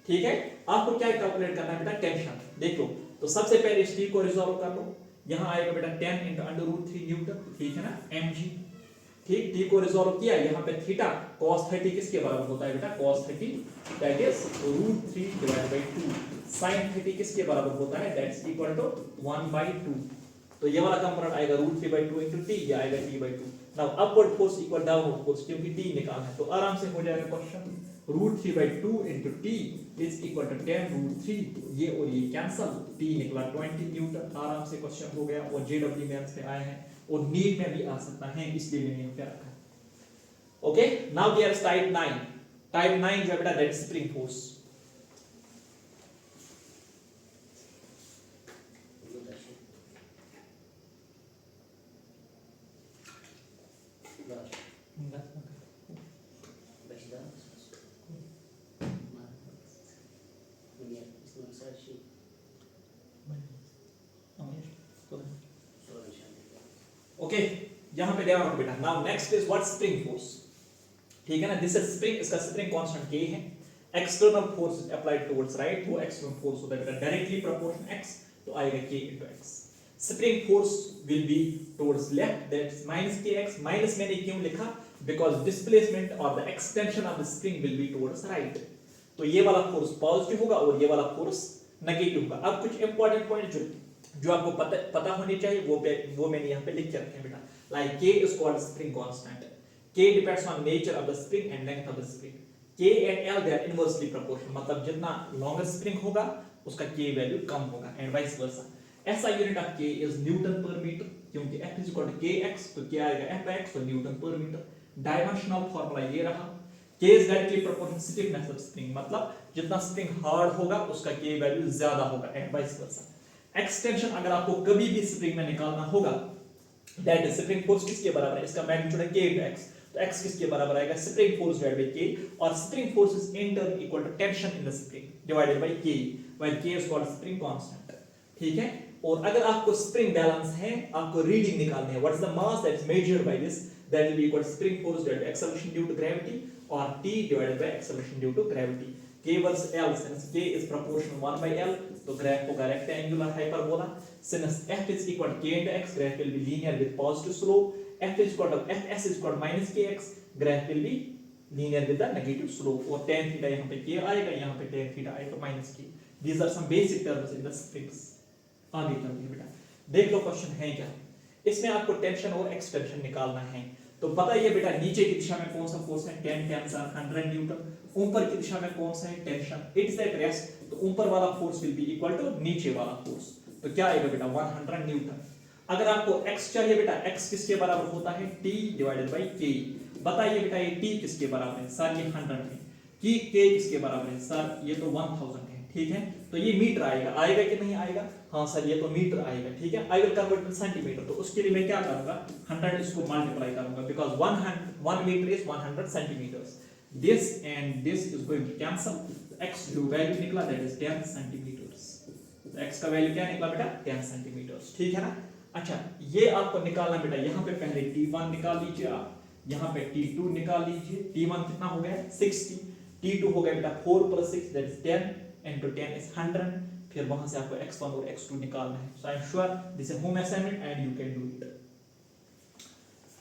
ठीक है, आपको क्या कैलकुलेट करना है बेटा टेंशन। देख लो, तो सबसे पहले इस t को रिजॉल्व कर लो, यहां आएगा बेटा 10 into √3 न्यूटन। ठीक है ना, mg। ठीक, t को रिजॉल्व किया, यहाँ पे थीटा cos 30 किसके बराबर होता है बेटा cos 30 that is √3 divided by 2, sin 30 किसके बराबर होता है दैट इज इक्वल टू 1/2। तो ये वाला कंपोनेंट आएगा √3/2 into t, ये आएगा t/2। Now upward force equal downward force, क्योंकि t निकालना है, तो आराम से हो जाएगा question √3/2 into t is equal to 10√3, ये और ये कैंसिल, t निकला 20 न्यूटन। आराम से क्वेश्चन हो गया, और JW मेंस में आए हैं और नीट में भी आ सकता है, इसलिए मैंने यहाँ पे रखा है। Okay, now there is type 9। Type 9 जो बेटा that is spring force. Okay, यहां पे ध्यान रखो बेटा। Now next is what spring force. ठीक है ना, दिस इज स्प्रिंग, इसका स्प्रिंग कांस्टेंट k है। External force applied towards right, वो एक्सटर्नल फोर्स होता है बेटा डायरेक्टली प्रोपोर्शनल x, तो आएगा k into x। Spring force will be towards left, that's -kx। Minus मैंने क्यों लिखा, बिकॉज़ डिस्प्लेसमेंट और the extension of the spring will be towards right. तो ये वाला फोर्स पॉजिटिव होगा और ये वाला फोर्स नेगेटिव होगा। अब कुछ इंपॉर्टेंट पॉइंट जो आपको पता होनी चाहिए वो मैंने यहाँ पे लिख के रखे हैं बेटा। Like k is called spring constant, k depends on nature of the spring and length of the spring, k and l they are inversely proportional, मतलब जितना लॉन्गर स्प्रिंग होगा उसका k वैल्यू कम होगा एंड वाइस वर्सा। ऐसा unit of k is newton per metre, क्योंकि f is equal to kx, तो क्या आएगा f by x, तो Newton per metre. Dimensional formula ये रहा, K is directly proportional to stiffness of spring, मतलब जितना स्प्रिंग हार्ड होगा उसका K वैल्यू ज्यादा होगा एंड वाइस वर्सा। एक्सटेंशन अगर आपको कभी भी स्प्रिंग में निकालना होगा, दैट इज स्प्रिंग फोर्स किसके बराबर है, इसका मैग्नीट्यूड है K into x, तो x किसके बराबर आएगा, spring force divided by K, और spring force is in turn equal to tension in the spring divided by K, when K is called spring constant. ठीक है, और अगर आपको स्प्रिंग बैलेंस है, आपको रीडिंग निकालनी है, what is the mass that is measured by this, that will be equal to spring force divided by acceleration due to gravity और T divided by acceleration due to gravity. K versus L, since K is proportional 1 by L, तो graph होगा rectangular hyperbola. Since F is equal to K into x, graph will be linear with positive slope. F is equal to Fs is equal to minus kx, graph will be linear with the negative slope. और tan theta यहाँ पे K आएगा, यहाँ पे tan theta आएगा minus K. These are some basic terms in the springs. आगे चलते हैं बेटा, देख लो क्वेश्चन है क्या। इसमें आपको टेंशन और एक्सटेंशन निकालना है। तो बताइए बेटा, नीचे की दिशा में कौन सा फोर्स है, 10 टेंशन 100 न्यूटन। ऊपर की दिशा में कौन सा है, tension, it is at rest, तो ऊपर वाला force will be equal to नीचे वाला फोर्स, तो क्या आएगा बेटा 100 न्यूटन। अगर आपको x चाहिए बेटा, x किसके बराबर होता है, t डिवाइडेड बाय k। बताइए बेटा ये t किसके बराबर है, सर ये 100 है, कि k किसके बराबर है, सर ये तो 1000 है। ठीक है, तो ये मीटर आएगा कि नहीं आएगा, हाँ सर ये तो मीटर आएगा। ठीक है, I will convert two centimetre, तो उसके लिए मैं क्या करूंगा, 100 इसको मल्टीप्लाई करूंगा, because 1 metre is 100 centimetres. This and this is going to cancel, x जो वैल्यू निकला दैट इज 10 सेंटीमीटर्स। तो x का वैल्यू क्या निकला बेटा, 10 सेंटीमीटर्स। ठीक है ना। अच्छा, ये आपको निकालना बेटा, यहाँ पे पहले t1 निकाल लीजिए आप, यहाँ पे t2 निकाल लीजिए। t1 कितना हो गया 60, t2 हो गया बेटा 4 + 6 दैट इज 10 into 10 is 100, फिर वहां से आपको x1 और x2 निकालना है। So I am sure this is home assignment and you can do it.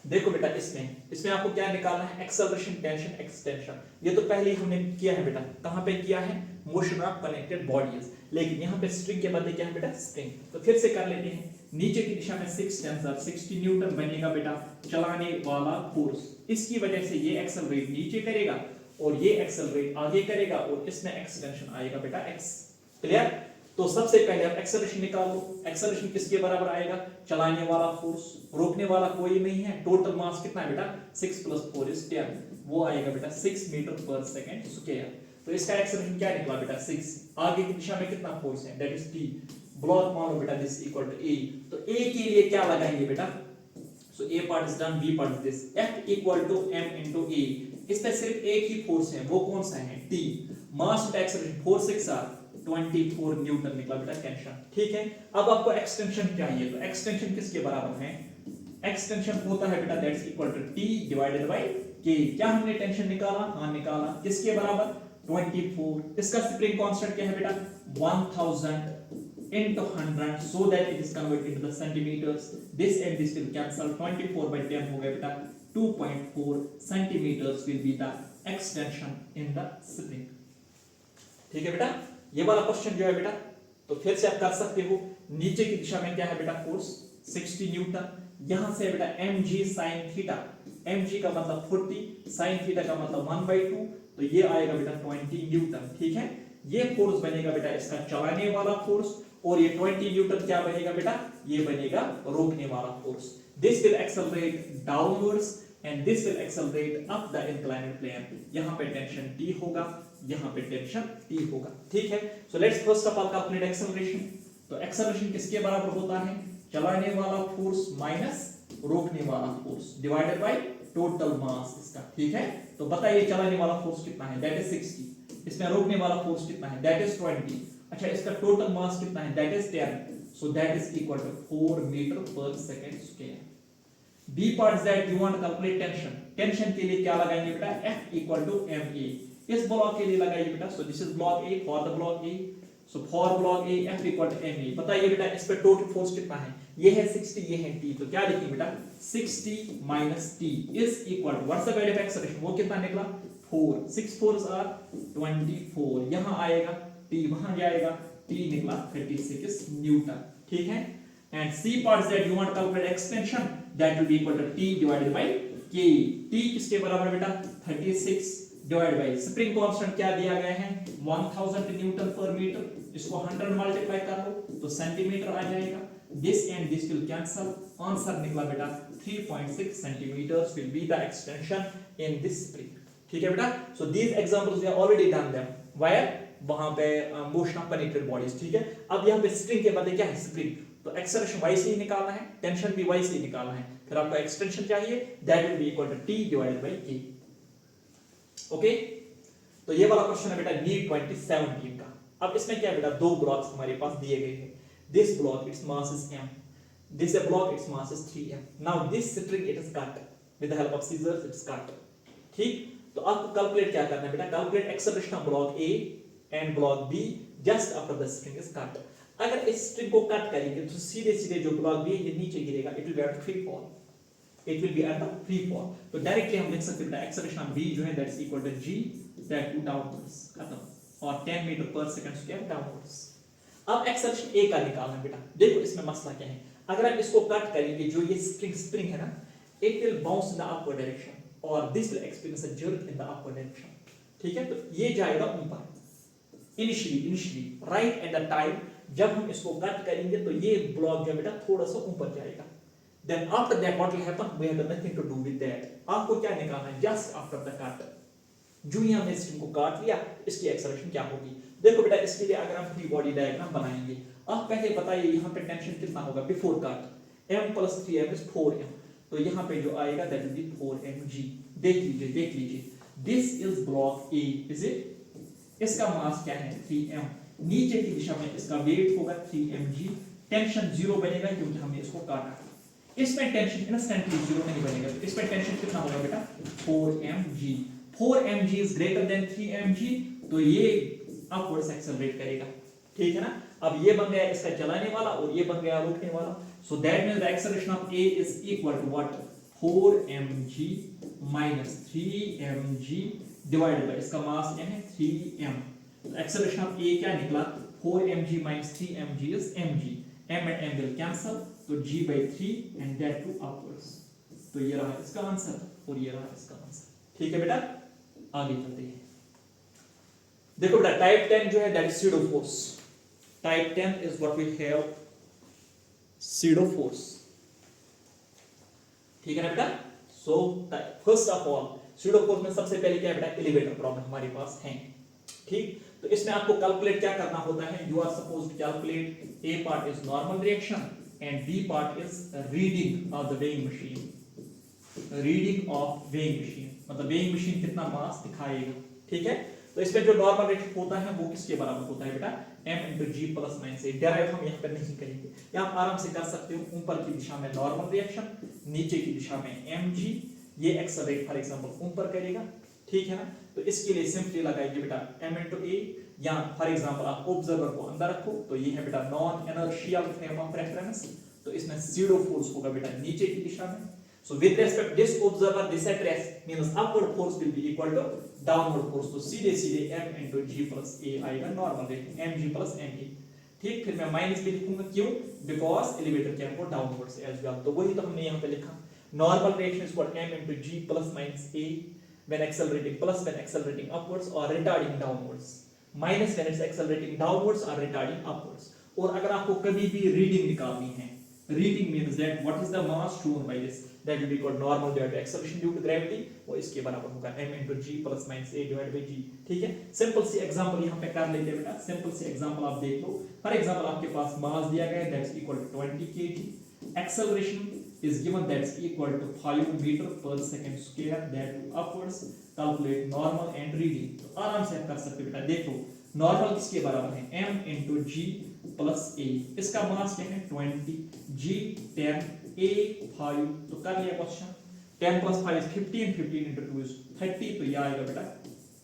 देखो बेटा, इसमें आपको क्या निकालना है, एक्सेलरेशन, टेंशन, एक्सटेंशन। ये तो पहले ही हमने किया है बेटा, कहां पे किया है, मोशन ऑफ कनेक्टेड बॉडीज, लेकिन यहाँ पे स्ट्रिंग के बदले क्या है बेटा, स्प्रिंग। तो फिर से कर लेते हैं, नीचे की दिशा में 6 टेंसर 60 न्यूटन बनेगा बेटा चलाने वाला फोर्स। इसकी वजह से ये एक्सेलरेट नीचे करेगा और ये एक्सेलरेट आगे करेगा, और इसमें एक्सटेंशन आएगा बेटा x। क्लियर। तो सबसे पहले आप एक्सेलरेशन निकालो। एक्सेलरेशन किसके बराबर आएगा, चलाने वाला फोर्स, रोकने वाला कोई नहीं है। टोटल मास कितना है बेटा, 6 + 4 is 10, वो आएगा बेटा 6 मीटर पर सेकंड स्क्वायर। तो इसका एक्सेलरेशन क्या निकला बेटा 6। आगे की दिशा में कितना फोर्स है, दैट इज t। ब्लॉक मानो बेटा दिस इक्वल टू a, तो a के लिए क्या लगाएंगे बेटा, so a part is done, b part is this, F equal to m into a। इसमें सिर्फ एक ही फोर्स है, वो कौन सा है, t। Mass of acceleration 4 6 are 24 newton निकला बेटा टेंशन। ठीक है, अब आपको एक्सटेंशन चाहिए, तो एक्सटेंशन किसके बराबर है, एक्सटेंशन होता है बेटा that is equal to t divided by k। क्या हमने टेंशन निकाला, हां निकाला, किसके बराबर 24। इसका स्प्रिंग कांस्टेंट क्या है बेटा 1000 into 100, so that it is converted into the centimeters. This and this will cancel, 24 by 10 हो गया बेटा 2.4 centimeters will be the extension in the spring। ठीक है बेटा, ये वाला क्वेश्चन जो है बेटा, तो फिर से आप कर सकते हो। नीचे की दिशा में क्या है बेटा फोर्स 60 न्यूटन, यहां से बेटा mg sin थीटा, mg का मतलब 40, sin थीटा का मतलब 1/2, तो ये आएगा बेटा 20 न्यूटन। ठीक है, ये फोर्स बनेगा बेटा इसका चलाने वाला फोर्स, और ये 20 न्यूटन क्या बनेगा बेटा, ये बनेगा रोकने वाला force. This will accelerate downwards and this will accelerate up the inclined plane. यहां पे टेंशन T होगा, यहां पे टेंशन T होगा। ठीक है, सो let's first of all calculate acceleration. तो एक्सेलरेशन किसके बराबर होता है, चलाने वाला फोर्स माइनस रोकने वाला फोर्स डिवाइडेड बाय टोटल मास इसका। ठीक है, तो बताइए चलाने वाला फोर्स कितना है, दैट इज 60, इसमें रोकने वाला फोर्स कितना है, दैट इज 20। अच्छा, इसका टोटल मास कितना है, that is 10, so that is equal to 4 metre per second square. B part is that you want to calculate tension. Tension के लिए क्या लगाएंगे बेटा, F इक्वल टू ma। इस ब्लॉक के लिए लगाइए बेटा, so this is block A, for the block A, so for block A F equal to ma। बताइए बेटा इस पे टोटल फोर्स कितना है, ये है 60, ये है T, तो क्या लिखेंगे बेटा 60 - T is equal to what's the value of acceleration, वो कितना निकला 4, 6 4s are 24, यहां आएगा T वहां जाएगा, T निकला 36 न्यूटन। ठीक है, and C part that you want to calculate extension, that will be equal to T divided by K। T किसके बराबर बेटा 36 divided by स्प्रिंग कांस्टेंट क्या दिया गया है 1000 न्यूटन पर मीटर, इसको 100 मल्टीप्लाई कर लो तो सेंटीमीटर आ जाएगा। This and this will cancel, answer निकला बेटा 3.6 centimetres will be the extension in this spring। ठीक है बेटा. So these examples we have already done them. Wire वहां पे मोशन ऑफ कनेक्टेड बॉडीज. ठीक है. अब यहाँ पे स्प्रिंग के बदले क्या है? स्प्रिंग. तो एक्सेलरेशन y से ही निकालना है, टेंशन भी y से ही निकालना है. फिर आपको एक्सटेंशन चाहिए, that will be equal to t divided by k. Okay. तो ये वाला क्वेश्चन है बेटा नीट 2017 का. अब इसमें क्या है बेटा? दो ब्लॉक्स हमारे पास दिए गए हैं. This block its mass is m, this a block its mass is 3m. now this string it is cut with the help of scissors. it's cut. ठीक. तो आपको कैलकुलेट क्या करना है बेटा? Calculate acceleration of block A and block B just after the string is cut. अगर इस string को कट करेंगे तो सीधे सीधे जो ब्लॉक B है ये नीचे गिरेगा. It will be at free fall. It will be at the free fall. तो डायरेक्टली हम लिख सकते हैं एक्सेलरेशन ऑफ B जो है that is equal to g that too downwards. खत्म. और 10 metre per second square downwards. अब एक्सेलरेशन A का निकालना है बेटा. देखो इसमें मसला क्या है. अगर आप इसको कट करेंगे, जो ये स्प्रिंग है ना, it will bounce in the upward direction और this will experience a jerk in the upward direction. ठीक है. तो ये जाएगा ऊपर initially right at the time जब हम इसको कट करेंगे तो ये ब्लॉक जो बेटा थोड़ा सा ऊपर जाएगा. Then after that what will happen? We have nothing to do with that. आपको क्या निकालना है? Just after the cut. जो ही हमने स्ट्रिंग को काट लिया, इसकी एक्सेलरेशन क्या होगी? देखो बेटा, इसके लिए अगर हम फ्री बॉडी डायग्राम बनाएंगे, आप पहले बताइए यहाँ पे टेंशन कितना होगा before cut? m plus 3m is 4m. तो यहाँ पे जो आएगा दैट विल बी 4mg. देख लीजिए this is block A, is it? इसका मास क्या है? 3m. नीचे की दिशा में इसका वेट होगा 3mg. टेंशन 0 बनेगा क्योंकि हमने इसको काटा. इसमें टेंशन इंस्टेंटली 0 नहीं बनेगा. तो इसमें टेंशन कितना होगा बेटा? 4mg. 4mg is greater than 3mg. तो ये अपवर्ड्स एक्सेलरेट करेगा. ठीक है ना. अब ये बन गया इसका चलाने वाला और ये बन गया रोकने वाला. So that means the acceleration of A is equal to what? 4mg minus 3mg divided by इसका मास क्या है? 3m. तो एक्सेलरेशन ऑफ A क्या निकला? 4mg minus 3mg is mg. m and m will cancel, तो g by 3 and that to upwards. तो ये रहा इसका आंसर और ये रहा इसका आंसर. ठीक है बेटा, आगे चलते हैं. देखो बेटा, टाइप 10 जो है that is pseudo force. Type 10 is what we have pseudo force. ठीक है ना बेटा. सो first of all pseudo force में सबसे पहले क्या है बेटा? एलिवेटर प्रॉब्लम हमारे पास है. ठीक. तो इसमें आपको कैलकुलेट क्या करना होता है? You are suppose to calculate A part is normal reaction and B part is reading of the weighing machine. Reading of weighing machine मतलब weighing machine कितना मास दिखाएगा. ठीक है. तो इसमें जो नॉर्मल रिएक्शन होता है वो किसके बराबर होता है बेटा? m into g plus minus a. Derive हम यहाँ पर नहीं करेंगे, या आप आराम से कर सकते हो. ऊपर की दिशा में नॉर्मल रिएक्शन, नीचे की दिशा में mg. ये एक्सेलरेट फॉर एग्जांपल ऊपर करेगा. ठीक है ना. तो इसके लिए सिंपली लगाएंगे बेटा m into a, या फॉर एग्जांपल आप ऑब्जर्वर को अंदर रखो तो ये है बेटा non inertial frame of reference. तो इसमें pseudo फोर्स होगा बेटा नीचे की दिशा में. So with respect this observer this at rest means upward force will be equal to downward force. तो सीधे m into g plus a आएगा normal rate mg plus ma. ठीक. फिर मैं माइनस भी लिखूंगा. क्यों? Because elevator can go downwards as well. तो वही तो हमने यहाँ पे लिखा. Normal reaction is called m into g plus minus a when accelerating plus when accelerating upwards or retarding downwards, minus when it's accelerating downwards or retarding upwards. और अगर आपको कभी भी रीडिंग निकालनी है, reading means that what is the mass shown by this, that will be called normal divided by acceleration due to gravity. वो इसके बराबर होगा m into g plus minus a divided by g. ठीक है. Simple सी example यहाँ पे कर लेते हैं बेटा. सिंपल सी एग्जांपल आप देख लो. फॉर एग्जांपल आपके पास मास दिया गया है that is equal to 20 kg. Acceleration is given that is equal to 5 metre per second square that too upwards. Calculate normal and reading. तो आराम से आप कर सकते हो बेटा. देखो नॉर्मल किसके बराबर है? m into g plus a. इसका मास क्या है? 20, g 10, a 5. तो कर लिया question. 10 plus 5 is 15, 15 into 2 is 30. तो ये आएगा बेटा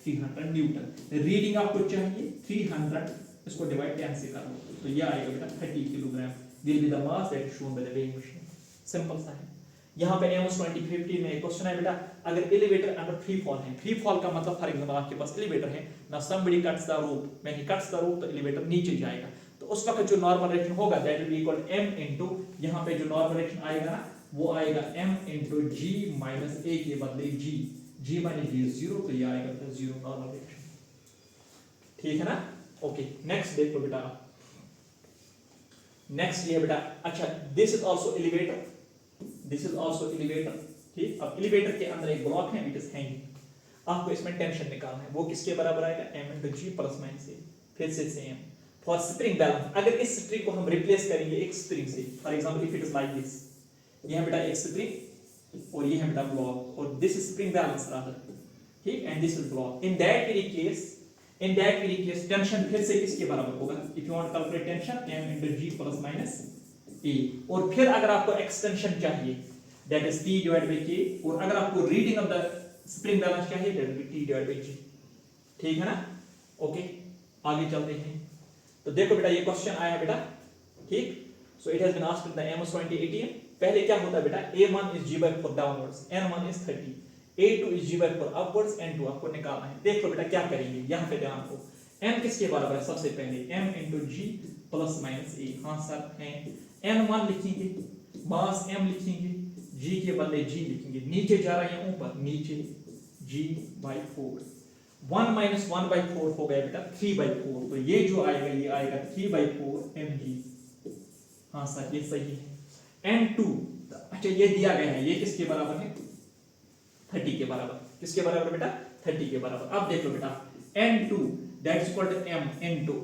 300 न्यूटन. रीडिंग आपको चाहिए 300, इसको डिवाइड 10 से कर लो तो ये आएगा बेटा 30 kilogram. will be the mass that is shown by the weighing machine. Simple सा है. यहाँ पे एमओस 2015 में एक क्वेश्चन है बेटा. अगर एलिवेटर अंडर फ्री फॉल है, फ्री फॉल का मतलब फॉर एग्जांपल आपके पास एलिवेटर है ना, somebody cuts the rope, when he cuts the rope तो एलिवेटर नीचे जाएगा. तो उस वक्त जो नॉर्मल रिएक्शन होगा that will be equal m into, यहाँ पे जो नॉर्मल रिएक्शन आएगा ना वो आएगा m into g minus a के बदले g माइनस g 0. तो ये आएगा 0 नॉर्मल रिएक्शन. ठीक है ना. ओके. नेक्स्ट देखो बेटा. नेक्स्ट ये बेटा. अच्छा, this is also elevator. This is also elevator. ठीक. अब एलिवेटर के अंदर एक ब्लॉक है, इट इज हैंगिंग. आपको इसमें टेंशन निकालना है, वो किसके बराबर आएगा, m into g plus minus a। फिर से सेम फॉर स्प्रिंग बैलेंस, अगर इस स्प्रिंग को हम रिप्लेस करेंगे एक स्प्रिंग से, for example if it is like this, ये है बेटा एक स्प्रिंग और ये है बेटा ब्लॉक, और this is spring balance rather, ठीक, and this is block. In that very case tension फिर से किसके बराबर होगा, if you want calculate tension m into g plus minus a, और फिर अगर आपको एक्सटेंशन चाहिए that is t divided by k, और अगर आपको reading of the spring balance चाहिए that will be t divided by g, ठीक है ना। ओके, आगे चलते हैं। तो देखो बेटा ये क्वेश्चन आया है बेटा, ठीक, so it has been asked in the MS 2018। पहले क्या होता है बेटा, a1 is g/4 downwards, n1 is 30, a2 is g/4 upwards, n2 आपको निकालना है। देख लो बेटा क्या करेंगे, यहां पे ध्यान दो, m किसके बराबर है, सबसे पहले m into g plus minus a, हां सर है, n1 लिखेंगे, मास m लिखेंगे, g के बदले g लिखेंगे, नीचे जा रहा है ऊपर, नीचे g/4, 1 minus 1/4 हो गया बेटा 3/4, तो ये जो आएगा ये आएगा 3/4 mg, हाँ सर ये सही है। n2, अच्छा ये दिया गया है, ये किसके बराबर है, 30 के बराबर, किसके बराबर बेटा, 30 के बराबर। अब देख लो बेटा n2 that is equal to m n2,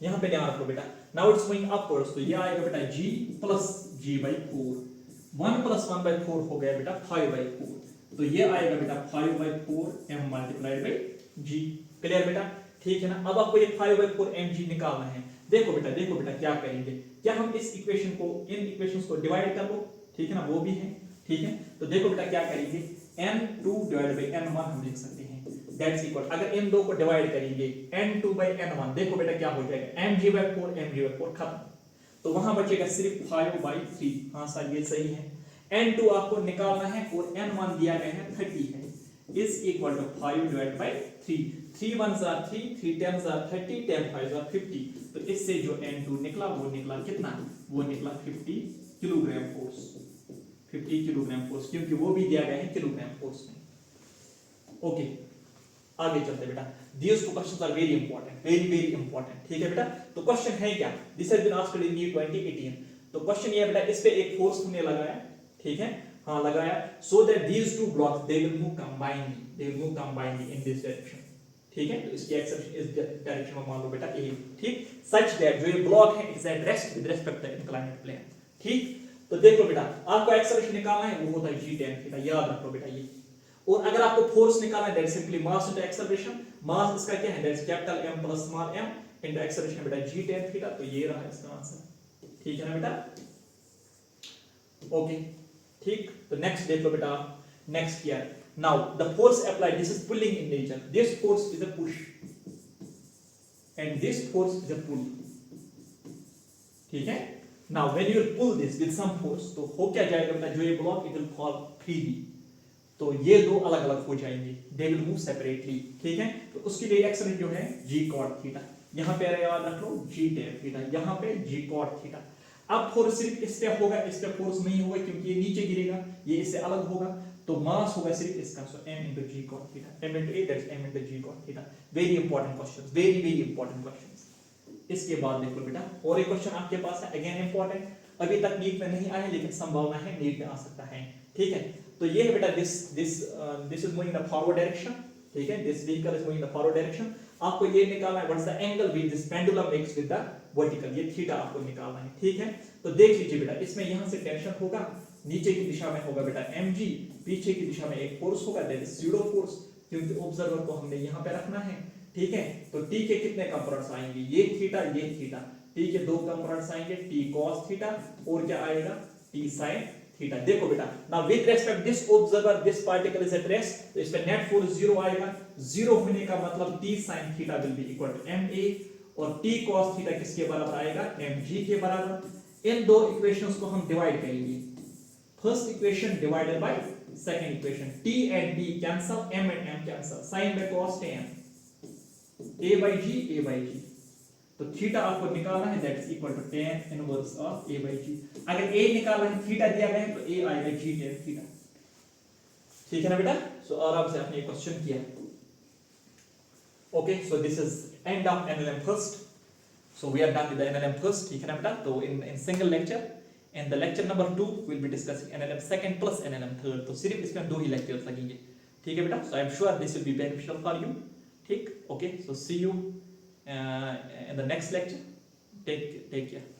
यहां पे ध्यान रखो बेटा, नाउ इट्स गोइंग अपवर्ड्स, तो ये आएगा बेटा g प्लस g/4, 1 प्लस 1/4 हो गया बेटा 5/4, तो ये आएगा बेटा 5/4 m multiplied by g, clear बेटा, ठीक है ना। अब आपको ये 5/4 mg निकालना है। देखो बेटा क्या करेंगे, क्या हम इस इक्वेशन को, इन इक्वेशंस को डिवाइड कर लो, ठीक है ना, वो भी है, ठीक है। तो देखो बेटा क्या करेंगे, n2 डिवाइड बाय n1 हम लिख सकते हैं, दैट्स इक्वल, अगर इन दो को डिवाइड करेंगे n2 बाय n1, देखो बेटा क्या हो जाएगा, mg/4 खत्म, तो वहां बचेगा सिर्फ 5/3, हां सर ये सही है। n2 आपको निकालना है और n1 दिया गया है 30 है, is equal to 5 divide by 3, 3 1s are 3, 3 10s are 30, 10 5s are 50, तो इससे जो n2 निकला वो निकला कितना, वो निकला 50 किलोग्राम फोर्स, 50 किलोग्राम फोर्स, क्योंकि वो भी दिया गया है किलोग्राम फोर्स में। ओके, आगे चलते बेटा, these two questions are very important, very important, ठीक है बेटा। तो क्वेश्चन है क्या, this has been asked in year 2018, तो क्वेश्चन ये है बेटा, इस पे एक फोर्स हमने लगाया, ठीक है, हाँ लगाया, so that these two blocks they will move combinedly in this direction, ठीक है। तो इसकी एक्सेप्शन इस डायरेक्शन में मान लो बेटा ए, ठीक, such that जो ये ब्लॉक है is at rest with respect to the inclined plane, ठीक। तो देखो बेटा आपको एक्सेलरेशन निकालना है, वो होता है g tan थीटा, याद रखो बेटा ये। और अगर आपको फोर्स निकालना है that simply mass into acceleration, mass इसका क्या है, that is capital M plus small m into acceleration बेटा g tan थीटा, तो ये रहा इसका आंसर, ठीक है ना बेटा। ओके, ठीक, तो नेक्स्ट देख लो बेटा, नेक्स्ट क्या है, now the force applied, this is pulling in nature, this force is a push and this force is a pull, ठीक है। Now when you pull this with some force, तो हो क्या जाएगा बेटा, जो ये block it will fall freely, तो ये दो अलग अलग हो जाएंगे, दे विल मूव सेपरेटली, ठीक है। तो उसके लिए एक्सेलरेशन जो है g cot थीटा, यहां पे याद रख लो g tan थीटा, यहां पे g cot थीटा। अब फोर्स सिर्फ इस पे होगा, इस पे फोर्स नहीं होगा क्योंकि ये नीचे गिरेगा, ये इससे अलग होगा, तो मास होगा सिर्फ इसका, सो m into g cot theta, m into a that's m into g cot theta. Very important questions, very important questions. इसके बाद देखो बेटा और एक क्वेश्चन आपके पास है, अगेन इंपॉर्टेंट, अभी तक नीट में नहीं आया लेकिन संभावना है नीट में आ सकता है, ठीक है। तो ये है बेटा this is moving in the forward direction, ठीक है, this vehicle is moving in the forward direction. आपको ये निकालना है what is the angle with this pendulum makes with the vertical, ये थीटा आपको निकालना है, ठीक है। तो देख लीजिए बेटा, इसमें यहां से टेंशन होगा, नीचे की दिशा में होगा बेटा mg, पीछे की दिशा में एक फोर्स होगा दैट इज जीरो फोर्स, क्योंकि ऑब्जर्वर को हमने यहां पे रखना है, ठीक है। तो t के कितने कंपोनेंट्स आएंगे, ये थीटा, t के दो कंपोनेंट्स आएंगे, t cos थीटा और क्या आएगा t sin थीटा। देखो बेटा, now with respect this observer this particle is at rest, तो इस पे नेट फोर्स जीरो आएगा, जीरो होने का मतलब t sin theta will be equal to ma, और t cos थीटा किसके बराबर आएगा, mg के बराबर। इन दो इक्वेशंस को हम डिवाइड करेंगे, first equation divided by second equation, t and t cancel, m and m cancel, sin by cos tan, a by g, तो थीटा आपको निकालना है that is equal to tan inverse of a by g। अगर a निकालना है, theta दिया गया है, तो a आएगा g tan थीटा, ठीक है ना बेटा। सो आराम से आपने ये क्वेश्चन किया, okay. So this is end of NLM first, so we are done with the NLM first, ठीक है ना बेटा। तो in single lecture, in the lecture number 2 we'll be discussing NLM second plus NLM third, तो सिर्फ इसमें दो ही lectures लगेंगे, ठीक है बेटा, so I am sure this will be beneficial for you. ठीक, okay, so see you in the next lecture. Take care.